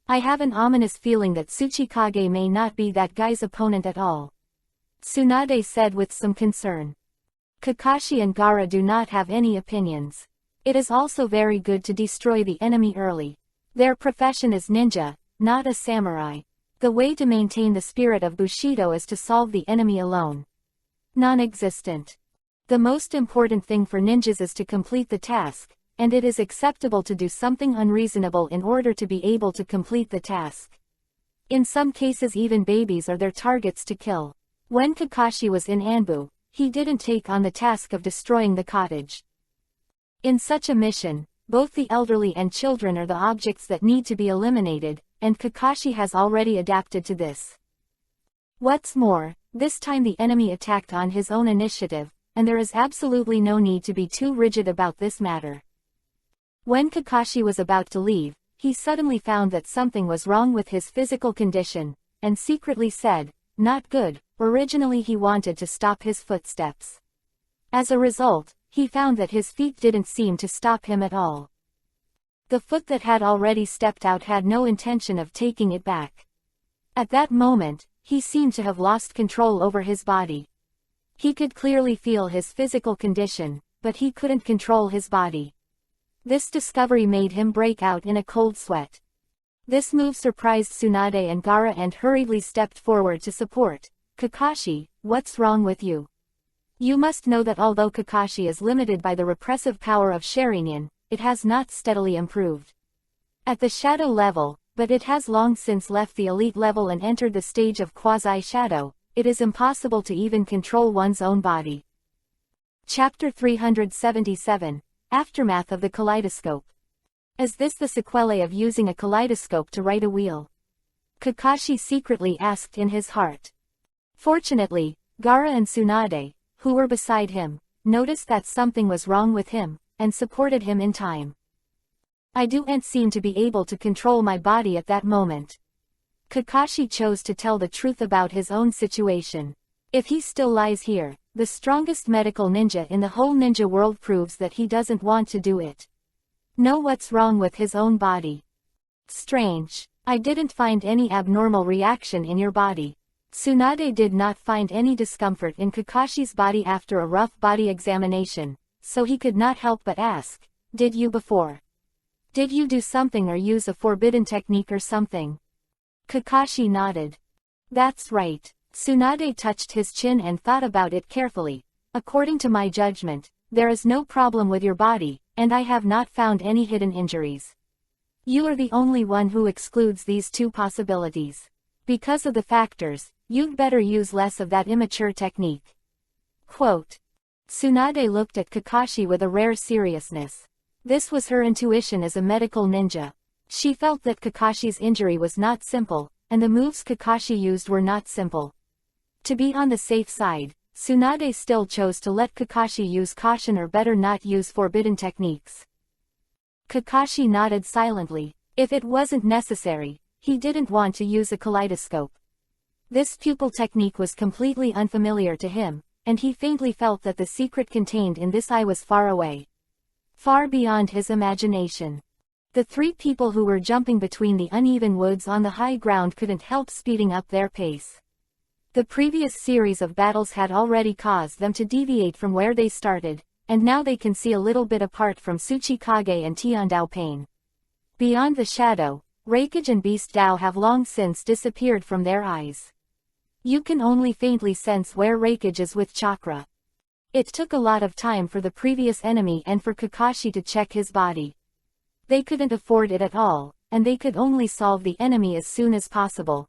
I have an ominous feeling that Tsuchikage may not be that guy's opponent at all, Tsunade said with some concern. Kakashi and Gaara do not have any opinions. It is also very good to destroy the enemy early. Their profession is ninja, not a samurai. The way to maintain the spirit of Bushido is to solve the enemy alone. Non-existent. The most important thing for ninjas is to complete the task, and it is acceptable to do something unreasonable in order to be able to complete the task. In some cases even babies are their targets to kill. When Kakashi was in Anbu, he didn't take on the task of destroying the cottage. In such a mission, both the elderly and children are the objects that need to be eliminated, and Kakashi has already adapted to this. What's more, this time the enemy attacked on his own initiative, and there is absolutely no need to be too rigid about this matter. When Kakashi was about to leave, he suddenly found that something was wrong with his physical condition, and secretly said, "Not good." Originally he wanted to stop his footsteps. As a result, he found that his feet didn't seem to stop him at all. The foot that had already stepped out had no intention of taking it back. At that moment, he seemed to have lost control over his body. He could clearly feel his physical condition, but he couldn't control his body. This discovery made him break out in a cold sweat. This move surprised Tsunade and Gaara and hurriedly stepped forward to support. "Kakashi, what's wrong with you? You must know that although Kakashi is limited by the repressive power of Sharingan, it has not steadily improved. At the shadow level, but it has long since left the elite level and entered the stage of quasi-shadow, it is impossible to even control one's own body." Chapter 377, Aftermath of the Kaleidoscope. Is this the sequelae of using a kaleidoscope to write a wheel? Kakashi secretly asked in his heart. Fortunately, Gaara and Tsunade, who were beside him, noticed that something was wrong with him, and supported him in time. "I don't seem to be able to control my body at that moment." Kakashi chose to tell the truth about his own situation. If he still lies here, the strongest medical ninja in the whole ninja world proves that he doesn't want to do it. Know what's wrong with his own body. Strange. I didn't find any abnormal reaction in your body. Tsunade did not find any discomfort in Kakashi's body after a rough body examination, so he could not help but ask, "Did you before? Did you do something or use a forbidden technique or something?" Kakashi nodded. "That's right." Tsunade touched his chin and thought about it carefully. "According to my judgment, there is no problem with your body, and I have not found any hidden injuries. You are the only one who excludes these two possibilities. Because of the factors, you'd better use less of that immature technique." Quote. Tsunade looked at Kakashi with a rare seriousness. This was her intuition as a medical ninja. She felt that Kakashi's injury was not simple, and the moves Kakashi used were not simple. To be on the safe side, Tsunade still chose to let Kakashi use caution or better not use forbidden techniques. Kakashi nodded silently. If it wasn't necessary, he didn't want to use a kaleidoscope. This pupil technique was completely unfamiliar to him, and he faintly felt that the secret contained in this eye was far away. Far beyond his imagination. The three people who were jumping between the uneven woods on the high ground couldn't help speeding up their pace. The previous series of battles had already caused them to deviate from where they started, and now they can see a little bit apart from Tsuchikage and Tiandao Pain. Beyond the shadow, Reikage and Beast Dao have long since disappeared from their eyes. You can only faintly sense where Reikage is with Chakra. It took a lot of time for the previous enemy and for Kakashi to check his body. They couldn't afford it at all, and they could only solve the enemy as soon as possible.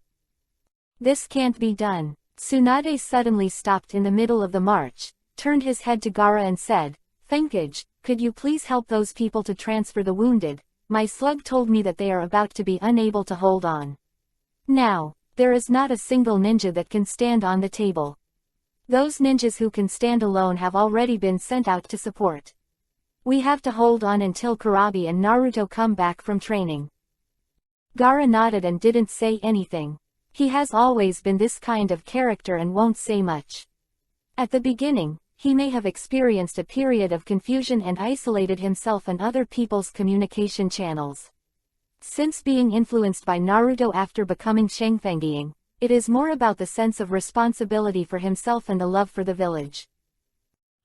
This can't be done. Tsunade suddenly stopped in the middle of the march, turned his head to Gaara and said, "Reikage, could you please help those people to transfer the wounded? My slug told me that they are about to be unable to hold on. Now, there is not a single ninja that can stand on the table. Those ninjas who can stand alone have already been sent out to support. We have to hold on until Kurabi and Naruto come back from training." Gaara nodded and didn't say anything. He has always been this kind of character and won't say much. At the beginning, he may have experienced a period of confusion and isolated himself and other people's communication channels. Since being influenced by Naruto after becoming Shangfanging, it is more about the sense of responsibility for himself and the love for the village.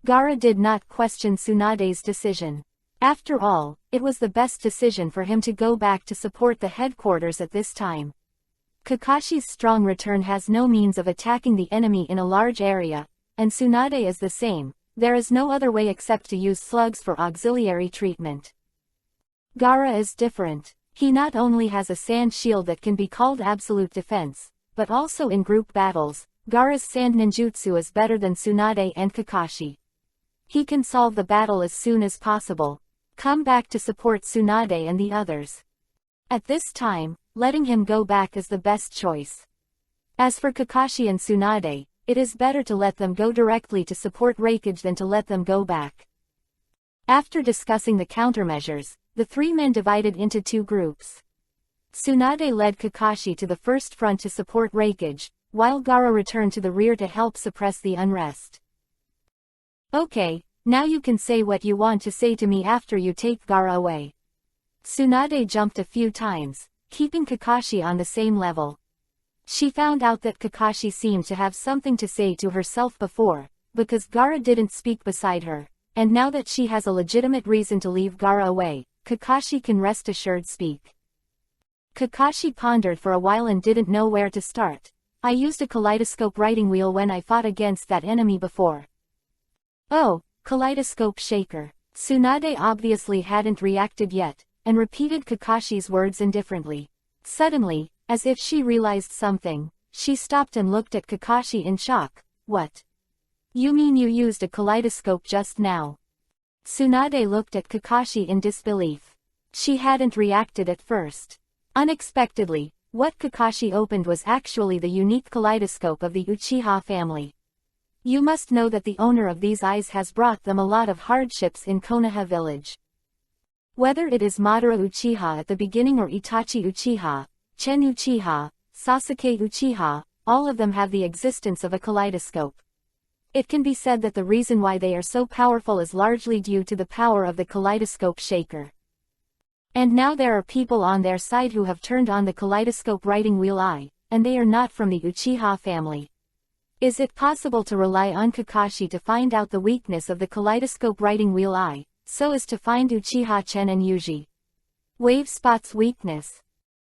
Gaara did not question Tsunade's decision. After all, it was the best decision for him to go back to support the headquarters at this time. Kakashi's strong return has no means of attacking the enemy in a large area, and Tsunade is the same. There is no other way except to use slugs for auxiliary treatment. Gaara is different. He not only has a sand shield that can be called absolute defense, but also in group battles, Gaara's sand ninjutsu is better than Tsunade and Kakashi. He can solve the battle as soon as possible. Come back to support Tsunade and the others. At this time, letting him go back is the best choice. As for Kakashi and Tsunade, it is better to let them go directly to support Reikage than to let them go back. After discussing the countermeasures, the three men divided into two groups. Tsunade led Kakashi to the first front to support Reikage, while Gaara returned to the rear to help suppress the unrest. Okay, now you can say what you want to say to me after you take Gaara away. Tsunade jumped a few times, keeping Kakashi on the same level. She found out that Kakashi seemed to have something to say to herself before, because Gaara didn't speak beside her, and now that she has a legitimate reason to leave Gaara away, Kakashi can rest assured speak. Kakashi pondered for a while and didn't know where to start. I used a kaleidoscope writing wheel when I fought against that enemy before. Oh, kaleidoscope shaker. Tsunade obviously hadn't reacted yet, and repeated Kakashi's words indifferently. Suddenly, as if she realized something, she stopped and looked at Kakashi in shock. What? You mean you used a kaleidoscope just now? Tsunade looked at Kakashi in disbelief. She hadn't reacted at first. Unexpectedly, what Kakashi opened was actually the unique kaleidoscope of the Uchiha family. You must know that the owner of these eyes has brought them a lot of hardships in Konoha village. Whether it is Madara Uchiha at the beginning or Itachi Uchiha, Chen Uchiha, Sasuke Uchiha, all of them have the existence of a kaleidoscope. It can be said that the reason why they are so powerful is largely due to the power of the kaleidoscope shaker. And now there are people on their side who have turned on the kaleidoscope writing wheel eye, and they are not from the Uchiha family. Is it possible to rely on Kakashi to find out the weakness of the kaleidoscope writing wheel eye, so as to find Uchiha Chen and Yuji Wave Spot's weakness?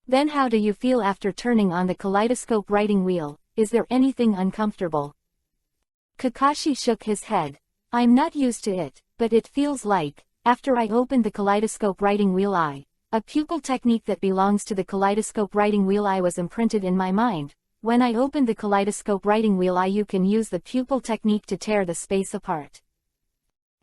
Then how do you feel after turning on the kaleidoscope writing wheel? Is there anything uncomfortable? Kakashi shook his head. I'm not used to it, but it feels like, after I opened the kaleidoscope writing wheel eye, a pupil technique that belongs to the kaleidoscope writing wheel eye was imprinted in my mind. When I opened the kaleidoscope writing wheel eye, you can use the pupil technique to tear the space apart.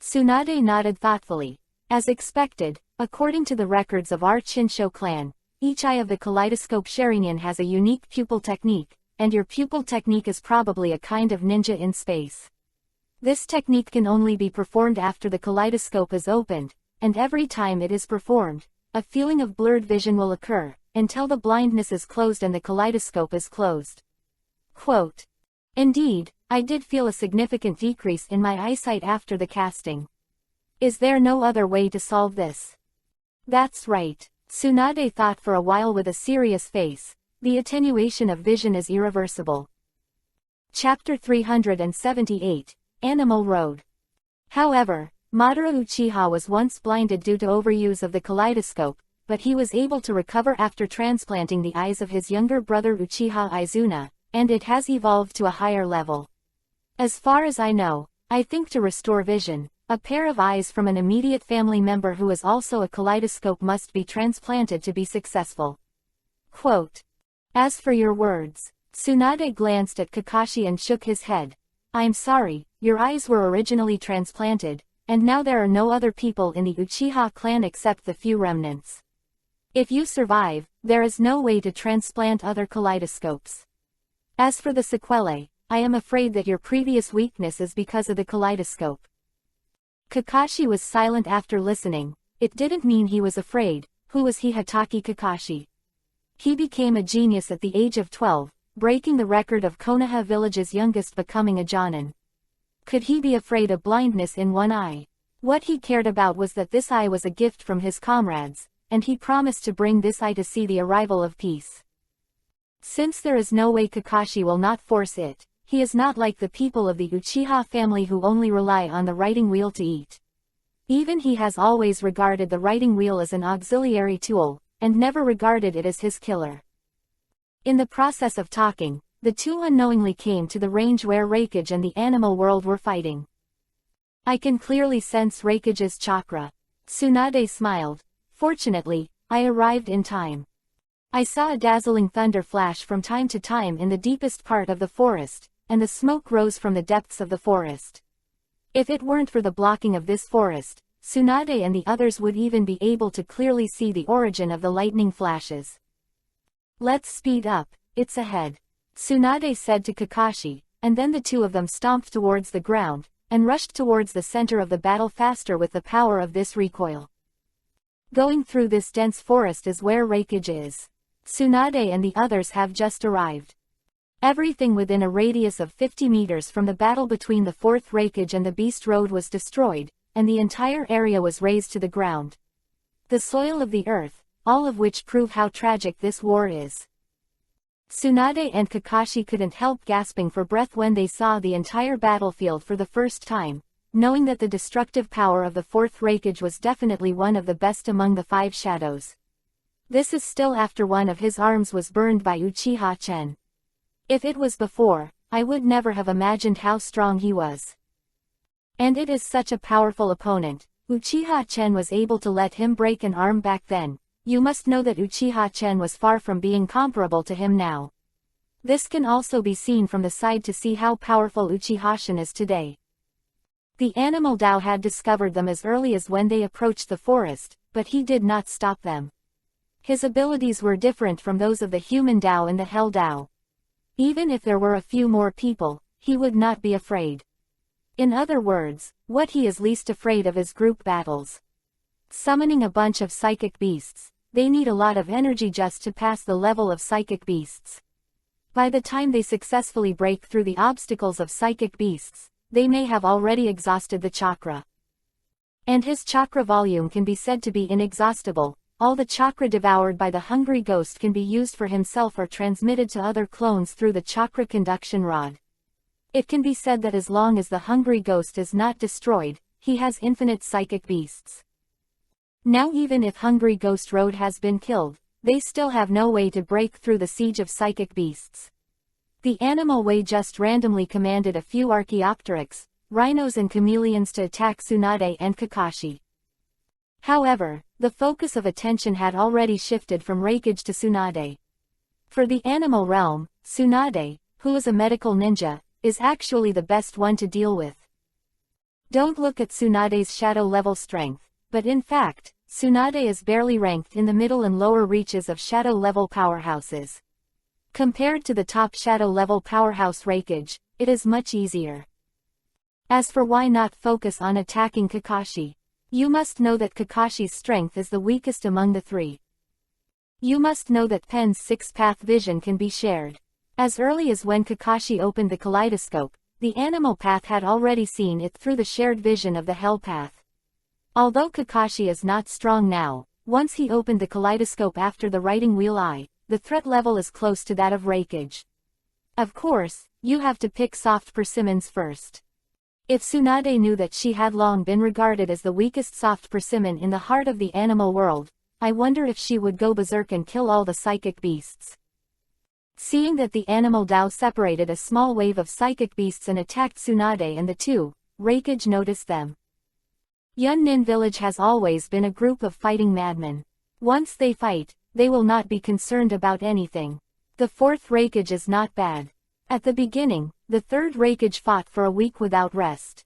Tsunade nodded thoughtfully. As expected, according to the records of our Chinsho clan, each eye of the kaleidoscope Sharingan has a unique pupil technique, and your pupil technique is probably a kind of ninja in space. This technique can only be performed after the kaleidoscope is opened, and every time it is performed, a feeling of blurred vision will occur, until the blindness is closed and the kaleidoscope is closed. Quote. Indeed, I did feel a significant decrease in my eyesight after the casting. Is there no other way to solve this? That's right. Tsunade thought for a while with a serious face. The attenuation of vision is irreversible. Chapter 378, Animal Road. However, Madara Uchiha was once blinded due to overuse of the kaleidoscope, but he was able to recover after transplanting the eyes of his younger brother Uchiha Izuna, and it has evolved to a higher level. As far as I know, I think to restore vision, a pair of eyes from an immediate family member who is also a kaleidoscope must be transplanted to be successful. Quote. As for your words, Tsunade glanced at Kakashi and shook his head. I'm sorry, your eyes were originally transplanted, and now there are no other people in the Uchiha clan except the few remnants. If you survive, there is no way to transplant other kaleidoscopes. As for the sequelae, I am afraid that your previous weakness is because of the kaleidoscope. Kakashi was silent after listening. It didn't mean he was afraid. Who was he? Hatake Kakashi. He became a genius at the age of 12, breaking the record of Konoha village's youngest becoming a Jonin. Could he be afraid of blindness in one eye? What he cared about was that this eye was a gift from his comrades, and he promised to bring this eye to see the arrival of peace. Since there is no way Kakashi will not force it, he is not like the people of the Uchiha family who only rely on the writing wheel to eat. Even he has always regarded the writing wheel as an auxiliary tool, and never regarded it as his killer. In the process of talking, the two unknowingly came to the range where Reikage and the animal world were fighting. I can clearly sense Reikage's chakra. Tsunade smiled. Fortunately, I arrived in time. I saw a dazzling thunder flash from time to time in the deepest part of the forest, and the smoke rose from the depths of the forest. If it weren't for the blocking of this forest, Tsunade and the others would even be able to clearly see the origin of the lightning flashes. "Let's speed up, it's ahead," Tsunade said to Kakashi, and then the two of them stomped towards the ground, and rushed towards the center of the battle faster with the power of this recoil. Going through this dense forest is where Reikage is. Tsunade and the others have just arrived. Everything within a radius of 50 meters from the battle between the fourth Reikage and the Beast Road was destroyed, and the entire area was razed to the ground. The soil of the earth, all of which prove how tragic this war is. Tsunade and Kakashi couldn't help gasping for breath when they saw the entire battlefield for the first time, knowing that the destructive power of the fourth Reikage was definitely one of the best among the five shadows. This is still after one of his arms was burned by Uchiha Chen. If it was before, I would never have imagined how strong he was. And it is such a powerful opponent. Uchiha Chen was able to let him break an arm back then. You must know that Uchiha Chen was far from being comparable to him now. This can also be seen from the side to see how powerful Uchiha Chen is today. The animal Dao had discovered them as early as when they approached the forest, but he did not stop them. His abilities were different from those of the human Dao and the Hell Dao. Even if there were a few more people, he would not be afraid. In other words, what he is least afraid of is group battles. Summoning a bunch of psychic beasts, they need a lot of energy just to pass the level of psychic beasts. By the time they successfully break through the obstacles of psychic beasts, they may have already exhausted the chakra. And his chakra volume can be said to be inexhaustible. All the chakra devoured by the hungry ghost can be used for himself or transmitted to other clones through the chakra conduction rod. It can be said that as long as the hungry ghost is not destroyed, he has infinite psychic beasts. Now even if Hungry Ghost Road has been killed, they still have no way to break through the siege of psychic beasts. The animal way just randomly commanded a few Archaeopteryx, rhinos and chameleons to attack Tsunade and Kakashi. However, the focus of attention had already shifted from Reikage to Tsunade. For the animal realm, Tsunade, who is a medical ninja, is actually the best one to deal with. Don't look at Tsunade's shadow level strength, but in fact, Tsunade is barely ranked in the middle and lower reaches of shadow level powerhouses. Compared to the top shadow level powerhouse Reikage, it is much easier. As for why not focus on attacking Kakashi, you must know that Kakashi's strength is the weakest among the three. You must know that Pen's six-path vision can be shared. As early as when Kakashi opened the kaleidoscope, the animal path had already seen it through the shared vision of the hell path. Although Kakashi is not strong now, once he opened the kaleidoscope after the writing wheel eye, the threat level is close to that of Reikage. Of course, you have to pick soft persimmons first. If Tsunade knew that she had long been regarded as the weakest soft persimmon in the heart of the animal world, I wonder if she would go berserk and kill all the psychic beasts. Seeing that the animal Dao separated a small wave of psychic beasts and attacked Tsunade and the two, Reikage noticed them. Yunnin village has always been a group of fighting madmen. Once they fight, they will not be concerned about anything. The fourth Reikage is not bad. At the beginning, the third Reikage fought for a week without rest.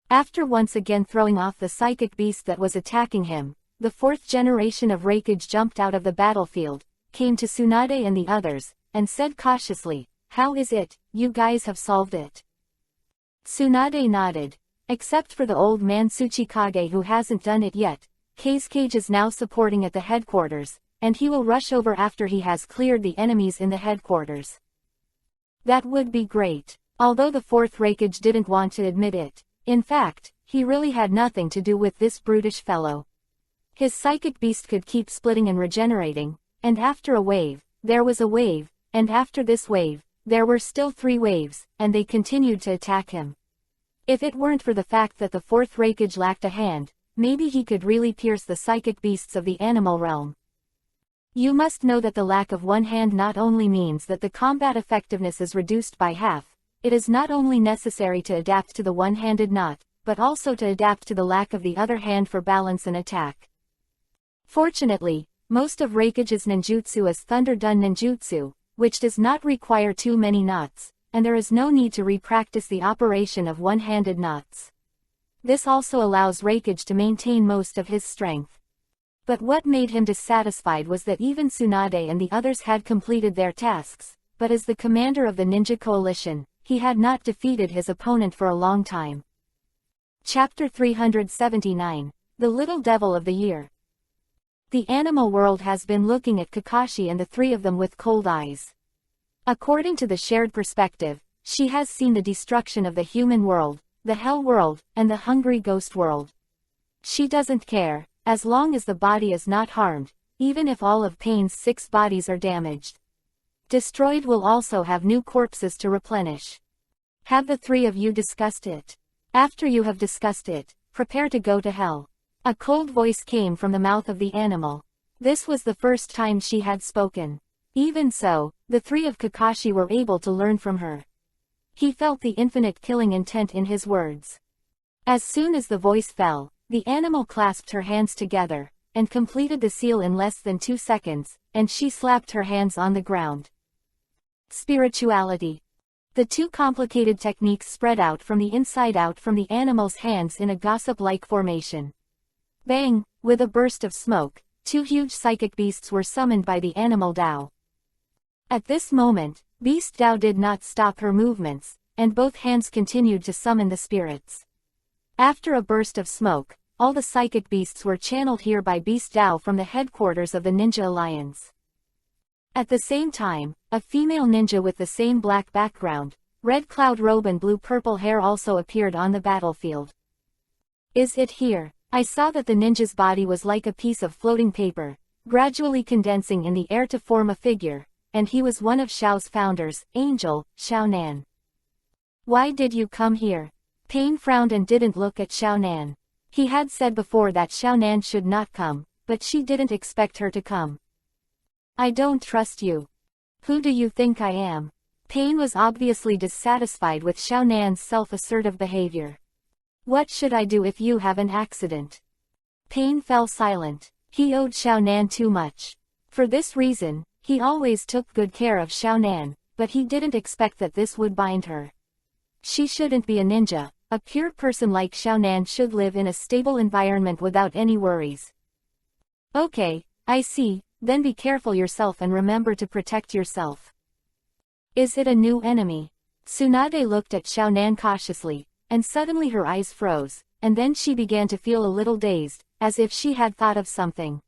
After once again throwing off the psychic beast that was attacking him, the fourth generation of Reikage jumped out of the battlefield, came to Tsunade and the others, and said cautiously, "How is it, you guys have solved it?" Tsunade nodded. Except for the old man Tsuchikage who hasn't done it yet, Kazekage is now supporting at the headquarters, and he will rush over after he has cleared the enemies in the headquarters. That would be great. Although the fourth Reikage didn't want to admit it, in fact, he really had nothing to do with this brutish fellow. His psychic beast could keep splitting and regenerating, and after a wave, there was a wave, and after this wave, there were still 3 waves, and they continued to attack him. If it weren't for the fact that the fourth Reikage lacked a hand, maybe he could really pierce the psychic beasts of the animal realm. You must know that the lack of one hand not only means that the combat effectiveness is reduced by half, it is not only necessary to adapt to the one-handed knot, but also to adapt to the lack of the other hand for balance and attack. Fortunately, most of Reikage's ninjutsu is Thunder Dun ninjutsu, which does not require too many knots, and there is no need to re-practice the operation of one-handed knots. This also allows Reikage to maintain most of his strength. But what made him dissatisfied was that even Tsunade and the others had completed their tasks, but as the commander of the ninja coalition, he had not defeated his opponent for a long time. Chapter 379, The Little Devil of the Year. The animal world has been looking at Kakashi and the three of them with cold eyes. According to the shared perspective, she has seen the destruction of the human world, the hell world, and the hungry ghost world. She doesn't care, as long as the body is not harmed, even if all of Pain's 6 bodies are damaged. Destroyed will also have new corpses to replenish. Have the three of you discussed it? After you have discussed it, prepare to go to hell. A cold voice came from the mouth of the animal. This was the first time she had spoken. Even so, the three of Kakashi were able to learn from her. He felt the infinite killing intent in his words. As soon as the voice fell, the animal clasped her hands together, and completed the seal in less than 2 seconds, and she slapped her hands on the ground. Spirituality. The two complicated techniques spread out from the inside out from the animal's hands in a gossip-like formation. Bang! With a burst of smoke, 2 huge psychic beasts were summoned by the animal Dao. At this moment, Beast Dao did not stop her movements, and both hands continued to summon the spirits. After a burst of smoke, all the psychic beasts were channeled here by Beast Dao from the headquarters of the Ninja Alliance. At the same time, a female ninja with the same black background, red cloud robe and blue-purple hair also appeared on the battlefield. Is it here? I saw that the ninja's body was like a piece of floating paper, gradually condensing in the air to form a figure, and he was one of Xiao's founders, Angel, Xiaonan. Why did you come here? Pain frowned and didn't look at Xiaonan. He had said before that Xiaonan should not come, but she didn't expect her to come. I don't trust you. Who do you think I am? Pain was obviously dissatisfied with Xiaonan's self-assertive behavior. What should I do if you have an accident? Pain fell silent. He owed Xiaonan too much. For this reason, he always took good care of Xiaonan, but he didn't expect that this would bind her. She shouldn't be a ninja. A pure person like Xiaonan should live in a stable environment without any worries. Okay, I see, then be careful yourself and remember to protect yourself. Is it a new enemy? Tsunade looked at Xiaonan cautiously, and suddenly her eyes froze, and then she began to feel a little dazed, as if she had thought of something.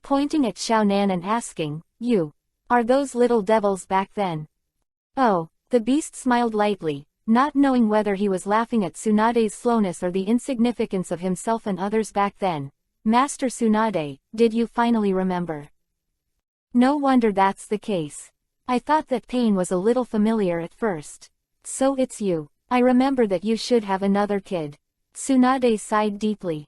Pointing at Xiaonan and asking, "You, are those little devils back then?" Oh, the beast smiled lightly, not knowing whether he was laughing at Tsunade's slowness or the insignificance of himself and others back then. Master Tsunade, did you finally remember? No wonder that's the case. I thought that Pain was a little familiar at first. So it's you. I remember that you should have another kid. Tsunade sighed deeply.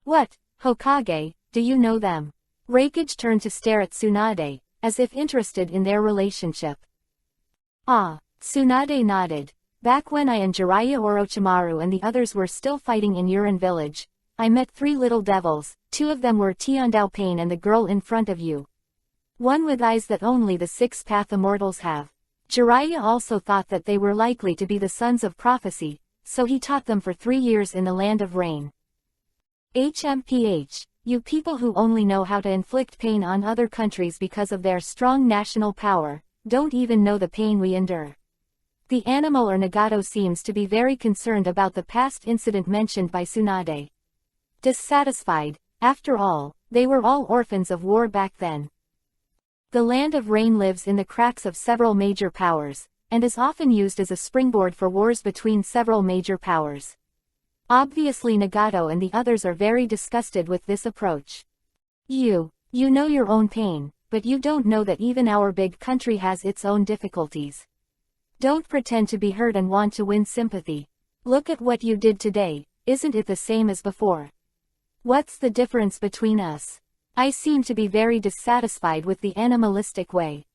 What, Hokage, do you know them? Reikage turned to stare at Tsunade, as if interested in their relationship. Ah, Tsunade nodded. Back when I and Jiraiya Orochimaru and the others were still fighting in Urin village, I met 3 little devils. 2 of them were Tiandao Pain and the girl in front of you. One with eyes that only the 6th path immortals have. Jiraiya also thought that they were likely to be the sons of prophecy, so he taught them for 3 years in the land of rain. HMPH, you people who only know how to inflict pain on other countries because of their strong national power, don't even know the pain we endure. The animal or Nagato seems to be very concerned about the past incident mentioned by Tsunade. Dissatisfied, after all, they were all orphans of war back then. The land of rain lives in the cracks of several major powers, and is often used as a springboard for wars between several major powers. Obviously Nagato and the others are very disgusted with this approach. You know your own pain, but you don't know that even our big country has its own difficulties. Don't pretend to be hurt and want to win sympathy. Look at what you did today, isn't it the same as before? What's the difference between us? I seem to be very dissatisfied with the animalistic way.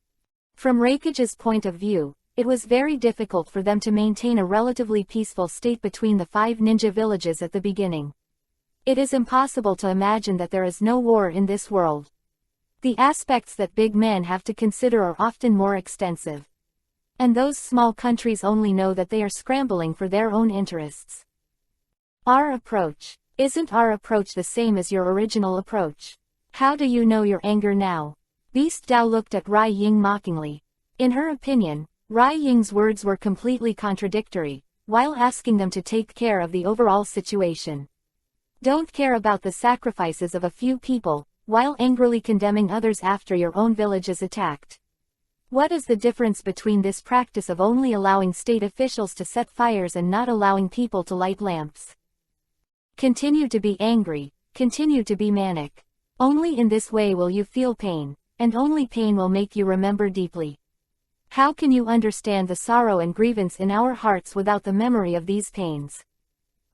From Reikage's point of view, it was very difficult for them to maintain a relatively peaceful state between the 5 ninja villages at the beginning. It is impossible to imagine that there is no war in this world. The aspects that big men have to consider are often more extensive. And those small countries only know that they are scrambling for their own interests. Our approach. Isn't our approach the same as your original approach? How do you know your anger now? Beast Dao looked at Rai Ying mockingly. In her opinion, Rai Ying's words were completely contradictory, while asking them to take care of the overall situation. Don't care about the sacrifices of a few people, while angrily condemning others after your own village is attacked. What is the difference between this practice of only allowing state officials to set fires and not allowing people to light lamps? Continue to be angry, continue to be manic. Only in this way will you feel pain, and only pain will make you remember deeply. How can you understand the sorrow and grievance in our hearts without the memory of these pains?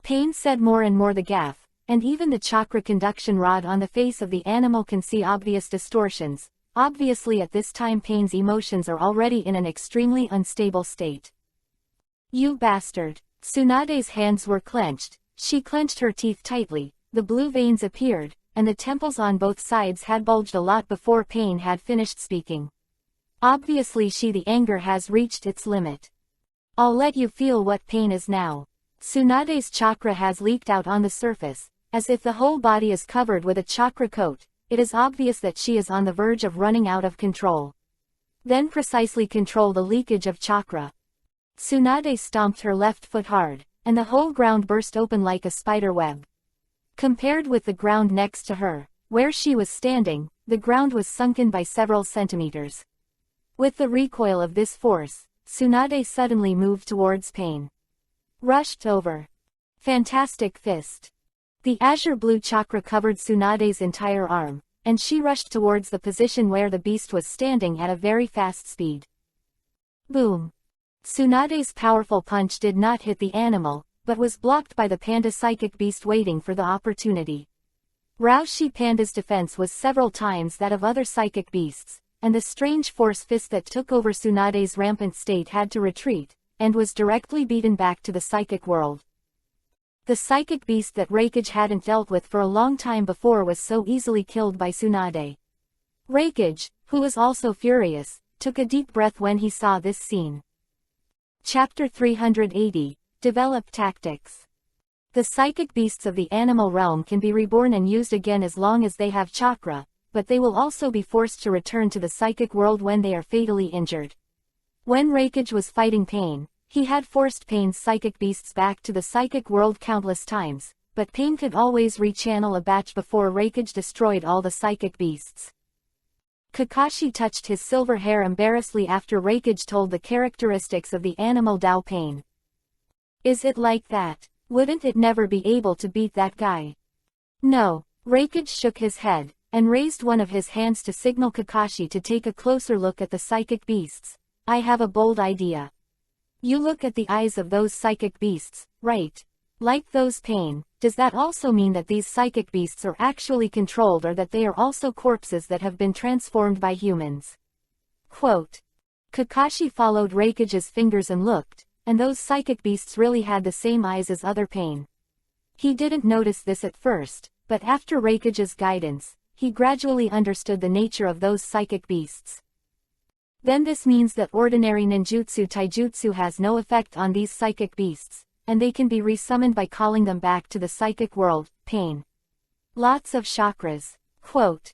Pain said more and more the gaff, and even the chakra conduction rod on the face of the animal can see obvious distortions. Obviously at this time Pain's emotions are already in an extremely unstable state. You bastard! Tsunade's hands were clenched. She clenched her teeth tightly, the blue veins appeared, and the temples on both sides had bulged a lot before Pain had finished speaking. Obviously the anger has reached its limit. I'll let you feel what pain is now. Tsunade's chakra has leaked out on the surface, as if the whole body is covered with a chakra coat. It is obvious that she is on the verge of running out of control. Then precisely control the leakage of chakra. Tsunade stomped her left foot hard, and the whole ground burst open like a spider web. Compared with the ground next to her, where she was standing, the ground was sunken by several centimeters. With the recoil of this force, Tsunade suddenly moved towards Pain. Rushed over. Fantastic fist. The azure blue chakra covered Tsunade's entire arm, and she rushed towards the position where the beast was standing at a very fast speed. Boom. Tsunade's powerful punch did not hit the animal, but was blocked by the panda psychic beast waiting for the opportunity. Raoshi Panda's defense was several times that of other psychic beasts, and the strange force fist that took over Tsunade's rampant state had to retreat, and was directly beaten back to the psychic world. The psychic beast that Reikage hadn't dealt with for a long time before was so easily killed by Tsunade. Reikage, who was also furious, took a deep breath when he saw this scene. Chapter 380, Develop Tactics. The psychic beasts of the animal realm can be reborn and used again as long as they have chakra, but they will also be forced to return to the psychic world when they are fatally injured. When Reikage was fighting Pain, he had forced Pain's psychic beasts back to the psychic world countless times, but Pain could always rechannel a batch before Reikage destroyed all the psychic beasts. Kakashi touched his silver hair embarrassedly after Reikage told the characteristics of the animal Dao Pain. Is it like that? Wouldn't it never be able to beat that guy? No. Reikage shook his head, and raised one of his hands to signal Kakashi to take a closer look at the psychic beasts. I have a bold idea. You look at the eyes of those psychic beasts, right? Like those Pain, does that also mean that these psychic beasts are actually controlled or that they are also corpses that have been transformed by humans? Quote. Kakashi followed Reikage's fingers and looked, and those psychic beasts really had the same eyes as other Pain. He didn't notice this at first, but after Reikage's guidance, he gradually understood the nature of those psychic beasts. Then this means that ordinary ninjutsu taijutsu has no effect on these psychic beasts, and they can be resummoned by calling them back to the psychic world. Pain. Lots of chakras. Quote.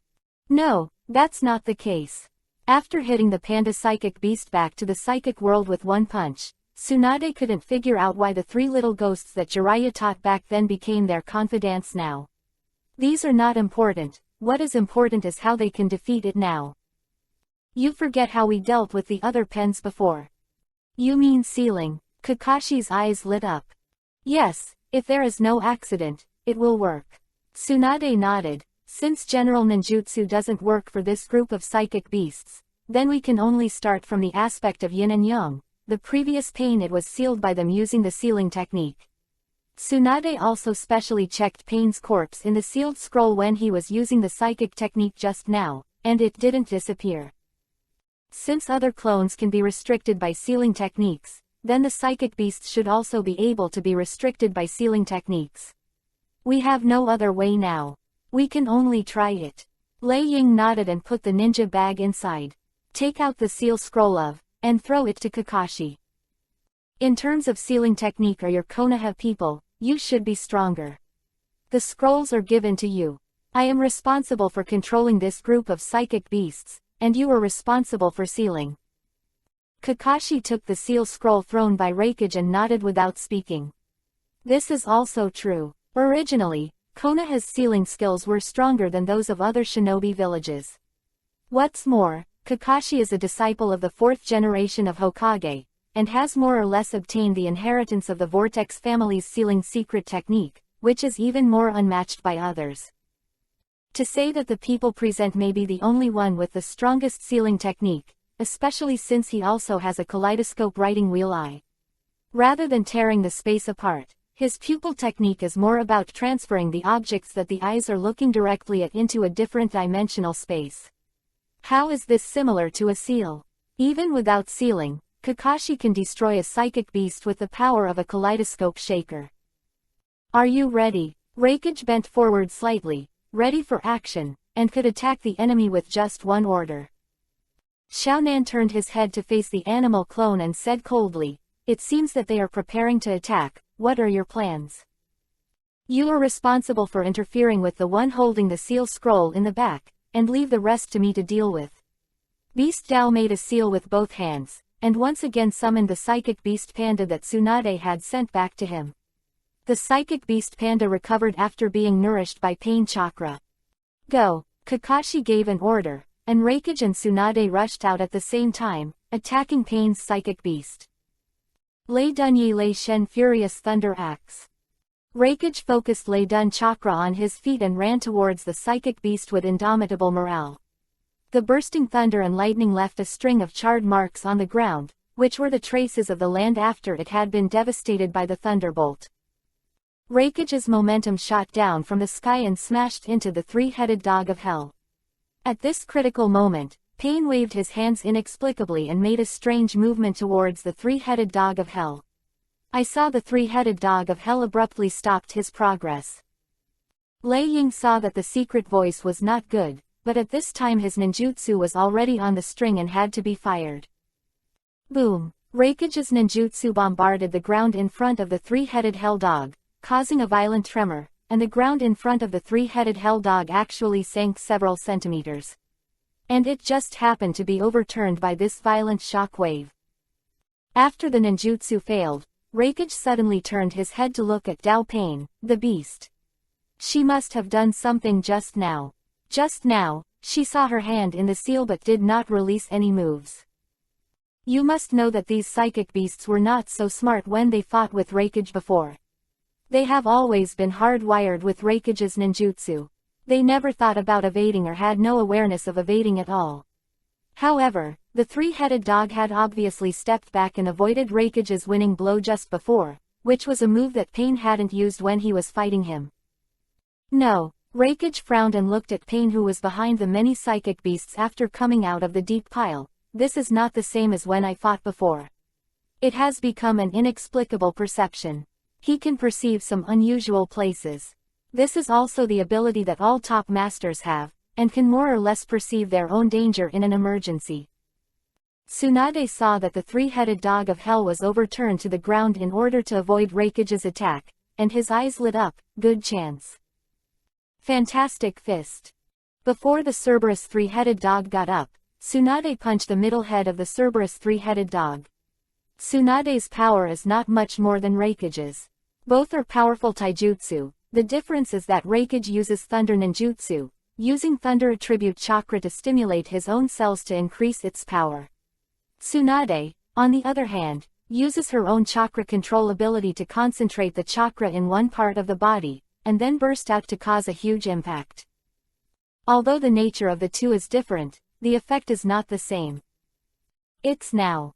No, that's not the case. After hitting the panda psychic beast back to the psychic world with one punch, Tsunade couldn't figure out why the three little ghosts that Jiraiya taught back then became their confidants now. These are not important. What is important is how they can defeat it now. You forget how we dealt with the other pens before. You mean sealing? Kakashi's eyes lit up. Yes, if there is no accident, it will work. Tsunade nodded. Since general ninjutsu doesn't work for this group of psychic beasts, then we can only start from the aspect of yin and yang. The previous Pain, it was sealed by them using the sealing technique. Tsunade also specially checked Pain's corpse in the sealed scroll when he was using the psychic technique just now, and it didn't disappear. Since other clones can be restricted by sealing techniques, then the psychic beasts should also be able to be restricted by sealing techniques. We have no other way now. We can only try it. Lei Ying nodded and put the ninja bag inside. Take out the seal scroll of, and throw it to Kakashi. In terms of sealing technique or your Konoha people, you should be stronger. The scrolls are given to you. I am responsible for controlling this group of psychic beasts, and you are responsible for sealing. Kakashi took the seal scroll thrown by Reikage and nodded without speaking. This is also true. Originally, Konoha's sealing skills were stronger than those of other shinobi villages. What's more, Kakashi is a disciple of the 4th generation of Hokage, and has more or less obtained the inheritance of the Vortex family's sealing secret technique, which is even more unmatched by others. To say that the people present may be the only one with the strongest sealing technique, especially since he also has a kaleidoscope writing wheel eye. Rather than tearing the space apart, his pupil technique is more about transferring the objects that the eyes are looking directly at into a different dimensional space. How is this similar to a seal? Even without sealing, Kakashi can destroy a psychic beast with the power of a kaleidoscope shaker. Are you ready? Reikage bent forward slightly, ready for action, and could attack the enemy with just one order. Xiaonan turned his head to face the animal clone and said coldly, "It seems that they are preparing to attack. What are your plans?" "You are responsible for interfering with the one holding the seal scroll in the back, and leave the rest to me to deal with." Beast Dao made a seal with both hands, and once again summoned the psychic beast panda that Tsunade had sent back to him. The psychic beast panda recovered after being nourished by pain chakra. "Go!" Kakashi gave an order, and Reikage and Tsunade rushed out at the same time, attacking Pain's psychic beast. Lei Dunyi Lei Shen Furious Thunder Axe. Reikage focused Lei Dun chakra on his feet and ran towards the psychic beast with indomitable morale. The bursting thunder and lightning left a string of charred marks on the ground, which were the traces of the land after it had been devastated by the thunderbolt. Reikage's momentum shot down from the sky and smashed into the three-headed dog of hell. At this critical moment, Pain waved his hands inexplicably and made a strange movement towards the three-headed dog of hell. I saw the three-headed dog of hell abruptly stopped his progress. Lei Ying saw that the secret voice was not good, but at this time his ninjutsu was already on the string and had to be fired. Boom! Reikage's ninjutsu bombarded the ground in front of the three-headed hell dog, causing a violent tremor, and the ground in front of the three-headed hell dog actually sank several centimeters. And it just happened to be overturned by this violent shock wave. After the ninjutsu failed, Reikage suddenly turned his head to look at Dao Pain, the beast. She must have done something just now. Just now, she saw her hand in the seal but did not release any moves. You must know that these psychic beasts were not so smart when they fought with Reikage before. They have always been hardwired with Reikage's ninjutsu. They never thought about evading or had no awareness of evading at all. However, the three-headed dog had obviously stepped back and avoided Reikage's winning blow just before, which was a move that Pain hadn't used when he was fighting him. No, Reikage frowned and looked at Pain who was behind the many psychic beasts after coming out of the deep pile. This is not the same as when I fought before. It has become an inexplicable perception. He can perceive some unusual places. This is also the ability that all top masters have, and can more or less perceive their own danger in an emergency. Tsunade saw that the three-headed dog of hell was overturned to the ground in order to avoid Reikage's attack, and his eyes lit up. Good chance. Fantastic fist. Before the Cerberus three-headed dog got up, Tsunade punched the middle head of the Cerberus three-headed dog. Tsunade's power is not much more than Reikage's. Both are powerful taijutsu. The difference is that Reikage uses thunder ninjutsu, using thunder attribute chakra to stimulate his own cells to increase its power. Tsunade, on the other hand, uses her own chakra control ability to concentrate the chakra in one part of the body, and then burst out to cause a huge impact. Although the nature of the two is different, the effect is not the same. It's now.